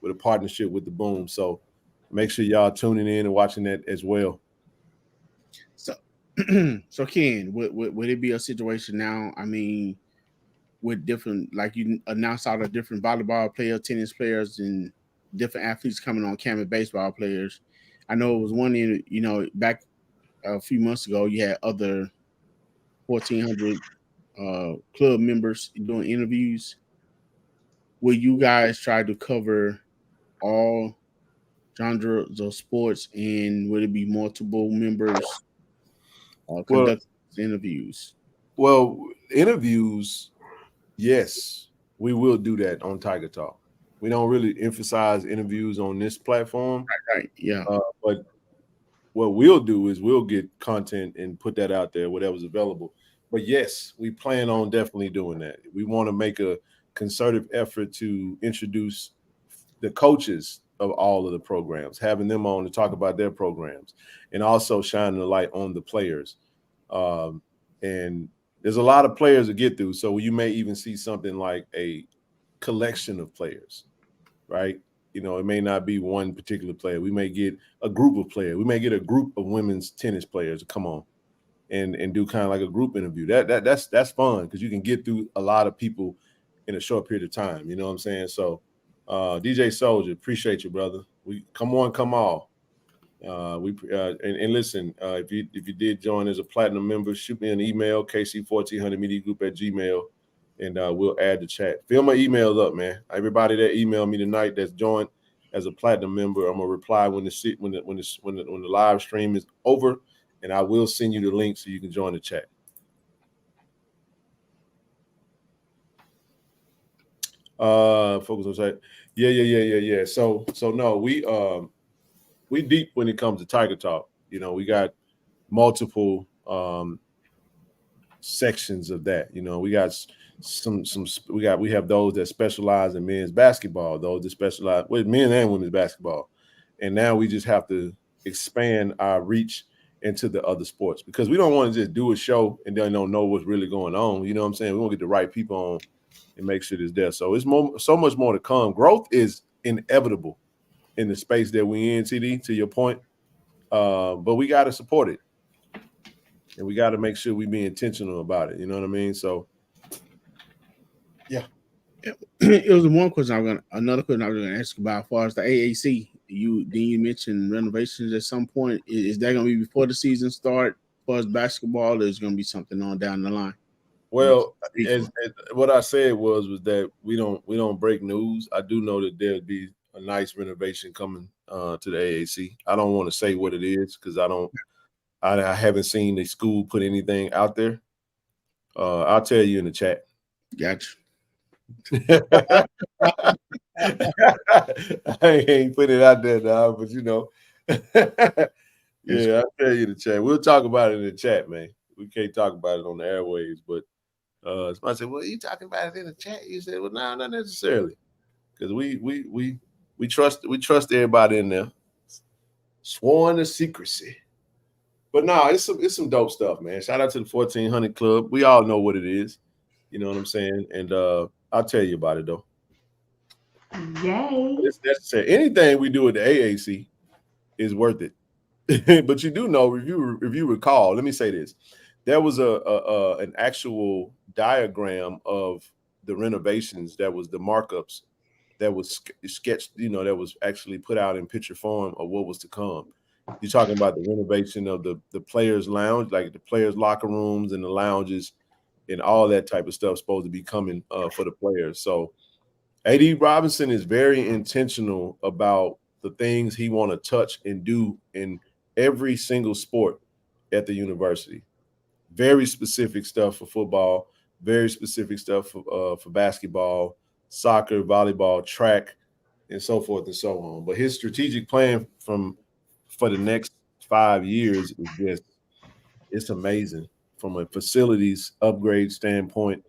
with a partnership with the Boom. So make sure y'all tuning in and watching that as well. So Ken, would it be a situation now? I mean, with different, like you announced all the different volleyball players, tennis players, and different athletes coming on camera, baseball players. I know it was one in, back a few months ago, you had other 1400 club members doing interviews. Will you guys try to cover all genres of sports, and would it be multiple members conduct interviews? Well, interviews, yes, we will do that on Tiger Talk. We don't really emphasize interviews on this platform. Right. Yeah. But what we'll do is we'll get content and put that out there, whatever's available. But yes, we plan on definitely doing that. We want to make a concerted effort to introduce the coaches of all of the programs, having them on to talk about their programs, and also shining the light on the players. And there's a lot of players to get through. So you may even see something like a collection of players, right? It may not be one particular player. We may get a group of players. We may get a group of women's tennis players to come on and do kind of like a group interview. That's fun because you can get through a lot of people in a short period of time. You know what I'm saying? So DJ Soldier, appreciate you, brother. We come on, come all. And listen, if you did join as a platinum member, shoot me an email, KC-1400mediagroup@gmail.com, and we'll add the chat. Fill my emails up, man. Everybody that emailed me tonight that's joined as a platinum member, I'm gonna reply when the live stream is over, and I will send you the link so you can join the chat. Focus on chat. Yeah. So no, we deep when it comes to Tiger Talk. We got multiple sections of that. We got we have those that specialize in men's basketball, those that specialize with men and women's basketball. And now we just have to expand our reach into the other sports because we don't want to just do a show and then don't know what's really going on. You know what I'm saying? We want to get the right people on and make sure it's there. So it's so much more to come. Growth is inevitable in the space that we in, TD, to your point. But we got to support it. And we got to make sure we be intentional about it. You know what I mean? So, yeah. It was one question another question I was going to ask about as far as the AAC. You mentioned renovations at some point. Is that going to be before the season start? As far as basketball, or is going to be something on down the line? Well, as what I said was that we don't break news. I do know that there'll be a nice renovation coming to the AAC. I don't want to say what it is because I haven't seen the school put anything out there. I'll tell you in the chat. Gotcha. I ain't put it out there now, but you know. Yeah, I'll tell you the chat. We'll talk about it in the chat, man. We can't talk about it on the airwaves, but somebody said, "Well, you talking about it in the chat?" You said, "Well, no, not necessarily, because we trust everybody in there, sworn to secrecy." But no, it's some dope stuff, man. Shout out to the 1400 Club. We all know what it is, you know what I'm saying, and I'll tell you about it though. Yay! It's necessary. Anything we do at the AAC is worth it. But you do know, if you recall, let me say this: there was an actual diagram of the renovations, that was the markups that was sketched, you know, that was actually put out in picture form of what was to come. You're talking about the renovation of the players' lounge, like the players' locker rooms and the lounges and all that type of stuff supposed to be coming for the players. So A.D. Robinson is very intentional about the things he want to touch and do in every single sport at the university. Very specific stuff for football, very specific stuff for basketball, soccer, volleyball, track, and so forth and so on. But his strategic plan for the next 5 years is just, it's amazing from a facilities upgrade standpoint.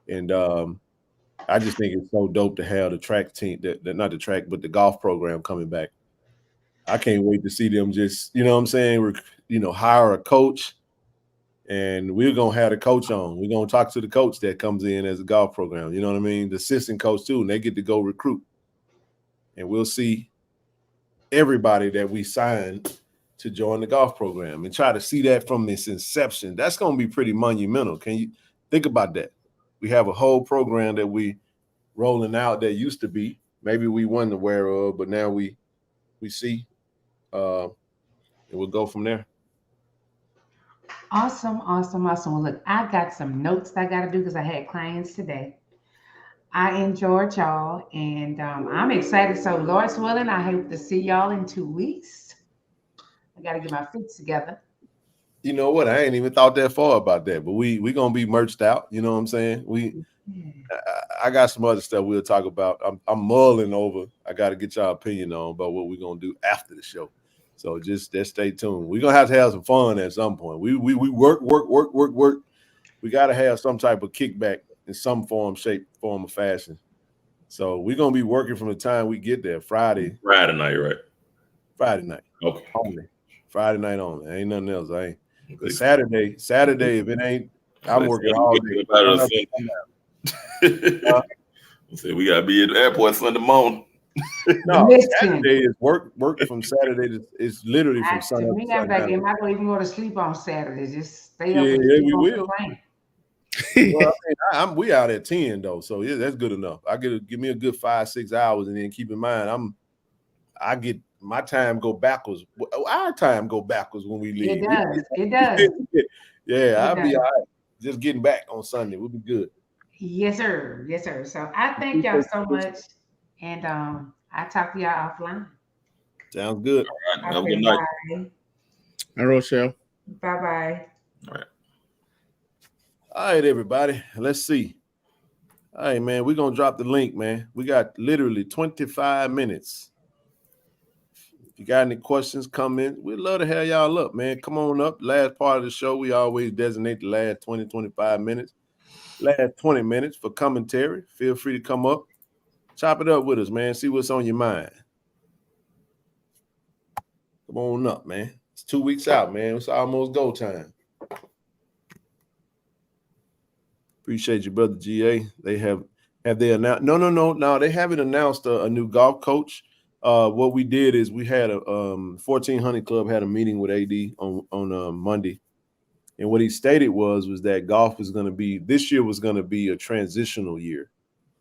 And I just think it's so dope to have the track team, not the track, but the golf program coming back. I can't wait to see them just, you know what I'm saying, hire a coach, and we're going to have the coach on. We're going to talk to the coach that comes in as a golf program, you know what I mean, the assistant coach too, and they get to go recruit. And we'll see everybody that we signed to join the golf program and try to see that from its inception. That's going to be pretty monumental. Can you think about that? We have a whole program that we rolling out that used to be, maybe we weren't aware of, but now we see, and we'll go from there. Awesome. Well, look, I got some notes that I got to do because I had clients today. I enjoyed y'all, and I'm excited. So, Lord's willing, I hope to see y'all in 2 weeks. I got to get my feet together. You know what? I ain't even thought that far about that, but we gonna be merged out. You know what I'm saying? I got some other stuff we'll talk about. I'm mulling over. I got to get y'all opinion on about what we're gonna do after the show. So just stay tuned. We're gonna have to have some fun at some point. We work. We got to have some type of kickback in some form, shape, form, or fashion. So we're gonna be working from the time we get there. Friday night, right? Friday night. Okay. Only. Friday night only. Ain't nothing else. I ain't. Saturday, if it ain't, I'm working all day. So we gotta be at the airport Sunday morning. No, Saturday is work from Saturday to, it's literally from Sunday. To me, I'm like, am I going to even go to sleep on Saturday? Just stay up. Yeah, we will. Well, we out at 10 though, so yeah, that's good enough. I give me a good 5-6 hours, and then keep in mind I get my time go backwards. Our time go backwards when we leave. It does. Yeah, I'll be all right. Just getting back on Sunday. We'll be good. Yes, sir. So I thank y'all so much, and I'll talk to y'all offline. Sounds good. All right. Have a good night. Hi, Rochelle. Bye-bye. All right. All right, everybody. Let's see. All right, man. We're gonna drop the link, man. We got literally 25 minutes. If you got any questions, comments, we'd love to have y'all up, man. Come on up. Last part of the show, we always designate the last 20, 25 minutes. Last 20 minutes for commentary. Feel free to come up. Chop it up with us, man. See what's on your mind. Come on up, man. It's 2 weeks out, man. It's almost go time. Appreciate you, brother GA. They have they announced? No. They haven't announced a new golf coach. What we did is we had a 1400 Club had a meeting with AD on Monday, and what he stated was that golf was going to be, this year was going to be a transitional year.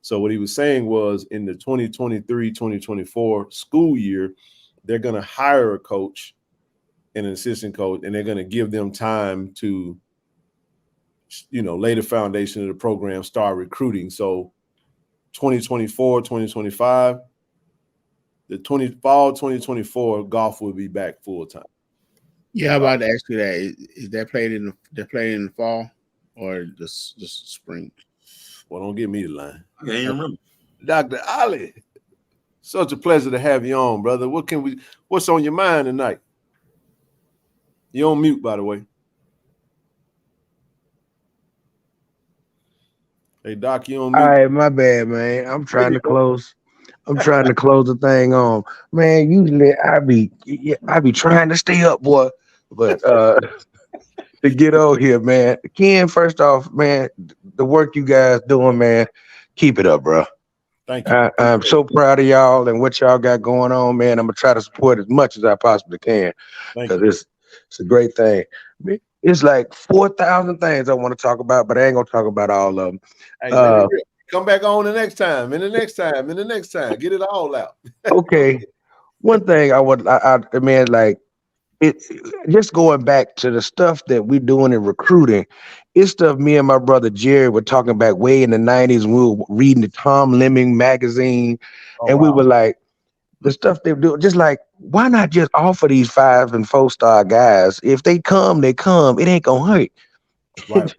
So what he was saying was in the 2023-2024 school year, they're going to hire a coach and an assistant coach, and they're going to give them time to, lay the foundation of the program, start recruiting. So 2024, 2025, fall 2024, golf will be back full time. Yeah, I'm about to ask you that. Is that played in the fall or the spring? Well, don't give me the line. I can't even remember. Dr. Ali, such a pleasure to have you on, brother. What's on your mind tonight? You're on mute, by the way. Hey, Doc, you on mute? All right, my bad, man. I'm trying to close the thing on. Man, usually I be trying to stay up, boy. But to get on here, man. Ken, first off, man, the work you guys doing, man, keep it up, bro. Thank you. I'm so proud of y'all and what y'all got going on, man. I'm gonna try to support as much as I possibly can because it's a great thing. It's like 4,000 things I want to talk about, but I ain't gonna talk about all of them. Hey, come back on the next time, and the next time, and the next time. Get it all out. Okay. One thing I mean, like it just going back to the stuff that we're doing in recruiting, it's stuff me and my brother Jerry were talking about way in the 90s when we were reading the Tom Lemming magazine, we were like, the stuff they do, just like, why not just offer these 5- and 4-star guys? If they come, they come. It ain't gonna hurt. Right.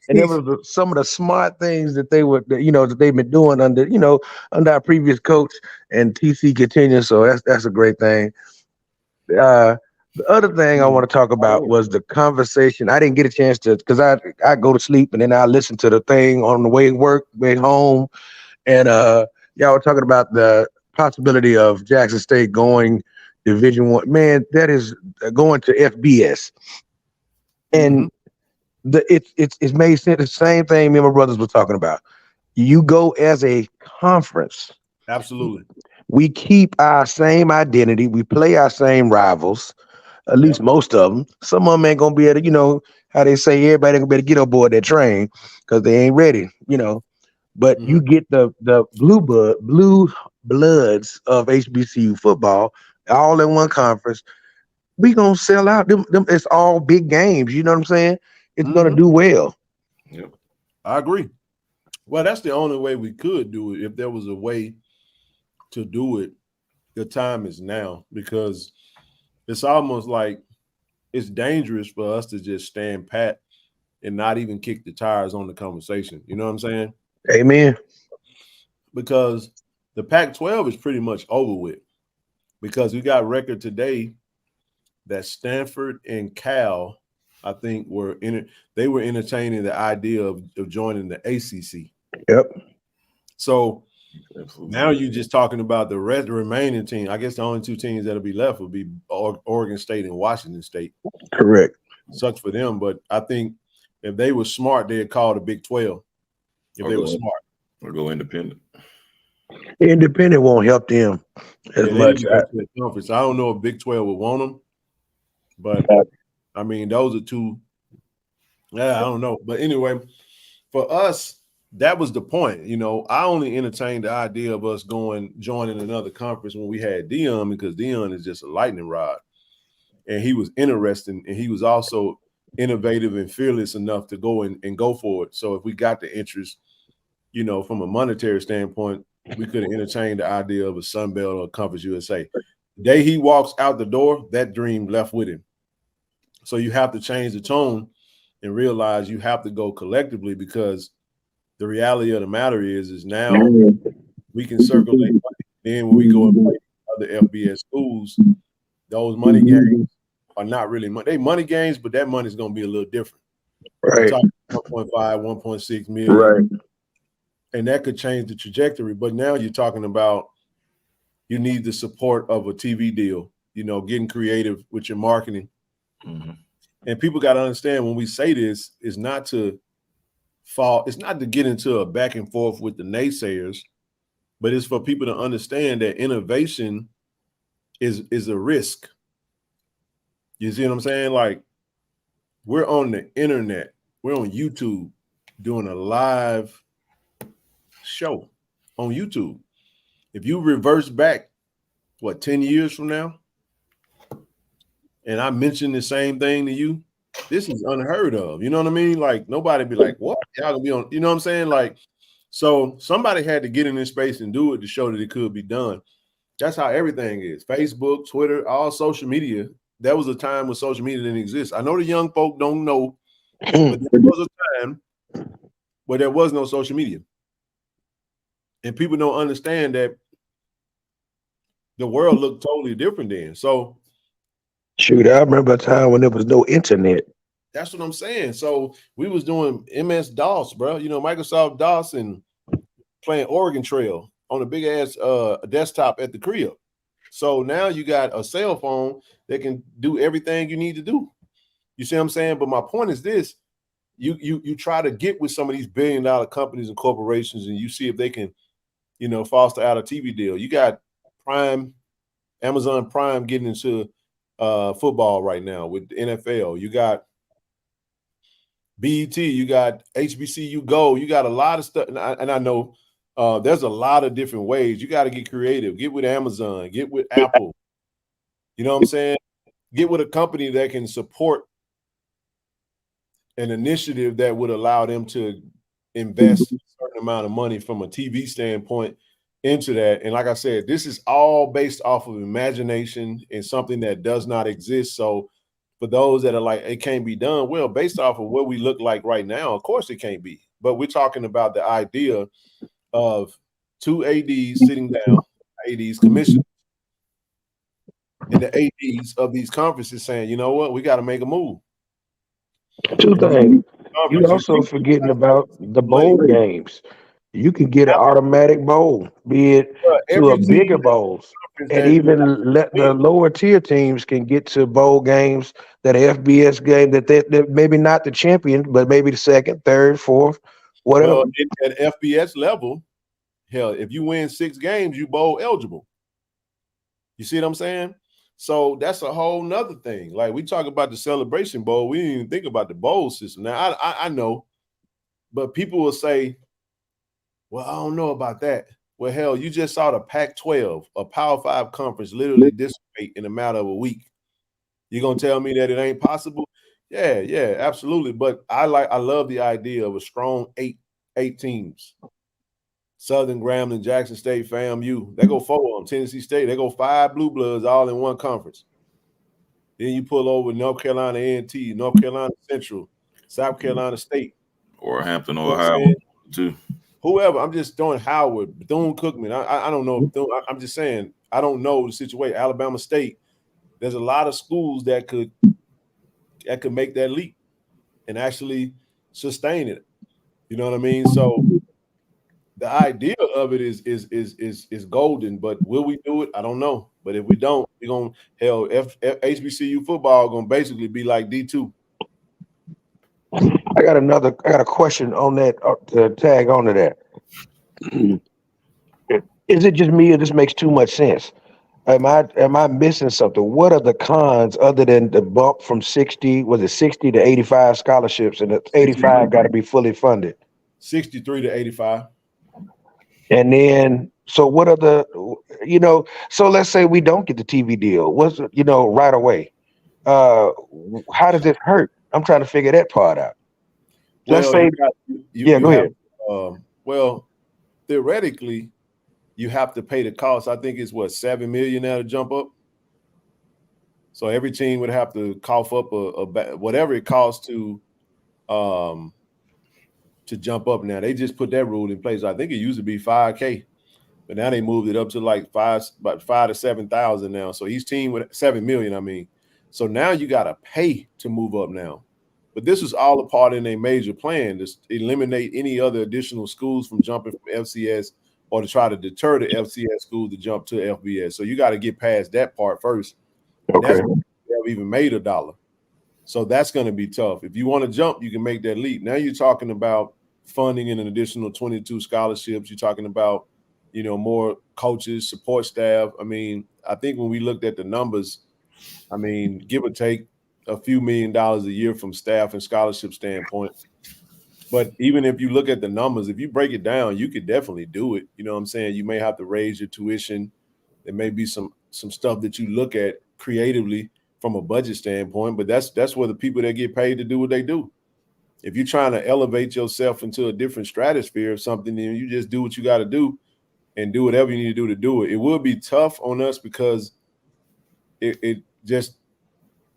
And there was some of the smart things that that they've been doing under our previous coach, and TC continues. So that's a great thing. The other thing I want to talk about was the conversation. I didn't get a chance to, because I go to sleep and then I listen to the thing on the way home, and y'all were talking about the possibility of Jackson State going Division I. Man, that is going to FBS, and it's made sense. The same thing me and my brothers were talking about. You go as a conference. Absolutely. We keep our same identity. We play our same rivals. At least most of them. Some of them ain't gonna be able to, how they say, everybody ain't gonna be able to get on board that train because they ain't ready, But you get the blue bloods of HBCU football all in one conference. We gonna sell out. Them it's all big games. You know what I'm saying? It's gonna do well. Yep, I agree. Well, that's the only way we could do it. If there was a way to do it, the time is now, because it's almost like it's dangerous for us to just stand pat and not even kick the tires on the conversation. You know what I'm saying? Amen. Because the Pac-12 is pretty much over with, because we got record today that Stanford and Cal, I think, were entertaining the idea of joining the ACC. Yep. So now you're just talking about the remaining team. I guess the only two teams that'll be left will be Oregon State and Washington State. Correct. Sucks for them, but I think if they were smart, they'd call the Big 12. If they were smart, or go independent. Independent won't help them as much. I don't know if Big 12 would want them, but I mean, those are two. Yeah, I don't know, but anyway, for us, that was the point. I only entertained the idea of us joining another conference when we had Dion, because Dion is just a lightning rod, and he was interesting, and he was also innovative and fearless enough to go and go for it. So if we got the interest, from a monetary standpoint, we could have entertained the idea of a Sun Belt or a Conference USA. The day he walks out the door, that dream left with him. So you have to change the tone and realize you have to go collectively, because the reality of the matter is now we can circulate money. Then when we go and play other FBS schools, those money games are not really money. They money games, but that money is going to be a little different. Right. 1.5, 1.6 million. Right. And that could change the trajectory. But now you're talking about you need the support of a TV deal, getting creative with your marketing. And people got to understand, when we say this, it's not to get into a back and forth with the naysayers, but it's for people to understand that innovation is a risk. You see what I'm saying? Like, we're on the internet, we're on YouTube doing a live show on YouTube. If you reverse back, 10 years from now, and I mention the same thing to you, this is unheard of. You know what I mean? Like, nobody be like, what? Y'all gonna be on, you know what I'm saying? Like, so somebody had to get in this space and do it to show that it could be done. That's how everything is. Facebook, Twitter, all social media. There was a time when social media didn't exist. I know the young folk don't know, but there was a time where there was no social media. And people don't understand that the world looked totally different then. So Shoot, I remember a time when there was no internet. that's what I'm saying. So we was doing MS-DOS, bro. You know, Microsoft DOS, and playing Oregon Trail on a big ass desktop at the crib. So now you got a cell phone that can do everything you need to do. You see what I'm saying? But my point is this: you try to get with some of these $billion companies and corporations, and you see if they can, you know, foster out a TV deal. You got Prime, Amazon Prime getting into football right now with the NFL. You got BET, you got HBCU Go, you got a lot of stuff, and I know there's a lot of different ways. You got to get creative. Get with Amazon, get with Apple. You know what I'm saying? Get with a company that can support an initiative that would allow them to invest a certain amount of money from a TV standpoint into that. And like I said, this is all based off of imagination and something that does not exist. So for those that are like, it can't be done, well, based off of what we look like right now, of course it can't be. But we're talking about the idea of two ADs sitting down, ADs commission, and the ADs of these conferences saying, you know what, we got to make a move. Two things. You also forgetting about the bowl games. You can get an automatic bowl, be it to a bigger bowls, and even let the lower tier teams can get to bowl games, that FBS game that maybe not the champion, but maybe the second, third, fourth, whatever. Well, at FBS level, hell, if you win 6 games, you bowl eligible. You see what I'm saying? So that's a whole nother thing. Like we talk about the Celebration Bowl, we didn't even think about the bowl system. Now I know, but people will say, well, I don't know about that. Well, hell, you just saw the Pac-12, a Power 5 conference, literally dissipate in a matter of a week. You gonna tell me that it ain't possible? Yeah, absolutely. But I love the idea of a strong eight teams. Southern, Grambling, Jackson State, FAMU. They go 4 of them. Tennessee State, they go 5 Blue Bloods all in one conference. Then you pull over North Carolina A&T, North Carolina Central, South Carolina State. Or Hampton, Ohio, too. Whoever. I'm just throwing Howard, Bethune-Cookman. I don't know. I'm just saying, I don't know the situation. Alabama State. There's a lot of schools that could make that leap and actually sustain it. You know what I mean? So the idea of it is golden, but will we do it? I don't know. But if we don't, we're gonna HBCU football gonna basically be like D2. I got a question on that to tag onto that. Is it just me or this makes too much sense? Am I missing something? What are the cons other than the bump from 60 to 85 scholarships, and the 85 got to be fully funded? 63 to 85. And then, so what are the, so let's say we don't get the TV deal. What's, right away? How does it hurt? I'm trying to figure that part out. Let's say, go ahead. Well, theoretically, you have to pay the cost. I think it's what, $7 million now to jump up. So every team would have to cough up whatever it costs to jump up. Now they just put that rule in place. I think it used to be $5K, but now they moved it up to like about 5,000 to 7,000 now. So each team with $7 million. I mean, so now you got to pay to move up now. But this is all a part in a major plan to eliminate any other additional schools from jumping from FCS, or to try to deter the FCS schools to jump to FBS. So you got to get past that part first. Okay. That's before you have even made $1. So that's going to be tough. If you want to jump, you can make that leap. Now you're talking about funding in an additional 22 scholarships. You're talking about, more coaches, support staff. I mean, I think when we looked at the numbers, I mean, give or take a few $1 million a year from staff and scholarship standpoint. But even if you look at the numbers, if you break it down, you could definitely do it. You know what I'm saying? You may have to raise your tuition. There may be some stuff that you look at creatively from a budget standpoint, but that's where the people that get paid to do what they do. If you're trying to elevate yourself into a different stratosphere of something, then you just do what you got to do and do whatever you need to do it. It will be tough on us because it just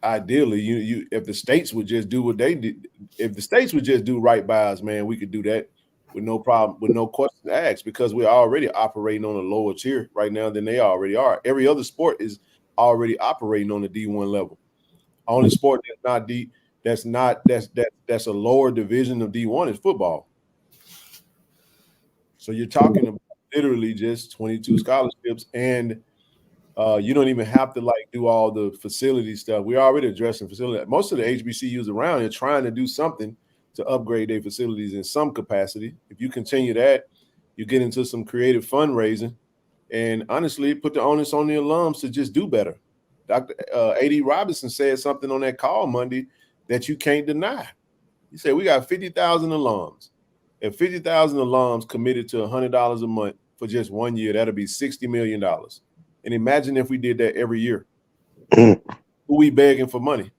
ideally, you if the states would just do what they did, if the states would just do right by us, man, we could do that. with no problem, with no question asked, because we're already operating on a lower tier right now than they already are. Every other sport is already operating on the D1 level. Only sport that's not that's a lower division of D1 is football. So you're talking about literally just 22 scholarships, and you don't even have to like do all the facility stuff. We're already addressing facility. Most of the HBCUs around are trying to do something to upgrade their facilities in some capacity. If you continue that, you get into some creative fundraising, and honestly, put the onus on the alums to just do better. Dr. A.D. Robinson said something on that call Monday that you can't deny. He said we got 50,000 alums. If 50,000 alums committed to $100 a month for just 1 year, that'll be $60 million. And imagine if we did that every year. Who we begging for money?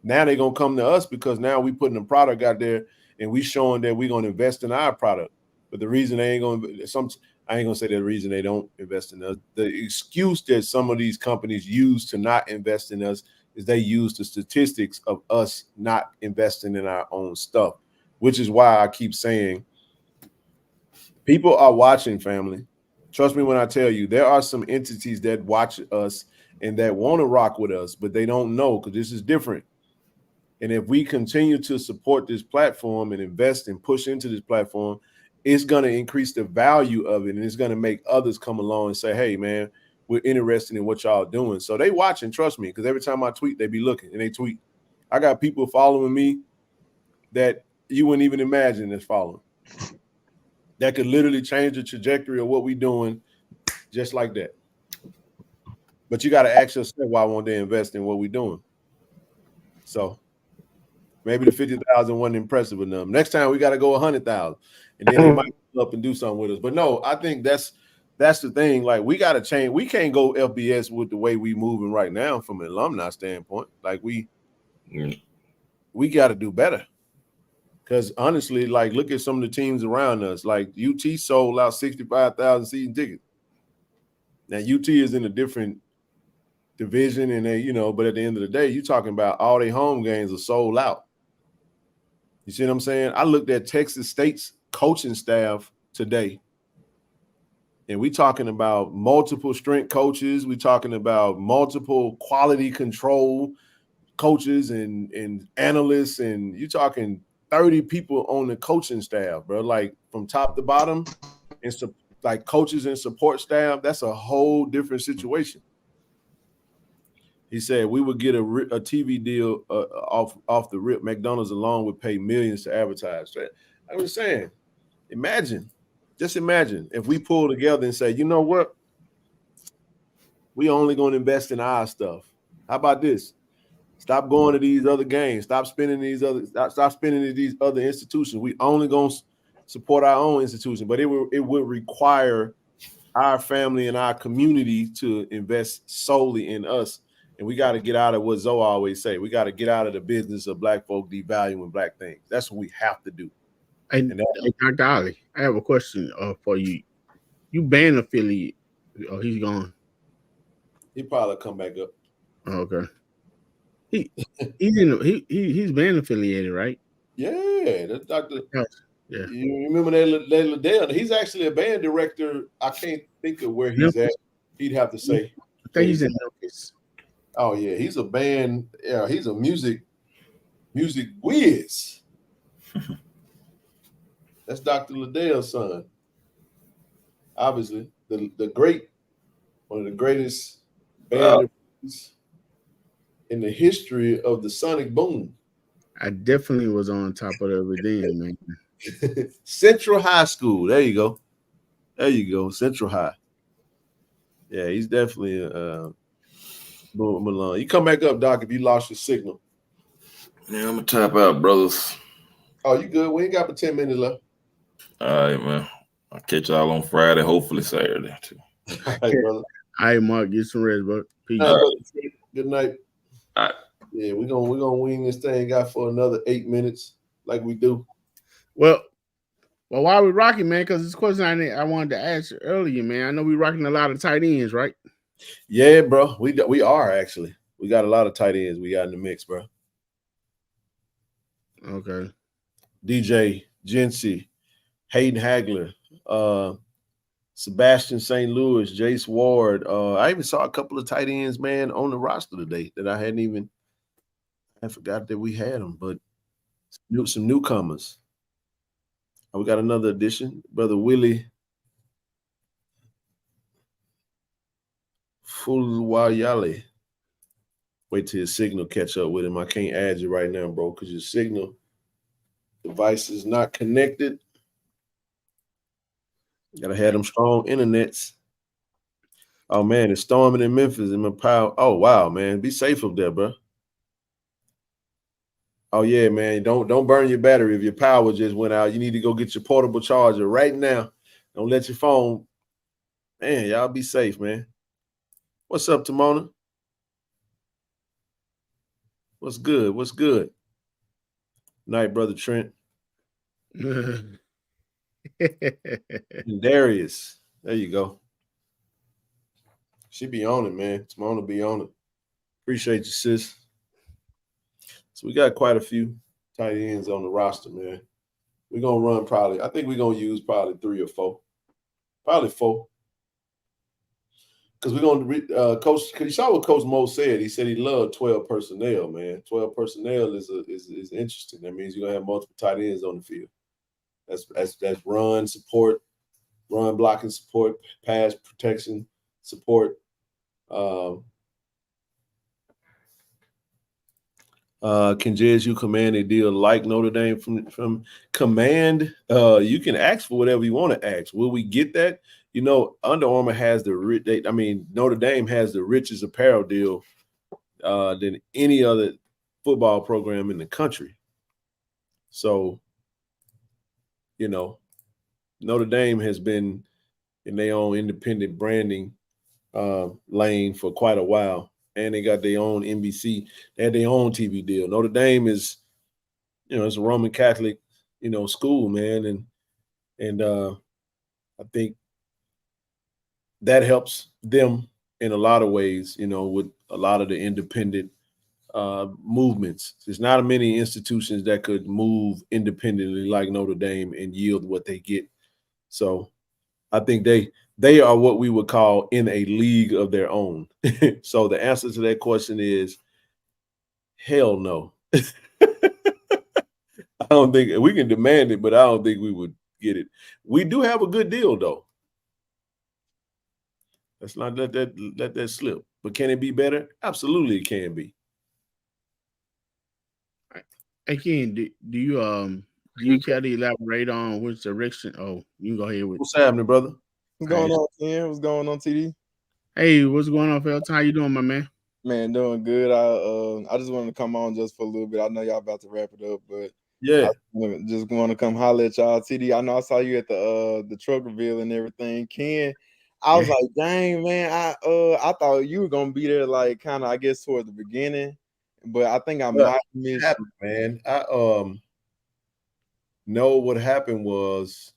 Now they're going to come to us because now we putting a product out there and we showing that we're going to invest in our product. But the reason they ain't going to, I ain't going to say the reason they don't invest in us. The excuse that some of these companies use to not invest in us is they use the statistics of us not investing in our own stuff, which is why I keep saying people are watching, family. Trust me when I tell you, there are some entities that watch us and that want to rock with us, but they don't know because this is different. And if we continue to support this platform and invest and push into this platform, it's going to increase the value of it, and it's going to make others come along and say, hey, man, we're interested in what y'all doing. So they watching, trust me, because every time I tweet, they be looking, and they tweet. I got people following me that you wouldn't even imagine that's following. That could literally change the trajectory of what we're doing just like that. But you got to ask yourself why won't they invest in what we're doing? So maybe the 50,000 wasn't impressive enough. Next time we got to go 100,000, and then they might come up and do something with us. But no, I think that's the thing. Like we got to change. We can't go FBS with the way we moving right now from an alumni standpoint. Like we got to do better. Because honestly, like look at some of the teams around us. Like UT sold out 65,000 season tickets. Now UT is in a different division, and they, but at the end of the day, you're talking about all their home games are sold out. You see what I'm saying? I looked at Texas State's coaching staff today, and we talking about multiple strength coaches. We talking about multiple quality control coaches and analysts, and you're talking 30 people on the coaching staff, bro. Like from top to bottom, and like coaches and support staff. That's a whole different situation. He said we would get a TV deal off the rip. McDonald's alone would pay millions to advertise. I was saying, just imagine if we pull together and say, you know what? We only going to invest in our stuff. How about this? Stop going to these other games. Stop spending in these other institutions. We only going to support our own institution, but it would require our family and our community to invest solely in us. And we got to get out of what Zoe always say. We got to get out of the business of black folk devaluing black things. That's what we have to do. Hey, Dr. Ali, I have a question for you. You band affiliate? Oh, he's gone. He probably come back up. Oh, okay. He's band affiliated, right? Yeah, that's Dr. Yeah. You remember that Liddell? He's actually a band director. I can't think of where he's at. He'd have to say. I think he's in Memphis. Oh yeah, he's a band. Yeah, he's a music whiz. That's Dr. Liddell's son. Obviously, one of the greatest band in the history of the sonic boom. I definitely was on top of everything, man. Central High School. There you go. Central High. Yeah, he's definitely Malone. You come back up, Doc, if you lost your signal. Yeah, I'm gonna tap out, brothers. Oh, you good? We ain't got but 10 minutes left. All right, man. I'll catch y'all on Friday, hopefully Saturday too. All right, brother. All right, Mark, get some rest, bro. Peace. Good night. All right. Yeah, we're gonna wing this thing out for another 8 minutes, like we do. Well, while we're rocking, man, because this question I wanted to ask earlier, man. I know we're rocking a lot of tight ends, right? Yeah, bro. We are actually. We got a lot of tight ends we got in the mix, bro. Okay. DJ, Gency, Hayden Hagler, Sebastian St. Louis, Jace Ward. I even saw a couple of tight ends, man, on the roster today that I forgot that we had them, but some newcomers. We got another addition, Brother Willie Fulwayale. Wait till his signal catch up with him. I can't add you right now, bro, because your signal device is not connected. Gotta have them strong internets. Oh man, it's storming in Memphis in my power. Oh wow, man, be safe up there, bro. Oh yeah, man, don't burn your battery if your power just went out. You need to go get your portable charger right now. Don't let your phone. Man, y'all be safe, man. What's up, Timona? What's good? What's good? Night, Brother Trent. And Darius. There you go. She be on it, man. Timona be on it. Appreciate you, sis. So we got quite a few tight ends on the roster, man. We're going to run I think we're going to use probably 3 or 4. Probably 4. Because we're going to Coach, because you saw what Coach Mo said. He said he loved 12 personnel, man. 12 personnel is interesting. That means you're going to have multiple tight ends on the field. That's run support, run blocking support, pass protection support. Can JSU command a deal like Notre Dame from command? You can ask for whatever you want to ask. Will we get that? You know, Under Armour has Notre Dame has the richest apparel deal than any other football program in the country. So, you know, Notre Dame has been in their own independent branding lane for quite a while. And they got their own NBC. They had their own TV deal. Notre Dame is, it's a Roman Catholic, school, man. And I think that helps them in a lot of ways, with a lot of the independent movements. There's not many institutions that could move independently like Notre Dame and yield what they get. So I think they are what we would call in a league of their own. So the answer to that question is hell no. I don't think we can demand it, but I don't think we would get it. We do have a good deal though. Let's not let that slip. But can it be better? Absolutely, it can be. Again, do you care to elaborate on which direction? Oh, you can go ahead with. What's happening, brother? What's going on, Tim? What's going on, TD? Hey, what's going on, Felton? How you doing, my man? Man, doing good. I just wanted to come on just for a little bit. I know y'all about to wrap it up, but yeah, I just want to come holler at y'all. TD, I know I saw you at the truck reveal and everything. Ken, I was like, dang, man, I thought you were gonna be there, like kind of, I guess, toward the beginning, but I think I might miss you. Man. I know what happened was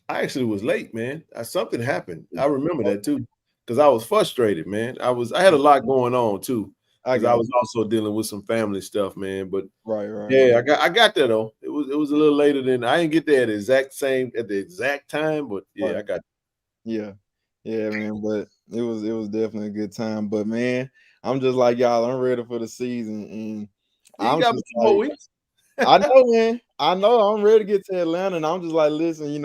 I actually was late, man. Something happened. I remember that too, because I was frustrated, man. I had a lot going on too, because I was also dealing with some family stuff, man. But right. Yeah, I got there though. It was a little later than I didn't get there at the exact time, but yeah, right. I got. Yeah, man. But it was definitely a good time. But man, I'm just like y'all. I'm ready for the season, and I'm got 2 more weeks. I know, man. I know. I'm ready to get to Atlanta, and I'm just like, listen, we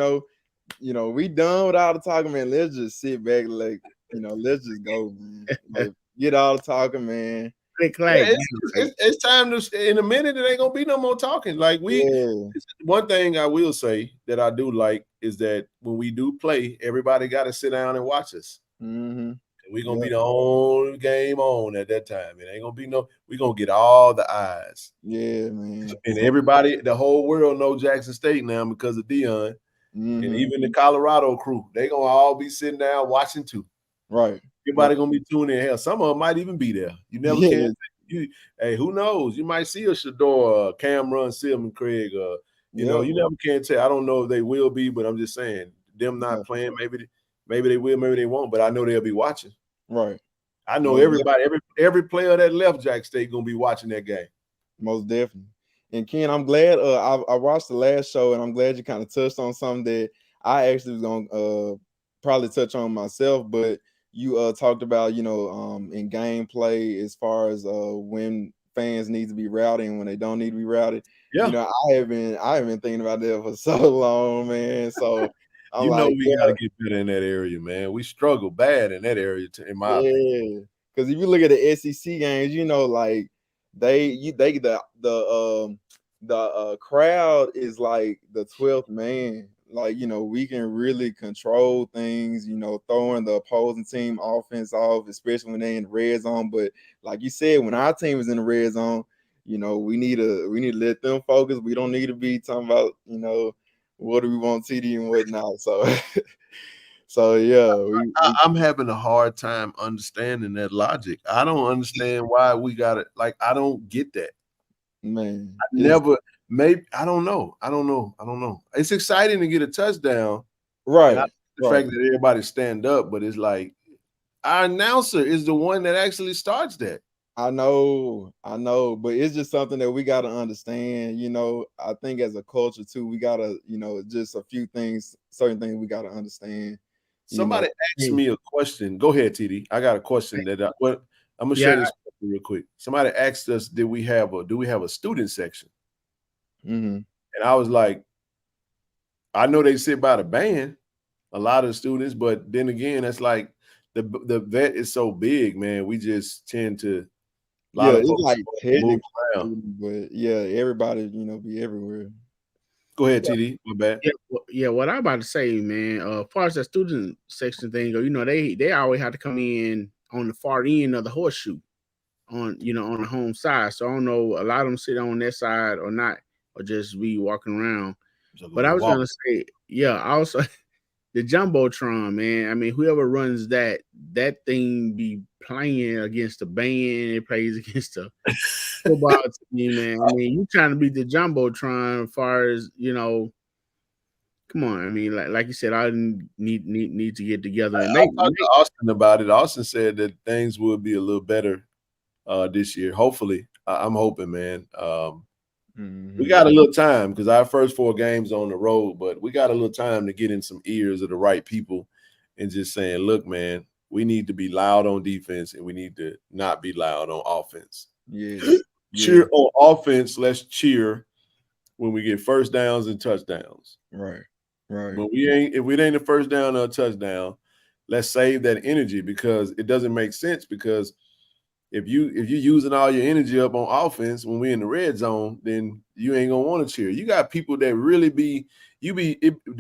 done with all the talking, man. Let's just sit back, like, let's just go, man. Like, get all the talking, man. It's time to. In a minute, it ain't gonna be no more talking. Like one thing I will say that I do like is that when we do play, everybody got to sit down and watch us. Mm-hmm. We're gonna be the only game on at that time. It ain't gonna be we're gonna get all the eyes. Yeah, man. And everybody, the whole world know Jackson State now because of Dion. Mm-hmm. And even the Colorado crew, they gonna all be sitting down watching too. Right. Everybody gonna be tuning in. Hell, some of them might even be there. You never can. Hey, who knows? You might see a Shador, Cameron, Silman, Craig. You never can tell. I don't know if they will be, but I'm just saying them not playing. Maybe they will, maybe they won't. But I know they'll be watching. Right. I know everybody, every player that left Jack State gonna be watching that game. Most definitely. And Ken, I'm glad I watched the last show, and I'm glad you kind of touched on something that I actually was gonna probably touch on myself, but you talked about, you know, in gameplay as far as when fans need to be routed and when they don't need to be routed. Yeah. You know, I have been thinking about that for so long, man. So I'm You know, like, we got to get better in that area, man. We struggle bad in that area, in my opinion. yeah, because if you look at the SEC games, you know, like the crowd is like the 12th man. Like, you know, we can really control things, you know, throwing the opposing team offense off, especially when they're in the red zone. But like you said, when our team is in the red zone, you know, we need to let them focus. We don't need to be talking about, you know, what do we want TD and whatnot. So so yeah, I'm having a hard time understanding that logic. I don't understand why we got it. Like, I don't get that. man, Maybe I don't know. It's exciting to get a touchdown, right. and I like the fact that everybody stand up, but it's like our announcer is the one that actually starts that. I know, but it's just something that we got to understand. You know, I think as a culture too, we got to, you know, just a few things, certain things we got to understand. Somebody asked me a question. Go ahead, TD. I got a question that I'm gonna share this real quick. Somebody asked us, do we have a student section? And I was like, I know they sit by the band, a lot of the students, but then again, that's like the vet is so big, man. We just tend to it's like technically, but yeah, everybody, you know, be everywhere. Go ahead, TD. My bad. Yeah, what I'm about to say, man. As far as the student section thing go, you know, they always have to come in on the far end of the horseshoe, on the home side. So I don't know, a lot of them sit on that side or not, or just be walking around. But I was gonna say, also the jumbotron, man. I mean, whoever runs that thing be playing against the band. It plays against the football team, man. I mean, you trying to beat the jumbotron as far as, you know. Come on, I mean, like you said, I need to get together. And I talked to Austin about it. Austin said that things will be a little better this year. Hopefully, I'm hoping, man. We got a little time because our first 4 games on the road, but we got a little time to get in some ears of the right people and just saying, look, man, we need to be loud on defense and we need to not be loud on offense. Cheer on offense. Let's cheer when we get first downs and touchdowns. Right. But if we ain't the first down or a touchdown, let's save that energy, because it doesn't make sense. Because if you're using all your energy up on offense when we're in the red zone, then you ain't gonna want to cheer. You got people that really the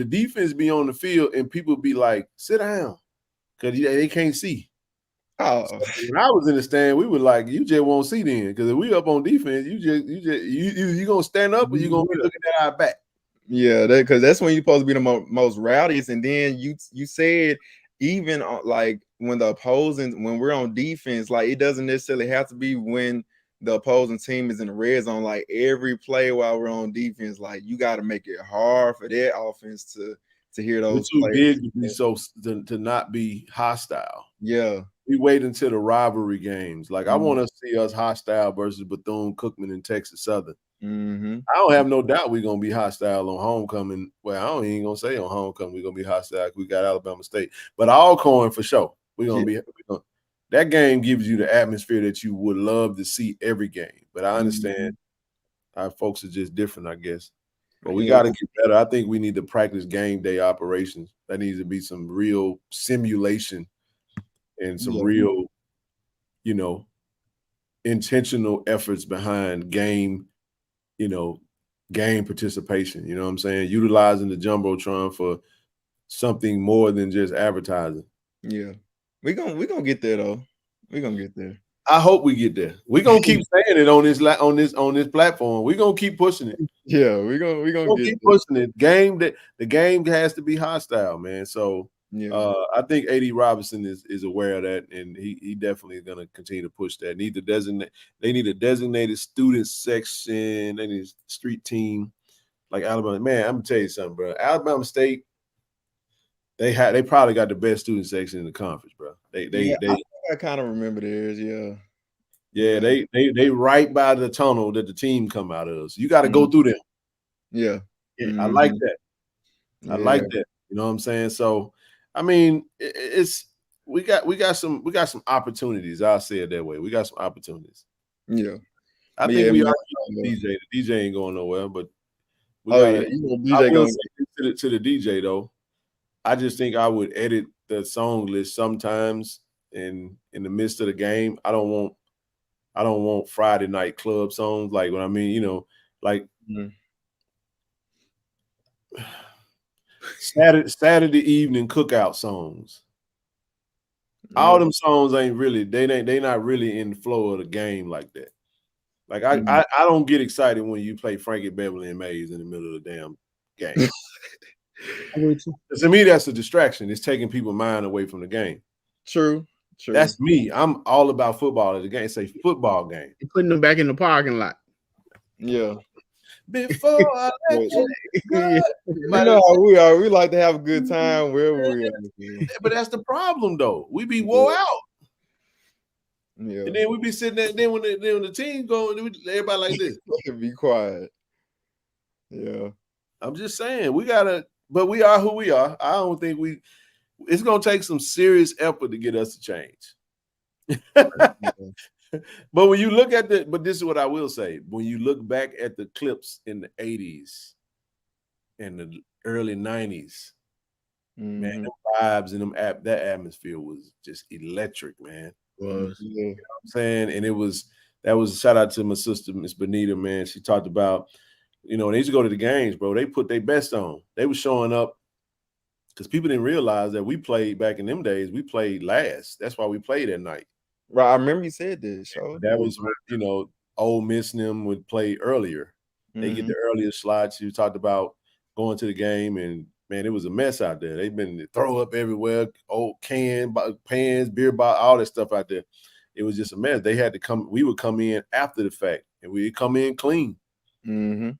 defense be on the field and people be like, sit down, because they can't see. So when I was in the stand, we were like, you just won't see then, because if we up on defense, you gonna stand up or you gonna be looking at our back. Yeah, because that's when you're supposed to be the most rowdiest. And then you said even like when we're on defense, like it doesn't necessarily have to be when the opposing team is in the red zone. Like every play while we're on defense, like you got to make it hard for their offense to hear those. We're too big to be to not be hostile. Yeah. We wait until the rivalry games. Like I want to see us hostile versus Bethune-Cookman and Texas Southern. I don't have no doubt we're gonna be hostile on homecoming. Well, I don't even gonna say on homecoming we're gonna be hostile. We got Alabama State, but Alcorn for sure. We're gonna be. That game gives you the atmosphere that you would love to see every game. But I understand our folks are just different, I guess. But we got to get better. I think we need to practice game day operations. That needs to be some real simulation and some real, intentional efforts behind game participation. You know what I'm saying? Utilizing the Jumbotron for something more than just advertising. Yeah. We're gonna get there though. We're gonna get there. I hope we get there. We're gonna keep saying it on this platform. We're gonna keep pushing it. Yeah, we're gonna keep pushing it. The game has to be hostile, man. So I think AD Robinson is aware of that, and he definitely is gonna continue to push that. They need a designated student section. They need a street team like Alabama. Man, I'm gonna tell you something, bro. Alabama State, they probably got the best student section in the conference, bro. I kind of remember theirs, yeah. Yeah, they right by the tunnel that the team come out of. So you got to go through them. Yeah. I like that. I like that. You know what I'm saying? So, I mean, we got some opportunities. I'll say it that way. We got some opportunities. Yeah. I But think yeah, we man, are keeping the DJ. The DJ ain't going nowhere, but we oh got yeah, to. you know, I DJ will gonna say to the DJ though. I just think I would edit the song list sometimes in the midst of the game. I don't want Friday night club songs like what I mean, you know, like Saturday evening cookout songs. All them songs ain't really they not really in the flow of the game like that. Like I don't get excited when you play Frankie Beverly and Mays in the middle of the damn game. To me, that's a distraction. It's taking people's mind away from the game. True. That's me. I'm all about football at the game. It's a football game. You're putting them back in the parking lot. Yeah. Before I let you go. You know how we are. We like to have a good time wherever we are. But that's the problem, though. We be wore out. Yeah. And then we be sitting there. Then when the team going, everybody like this. Be quiet. Yeah. I'm just saying we gotta. But we are who we are. I don't think it's gonna take some serious effort to get us to change. But when you look at but this is what I will say. When you look back at the clips in the 80s and the early 90s, man, the vibes and that atmosphere was just electric, man. Was. You know what I'm saying? And that was a shout out to my sister, Miss Benita, man. She talked about, you know, they used to go to the games, bro. They put their best on. They were showing up because people didn't realize that we played back in them days. We played last. That's why we played at night. Right. I remember you said this. So that was when, you know, Ole Miss and them would play earlier. They get the earlier slots. You talked about going to the game, and man, it was a mess out there. They've been throw up everywhere, old pans, beer bottle, all that stuff out there. It was just a mess. They had to come. We would come in after the fact, and we'd come in clean. Who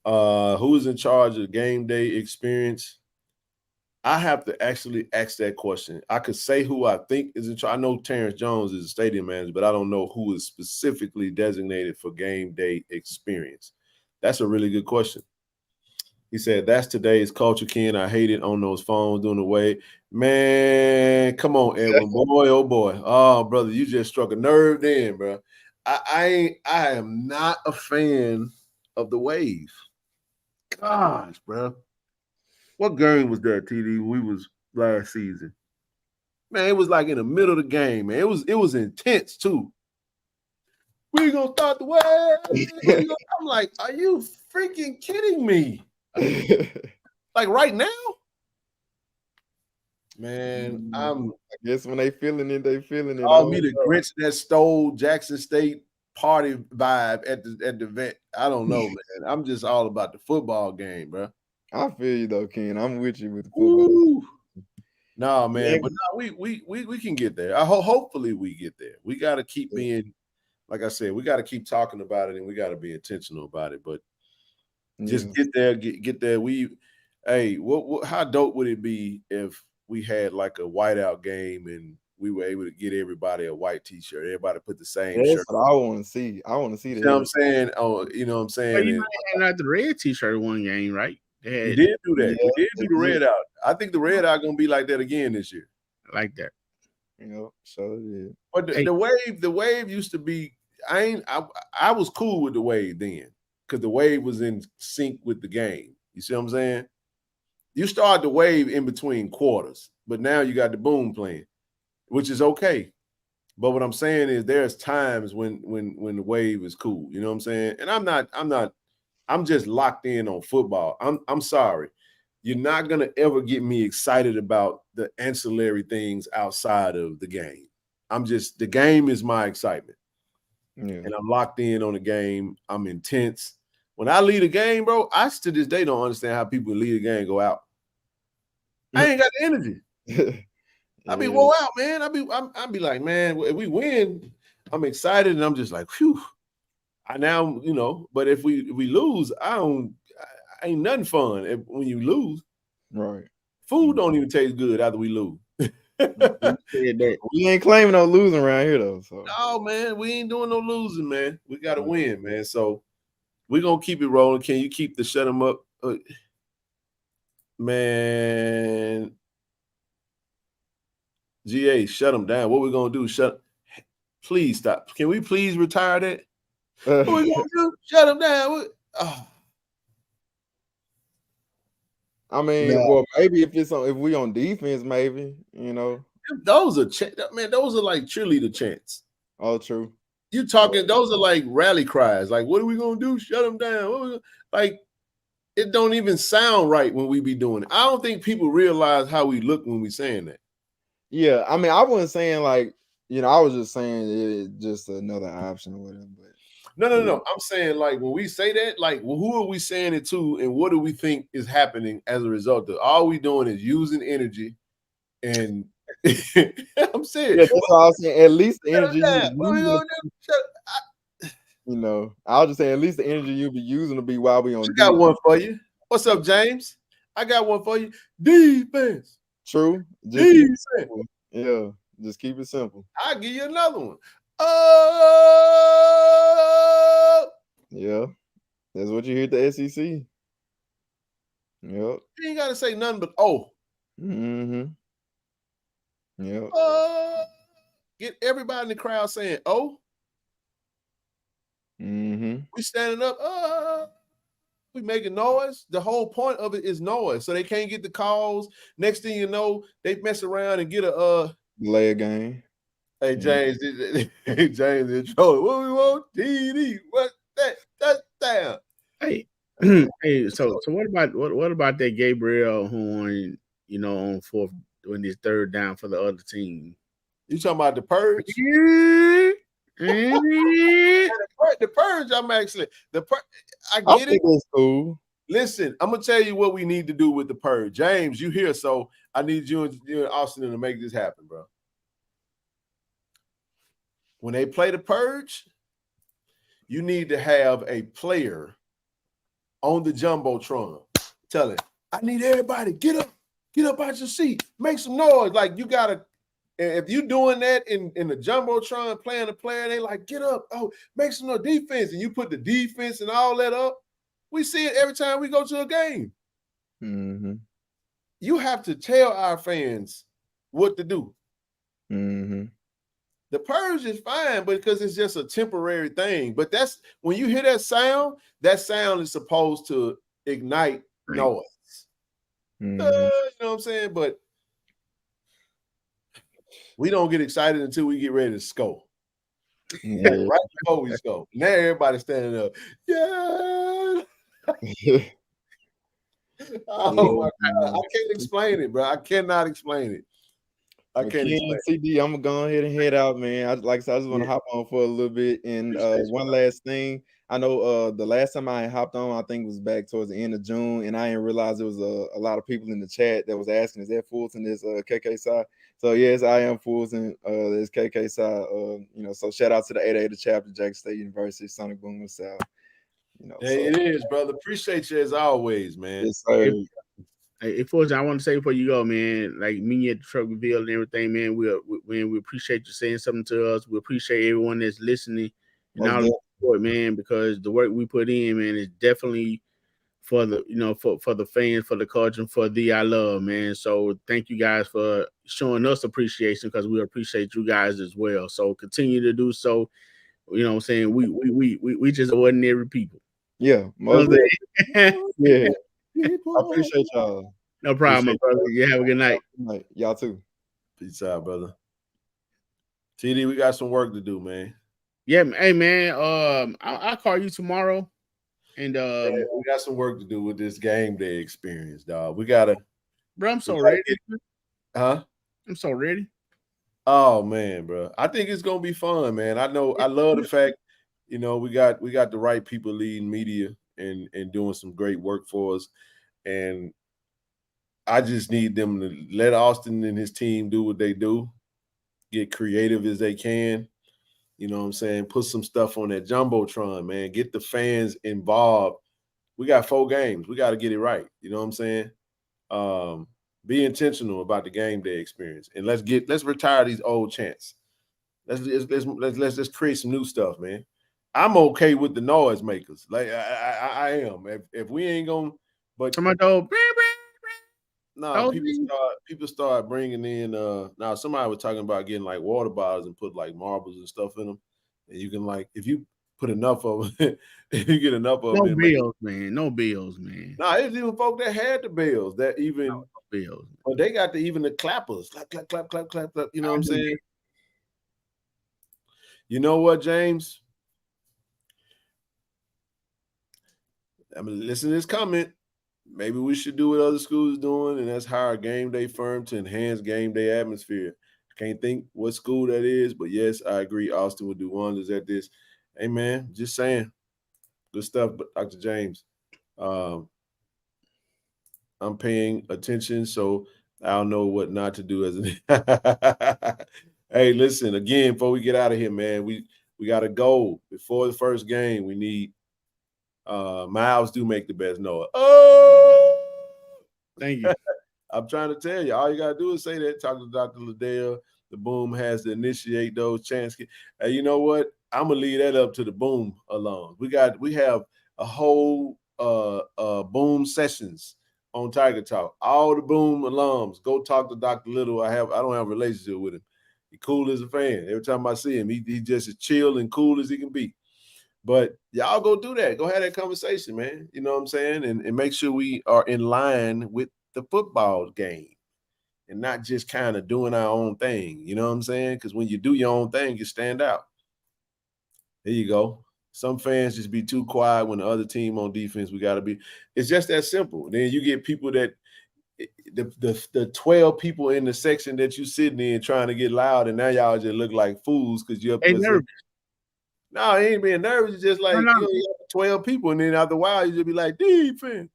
was in charge of the game day experience? I have to actually ask that question. I could say who I think is in charge. I know Terrence Jones is a stadium manager, but I don't know who is specifically designated for game day experience. That's a really good question. He said, that's today's culture, Ken. I hate it on those phones doing the way. Man, come on, Edwin. Boy, oh boy. Oh, brother, you just struck a nerve then, bro. I am not a fan of the wave. Gosh, bro. What game was that, TD? We was last season. Man, it was like in the middle of the game, man. It was intense too. We gonna start the wave. I'm like, are you freaking kidding me? Like right now? Man, I guess when they feeling it, they feeling it. Oh, me the Grinch that stole Jackson State party vibe at the vet. I don't know, man. I'm just all about the football game, bro. I feel you though, Ken. I'm with you with the football. No, man, but no, we can get there. Hopefully we get there. We got to keep being, like I said, we got to keep talking about it, and we got to be intentional about it. But just get there, get there. Hey, how dope would it be if we had like a whiteout game and we were able to get everybody a white T-shirt? Everybody put the same shirt. That's what I want to see. I want to see that. You know what I'm saying? Oh, you know what I'm saying? Well, you might have the red T-shirt one game, right? We did do that. Yeah, we did do the red out. I think the red out gonna be like that again this year. I like that. You know, so yeah. But the wave used to be. I was cool with the wave then because the wave was in sync with the game. You see what I'm saying? You start the wave in between quarters, but now you got the boom playing, which is okay. But what I'm saying is there's times when the wave is cool. You know what I'm saying? And I'm just locked in on football. I'm sorry. You're not going to ever get me excited about the ancillary things outside of the game. The game is my excitement. Yeah. And I'm locked in on the game. I'm intense. When I lead a game, bro, I to this day don't understand how people lead a game and go out. I ain't got the energy. I be wore out, man. I be like, man, if we win, I'm excited and I'm just like, phew. I now, you know, but if we lose, ain't nothing fun when you lose. Right. Food don't even taste good after we lose. We ain't claiming no losing around here though. So No, man, we ain't doing no losing, man. We got to win, man. So we're gonna keep it rolling. Can you keep the shut them up? Man, GA, shut them down. What we gonna do? Please stop. Can we please retire that? What we gonna do? Shut them down. I mean, well, maybe if we on defense, maybe, you know. Those are man, those are like cheerleader chants. Oh, true. You talking, those are like rally cries. Like, what are we gonna do? Shut them down. Like, it don't even sound right when we be doing it. I don't think people realize how we look when we saying that. Yeah, I mean, I wasn't saying like, you know, I was just saying it's just another option with him. But no. I'm saying like when we say that, like, well, who are we saying it to, and what do we think is happening as a result of? All we doing is using energy, and I'm serious. Yeah, that's what I was saying. At least the energy you know, I was just saying at least the energy you'll be using to be while we on. I got one for you. What's up, James? I got one for you. Defense. True. Defense. Yeah, just keep it simple. I'll give you another one. Yeah, that's what you hear at the SEC. Yep. You ain't got to say nothing but Mm-hmm. Yep. Get everybody in the crowd saying Mm-hmm. We standing up. We making noise. The whole point of it is noise, so they can't get the calls. Next thing you know, they mess around and get a delay a game. Hey James, hey James, what we want? TD. What that down? Hey, hey. So what about that Gabriel horn? You know, on fourth when it's third down for the other team. You talking about the purge? The purge. I'm actually I get it. It's cool. Listen, I'm gonna tell you what we need to do with the purge. James, you here? So I need you and Austin to make this happen, bro. When they play the purge, you need to have a player on the jumbotron telling, I need everybody, get up out your seat, make some noise. Like you gotta, if you doing that in the jumbotron playing the player, they like, get up, make some noise, defense, and you put the defense and all that up. We see it every time we go to a game. Mm-hmm. You have to tell our fans what to do. Mm-hmm. The purge is fine, but because it's just a temporary thing. But that's when you hear that sound is supposed to ignite noise. Mm-hmm. You know what I'm saying? But we don't get excited until we get ready to score. Yeah. Right before we score. Now everybody's standing up. Yeah. Oh my God. I can't explain it, bro. I cannot explain it. I can't explain it. CD, I'm gonna go ahead and head out, man. I just want to hop on for a little bit. And one last thing. I know the last time I hopped on, I think it was back towards the end of June, and I didn't realize there was a lot of people in the chat that was asking, is that Fulton this KK side? So yes, I am Fulton. This KK side. You know, so shout out to the 880 chapter, Jackson State University, Sonic Boom South. You know, it is, brother. Appreciate you as always, man. Yes, sir. Hey, Fulton, I want to say before you go, man, like me at the truck reveal and everything, man, we appreciate you saying something to us. We appreciate everyone that's listening and all the support, man, because the work we put in, man, is definitely for the, you know, for the fans, for the culture, and for the I love, man. So thank you guys for showing us appreciation, because we appreciate you guys as well. So continue to do so. You know what I'm saying? We just ordinary people. Yeah. Yeah. I appreciate y'all. No problem, my brother. You have a good night. Y'all too. Peace out, brother. TD, we got some work to do, man. Yeah, hey man. I'll call you tomorrow. And we got some work to do with this game day experience, dog. We gotta. Bro, I'm so ready. Huh? I'm so ready. Oh man, bro. I think it's gonna be fun, man. I know. I love the fact, you know, we got the right people leading media and doing some great work for us. And I just need them to let Austin and his team do what they do, get creative as they can. You know what I'm saying? Put some stuff on that jumbotron, man. Get the fans involved. We got 4 games. We got to get it right. You know what I'm saying? Be intentional about the game day experience, and let's retire these old chants. Let's create some new stuff, man. I'm okay with the noise makers. Like I am. If we ain't gonna, but Somebody told, no, people start bringing in. Now somebody was talking about getting like water bottles and put like marbles and stuff in them, and you can like if you put enough of them, if you get enough of no them, bills, man. No bills, man. Nah, it's even folk that had the bells that even No bills. but they got the clappers, clap, clap, clap, clap, clap, clap. You know what I'm saying? You know what, James? I mean, listen to this comment. Maybe we should do what other schools doing, and that's hire a game day firm to enhance game day atmosphere. I can't think what school that is, but yes, I agree. Austin would do wonders at this. Hey, man, just saying. Good stuff, but Dr. James. I'm paying attention, so I'll know what not to do as an Hey, listen, again, before we get out of here, man, we got a goal. Before the first game, we need Miles do make the best Noah. Oh, Thank you. I'm trying to tell you, all you gotta do is say that. Talk to Dr. Liddell. The boom has to initiate those chances. Hey, you know what? I'm gonna leave that up to the boom alone. We have a whole boom sessions on Tiger Talk. All the boom alums, go talk to Dr. Little. I don't have a relationship with him. He cool as a fan. Every time I see him, he just as chill and cool as he can be. But y'all go do that. Go have that conversation, man. You know what I'm saying? And make sure we are in line with the football game and not just kind of doing our own thing. You know what I'm saying? Because when you do your own thing, you stand out. There you go. Some fans just be too quiet when the other team on defense, we got to be. It's just that simple. Then you get people that the 12 people in the section that you sitting in trying to get loud, and now y'all just look like fools because you're nervous. No, he ain't being nervous. It's just like you know, you have 12 people, and then after a while, you just be like, defense.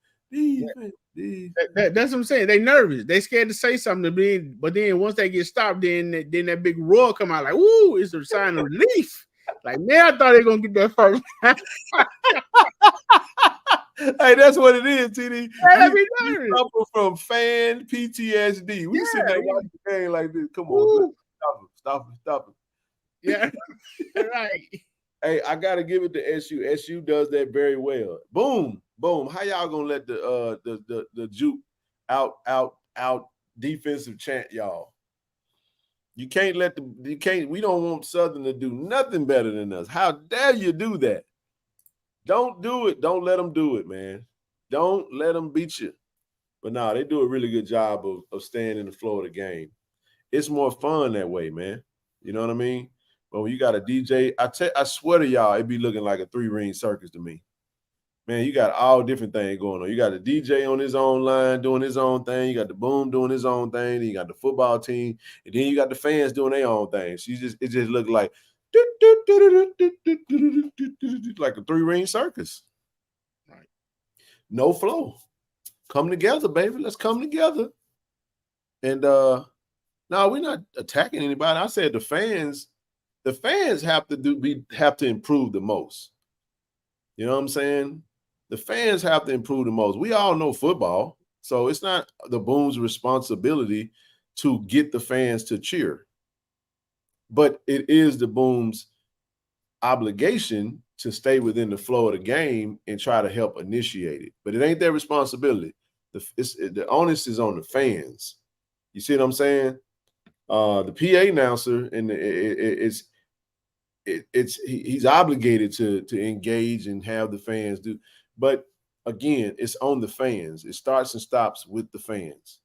That's what I'm saying. They nervous. They scared to say something, but then once they get stopped, then that big roar come out like, "Ooh!" It's a sign of relief. Like, man, I thought they were gonna get that first. Hey, that's what it is, TD. We suffer from fan PTSD. We sit there watching the game like this. Come on, stop it. Yeah, right. Hey, I gotta give it to SU. SU does that very well. Boom. How y'all gonna let the juke out defensive chant y'all? You can't we don't want Southern to do nothing better than us. How dare you do that? Don't do it. Don't let them do it, man. Don't let them beat you. But no, they do a really good job of staying in the flow of the game. It's more fun that way, man. You know what I mean? But when you got a DJ, I swear to y'all, it be looking like a 3-ring circus to me. Man, you got all different things going on. You got the DJ on his own line doing his own thing. You got the boom doing his own thing. Then you got the football team, and then you got the fans doing their own thing. So it just looked like like a 3-ring circus. Right. No flow. Come together, baby. Let's come together. And no, we're not attacking anybody. I said the fans have to improve the most. You know what I'm saying? The fans have to improve the most. We all know football, so it's not the Boom's responsibility to get the fans to cheer. But it is the Boom's obligation to stay within the flow of the game and try to help initiate it. But it ain't their responsibility. The onus is on the fans. You see what I'm saying? The PA announcer and he's obligated to engage and have the fans do. But again, it's on the fans. It starts and stops with the fans.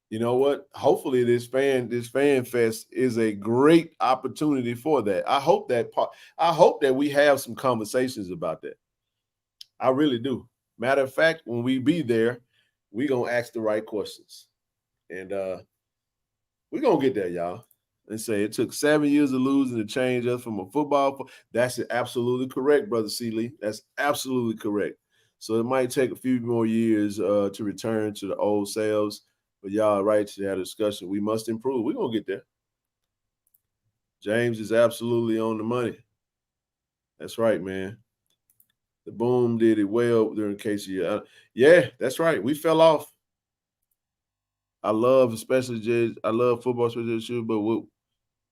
You know what? Hopefully this fan fest is a great opportunity for that. I hope that we have some conversations about that. I really do. Matter of fact, when we be there, we're going to ask the right questions. And we're going to get there, y'all. And say it took 7 years of losing to change us from a football. That's absolutely correct, Brother Seeley. That's absolutely correct. So it might take a few more years to return to the old selves. But y'all right to have a discussion. We must improve. We're going to get there. James is absolutely on the money. That's right, man. The Boom did it well during KC. Yeah, that's right. We fell off. I love especially Jay. I love football, especially JSU, but what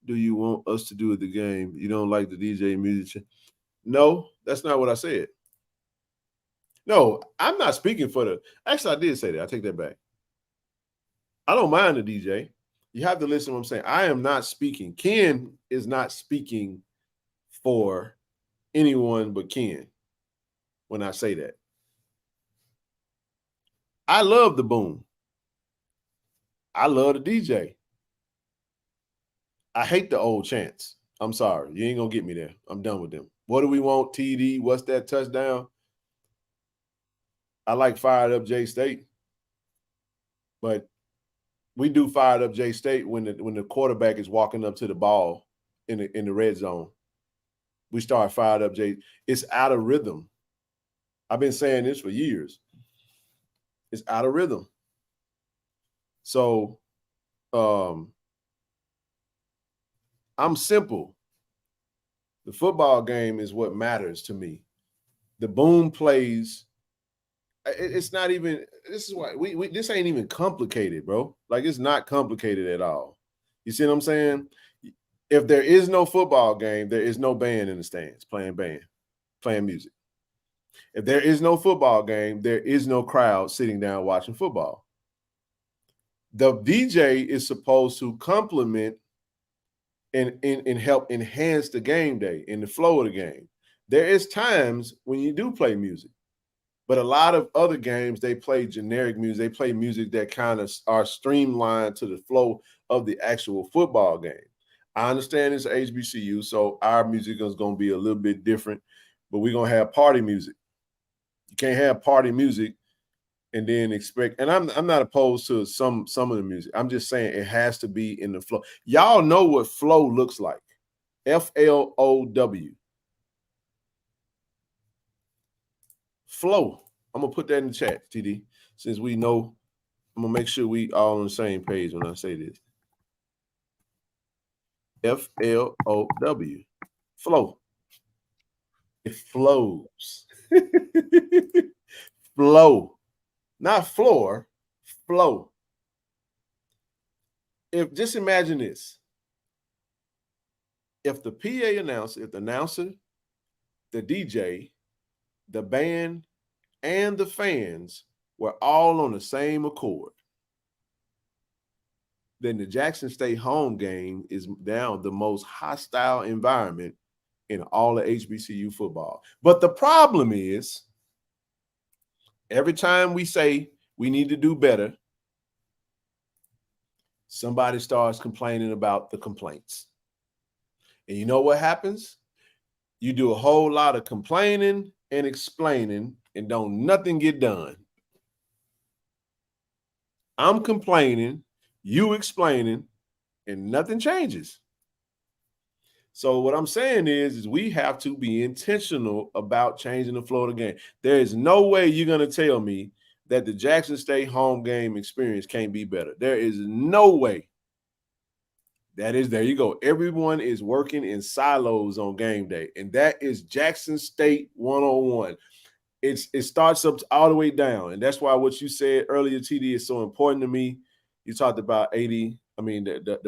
do you want us to do at the game? You don't like the DJ music? No, that's not what I said. No, I'm not speaking for the. Actually, I did say that. I take that back. I don't mind the DJ. You have to listen to what I'm saying. I am not speaking. Ken is not speaking for anyone but Ken when I say that. I love the boom. I love the DJ. I hate the old chants. I'm sorry. You ain't going to get me there. I'm done with them. What do we want? TD? What's that touchdown? I like Fired Up J State. But we do Fired Up J State when the quarterback is walking up to the ball in the red zone. We start Fired Up J. It's out of rhythm. I've been saying this for years. It's out of rhythm. So I'm simple. The football game is what matters to me. The boom plays. It's not even. This is why this ain't even complicated, bro. Like, it's not complicated at all. You see what I'm saying? If there is no football game, there is no band in the stands playing music. If there is no football game, there is no crowd sitting down watching football. The DJ is supposed to complement and help enhance the game day and the flow of the game. There is times when you do play music, but a lot of other games, they play generic music. They play music that kind of are streamlined to the flow of the actual football game. I understand it's HBCU, so our music is going to be a little bit different, but we're going to have party music. You can't have party music and then expect, and I'm not opposed to some of the music. I'm just saying it has to be in the flow. Y'all know what flow looks like. FLOW. Flow. I'm going to put that in the chat, TD, since we know. I'm going to make sure we all on the same page when I say this. FLOW. Flow. It flows. Flow. Not floor, flow. Just imagine this. If the PA announcer, the announcer, the DJ, the band, and the fans were all on the same accord, then the Jackson State home game is now the most hostile environment in all of HBCU football. But the problem is, every time we say we need to do better, somebody starts complaining about the complaints. And you know what happens? You do a whole lot of complaining and explaining and don't nothing get done. I'm complaining, you explaining, and nothing changes. So what I'm saying is we have to be intentional about changing the flow of the game. There is no way you're going to tell me that the Jackson State home game experience can't be better. There is no way. There you go. Everyone is working in silos on game day, and that is Jackson State 101. It starts up all the way down, and that's why what you said earlier, TD, is so important to me. You talked about the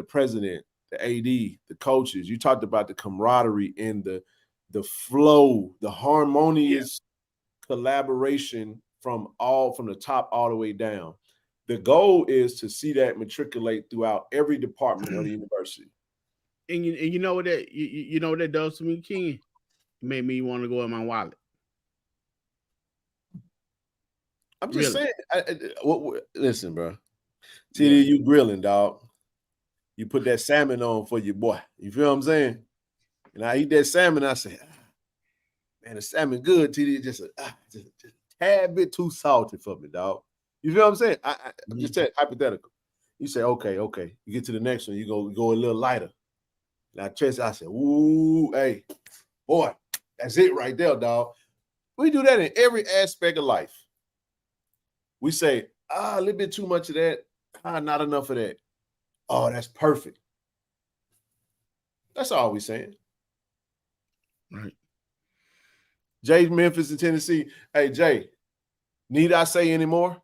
president, the AD, the coaches. You talked about the camaraderie and the flow, the harmonious collaboration from the top all the way down. The goal is to see that matriculate throughout every department of the university. And you know what that does to me, Ken? It made me want to go in my wallet. I'm just saying. Listen, bro. TD, you grilling, dog. You put that salmon on for your boy. You feel what I'm saying? And I eat that salmon, I say, man, the salmon good, TD. Just a tad bit too salty for me, dog. You feel what I'm saying? I'm just saying, hypothetical. You say, okay. You get to the next one, you go a little lighter. And I say, ooh, hey, boy, that's it right there, dog. We do that in every aspect of life. We say, a little bit too much of that, not enough of that. Oh, that's perfect. That's all we're saying. Right. Jay, Memphis and Tennessee. Hey, Jay, need I say any more?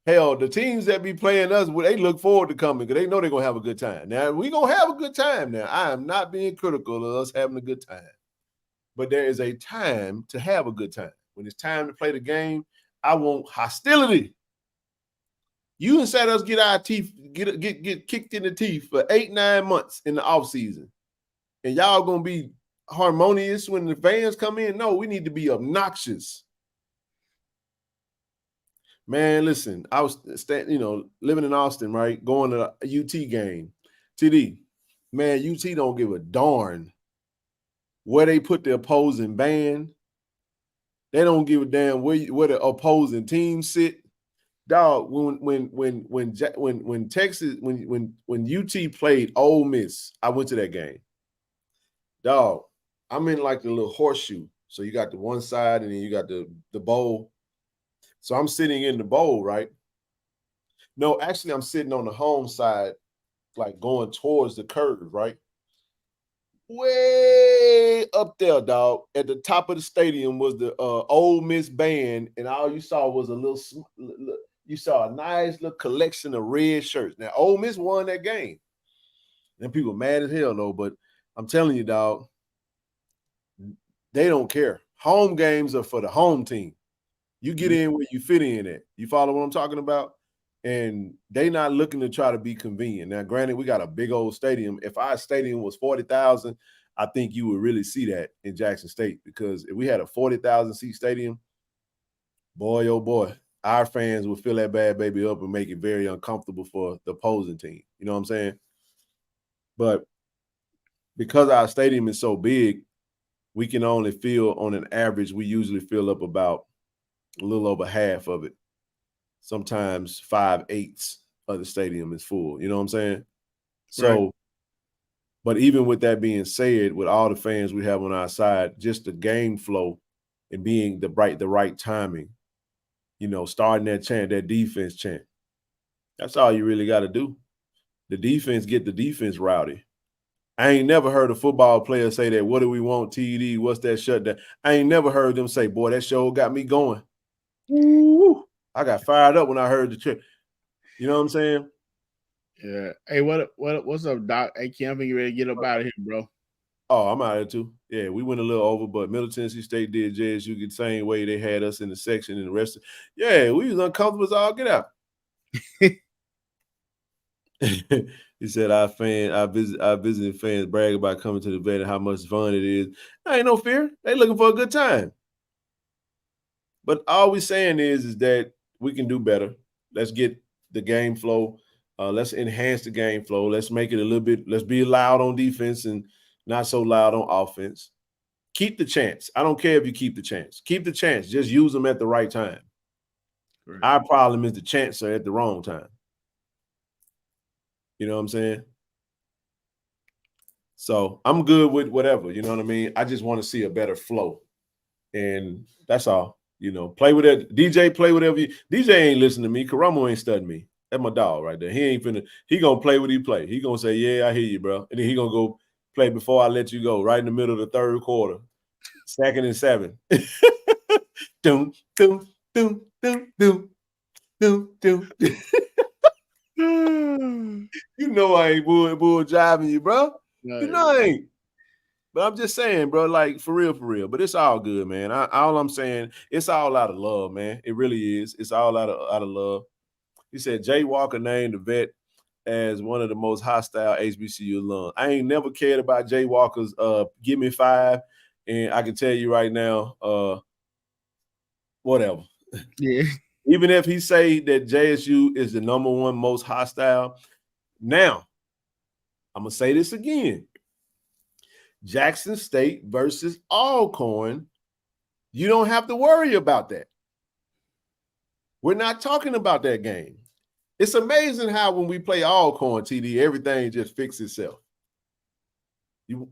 Hell, the teams that be playing us, they look forward to coming because they know they're going to have a good time. Now, we're going to have a good time now. I am not being critical of us having a good time. But there is a time to have a good time. When it's time to play the game, I want hostility. You and said us get our teeth, get kicked in the teeth for 8-9 months in the offseason. And y'all going to be harmonious when the fans come in? No, we need to be obnoxious. Man, listen, I was living in Austin, right? Going to a UT game. TD, man, UT don't give a darn where they put the opposing band. They don't give a damn where the opposing team sit. Dog, when Texas, when UT played Ole Miss, I went to that game. Dog, I'm in like the little horseshoe. So you got the one side and then you got the bowl. So I'm sitting in the bowl, right? No, actually, I'm sitting on the home side, like going towards the curve, right? Way up there, dog. At the top of the stadium was the Ole Miss band, and all you saw was you saw a nice little collection of red shirts. Now, Ole Miss won that game. And people mad as hell, though, but I'm telling you, dog, they don't care. Home games are for the home team. You get in where you fit in at. You follow what I'm talking about? And they not looking to try to be convenient. Now, granted, we got a big old stadium. If our stadium was 40,000, I think you would really see that in Jackson State, because if we had a 40,000 seat stadium, boy, oh boy, our fans would fill that bad baby up and make it very uncomfortable for the opposing team. You know what I'm saying? But because our stadium is so big, we can only fill, on an average, we usually fill up about a little over half of it. Sometimes 5/8 of the stadium is full. You know what I'm saying? So, right. But even with that being said, with all the fans we have on our side, just the game flow and being the right timing, starting that chant, that defense chant. That's all you really got to do. The defense, get the defense rowdy. I ain't never heard a football player say that, what do we want, TD? What's that shutdown? I ain't never heard them say, boy, that show got me going. Ooh, I got fired up when I heard the trick. You know what I'm saying? Yeah. Hey, what's up, Doc? Hey, Kim, I'm ready to get up out of here, bro. Oh, I'm out of here too. Yeah, we went a little over, but Middle Tennessee State did JSU the same way. They had us in the section and the rest. Yeah, we was uncomfortable as all get out. He said, our visiting fans brag about coming to the vet and how much fun it is. I ain't no fear. They looking for a good time. But all we're saying is that we can do better. Let's get the game flow. Let's enhance the game flow. Let's make it a little bit. Let's be loud on defense and not so loud on offense. Keep the chance. I don't care if you keep the chance. Keep the chance. Just use them at the right time. Right. Our problem is the chance are at the wrong time. You know what I'm saying? So I'm good with whatever. You know what I mean? I just want to see a better flow. And that's all. Play with it. DJ, play whatever you. DJ ain't listening to me. Karamo ain't studying me. That's my dog right there. He gonna play what he play. He gonna say, yeah, I hear you, bro. And then he gonna go play before I let you go, right in the middle of the third quarter. 2nd and 7. Doom, doom, doom, doom, doom, doom, doom. You know I ain't bull jiving you, bro. No, you know I ain't. But I'm just saying, bro, like for real. But it's all good, man. All I'm saying, it's all out of love, man. It really is. It's all out of love. He said Jay Walker named the vet as one of the most hostile HBCU alums. I ain't never cared about Jay Walker's give me 5. And I can tell you right now, whatever. Yeah. Even if he say that JSU is the number 1 most hostile, now I'm gonna say this again. Jackson State versus Alcorn, you don't have to worry about that. We're not talking about that game. It's amazing how when we play Alcorn, TD, everything just fixes itself.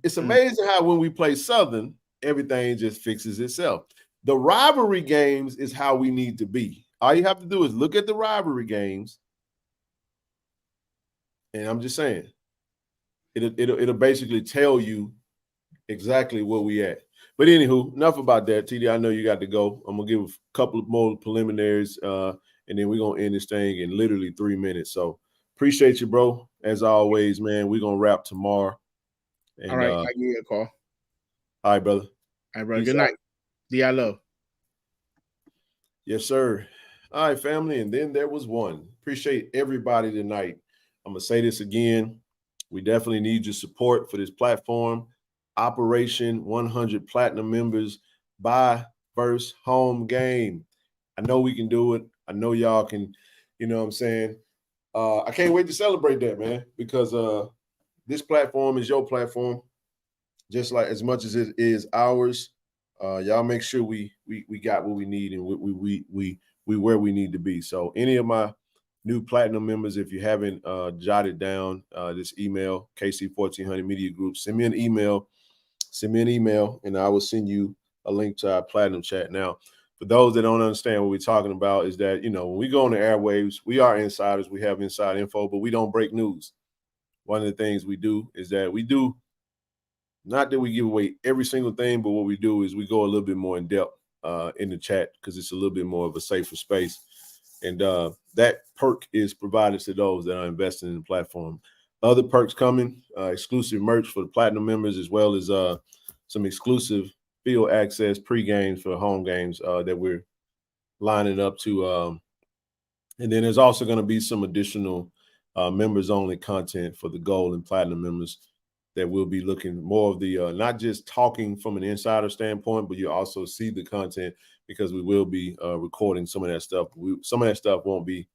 It's amazing how when we play Southern, everything just fixes itself. The rivalry games is how we need to be. All you have to do is look at the rivalry games, and I'm just saying, it'll basically tell you exactly where we at. But anywho, enough about that. TD, I know you got to go. I'm gonna give a couple of more preliminaries, and then we're gonna end this thing in literally 3 minutes. So appreciate you, bro. As always, man. We're gonna wrap tomorrow. And, all right, I give you a call. All right, brother. All right, brother. Peace Good out. night. D, I love. Yes, sir. All right, family. And then there was one. Appreciate everybody tonight. I'm gonna say this again. We definitely need your support for this platform. Operation 100 Platinum members by first home game. I know we can do it. I know y'all can, you know what I'm saying? I can't wait to celebrate that, man, because this platform is your platform, just like as much as it is ours. Y'all make sure we got what we need and we where we need to be. So any of my new platinum members, if you haven't jotted down this email, KC-1400 Media Group, send me an email, and I will send you a link to our platinum chat. Now, for those that don't understand what we're talking about, is that, you know, when we go on the airwaves, we are insiders, we have inside info, but we don't break news. One of the things we do is that we do, not that we give away every single thing, but what we do is we go a little bit more in depth in the chat, because it's a little bit more of a safer space. And that perk is provided to those that are investing in the platform. Other perks coming, exclusive merch for the platinum members, as well as some exclusive field access pre-games for home games that we're lining up to. And then there's also going to be some additional members-only content for the gold and platinum members that will be looking more of the not just talking from an insider standpoint, but you also see the content, because we will be recording some of that stuff. Some of that stuff won't be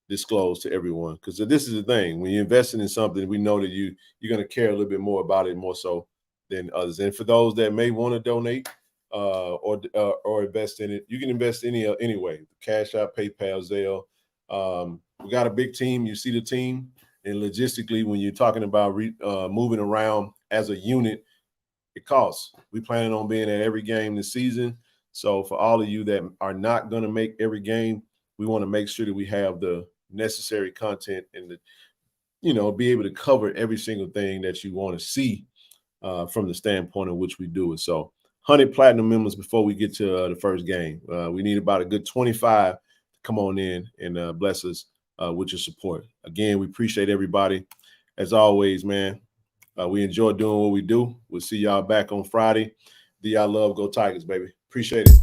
disclosed to everyone, because this is the thing. When you're investing in something, we know that you're going to care a little bit more about it, more so than others. And for those that may want to donate or invest in it, you can invest anyway. Cash App, PayPal, Zelle. We got a big team. You see the team. And logistically, when you're talking about moving around as a unit, it costs. We planning on being at every game this season. So for all of you that are not going to make every game, we want to make sure that we have the necessary content and be able to cover every single thing that you want to see from the standpoint of which we do it. So 100 platinum members before we get to the first game. We need about a good 25 to come on in and bless us with your support. Again, we appreciate everybody. As always, man, we enjoy doing what we do. We'll see y'all back on Friday. D, I love, go Tigers, baby. Appreciate it.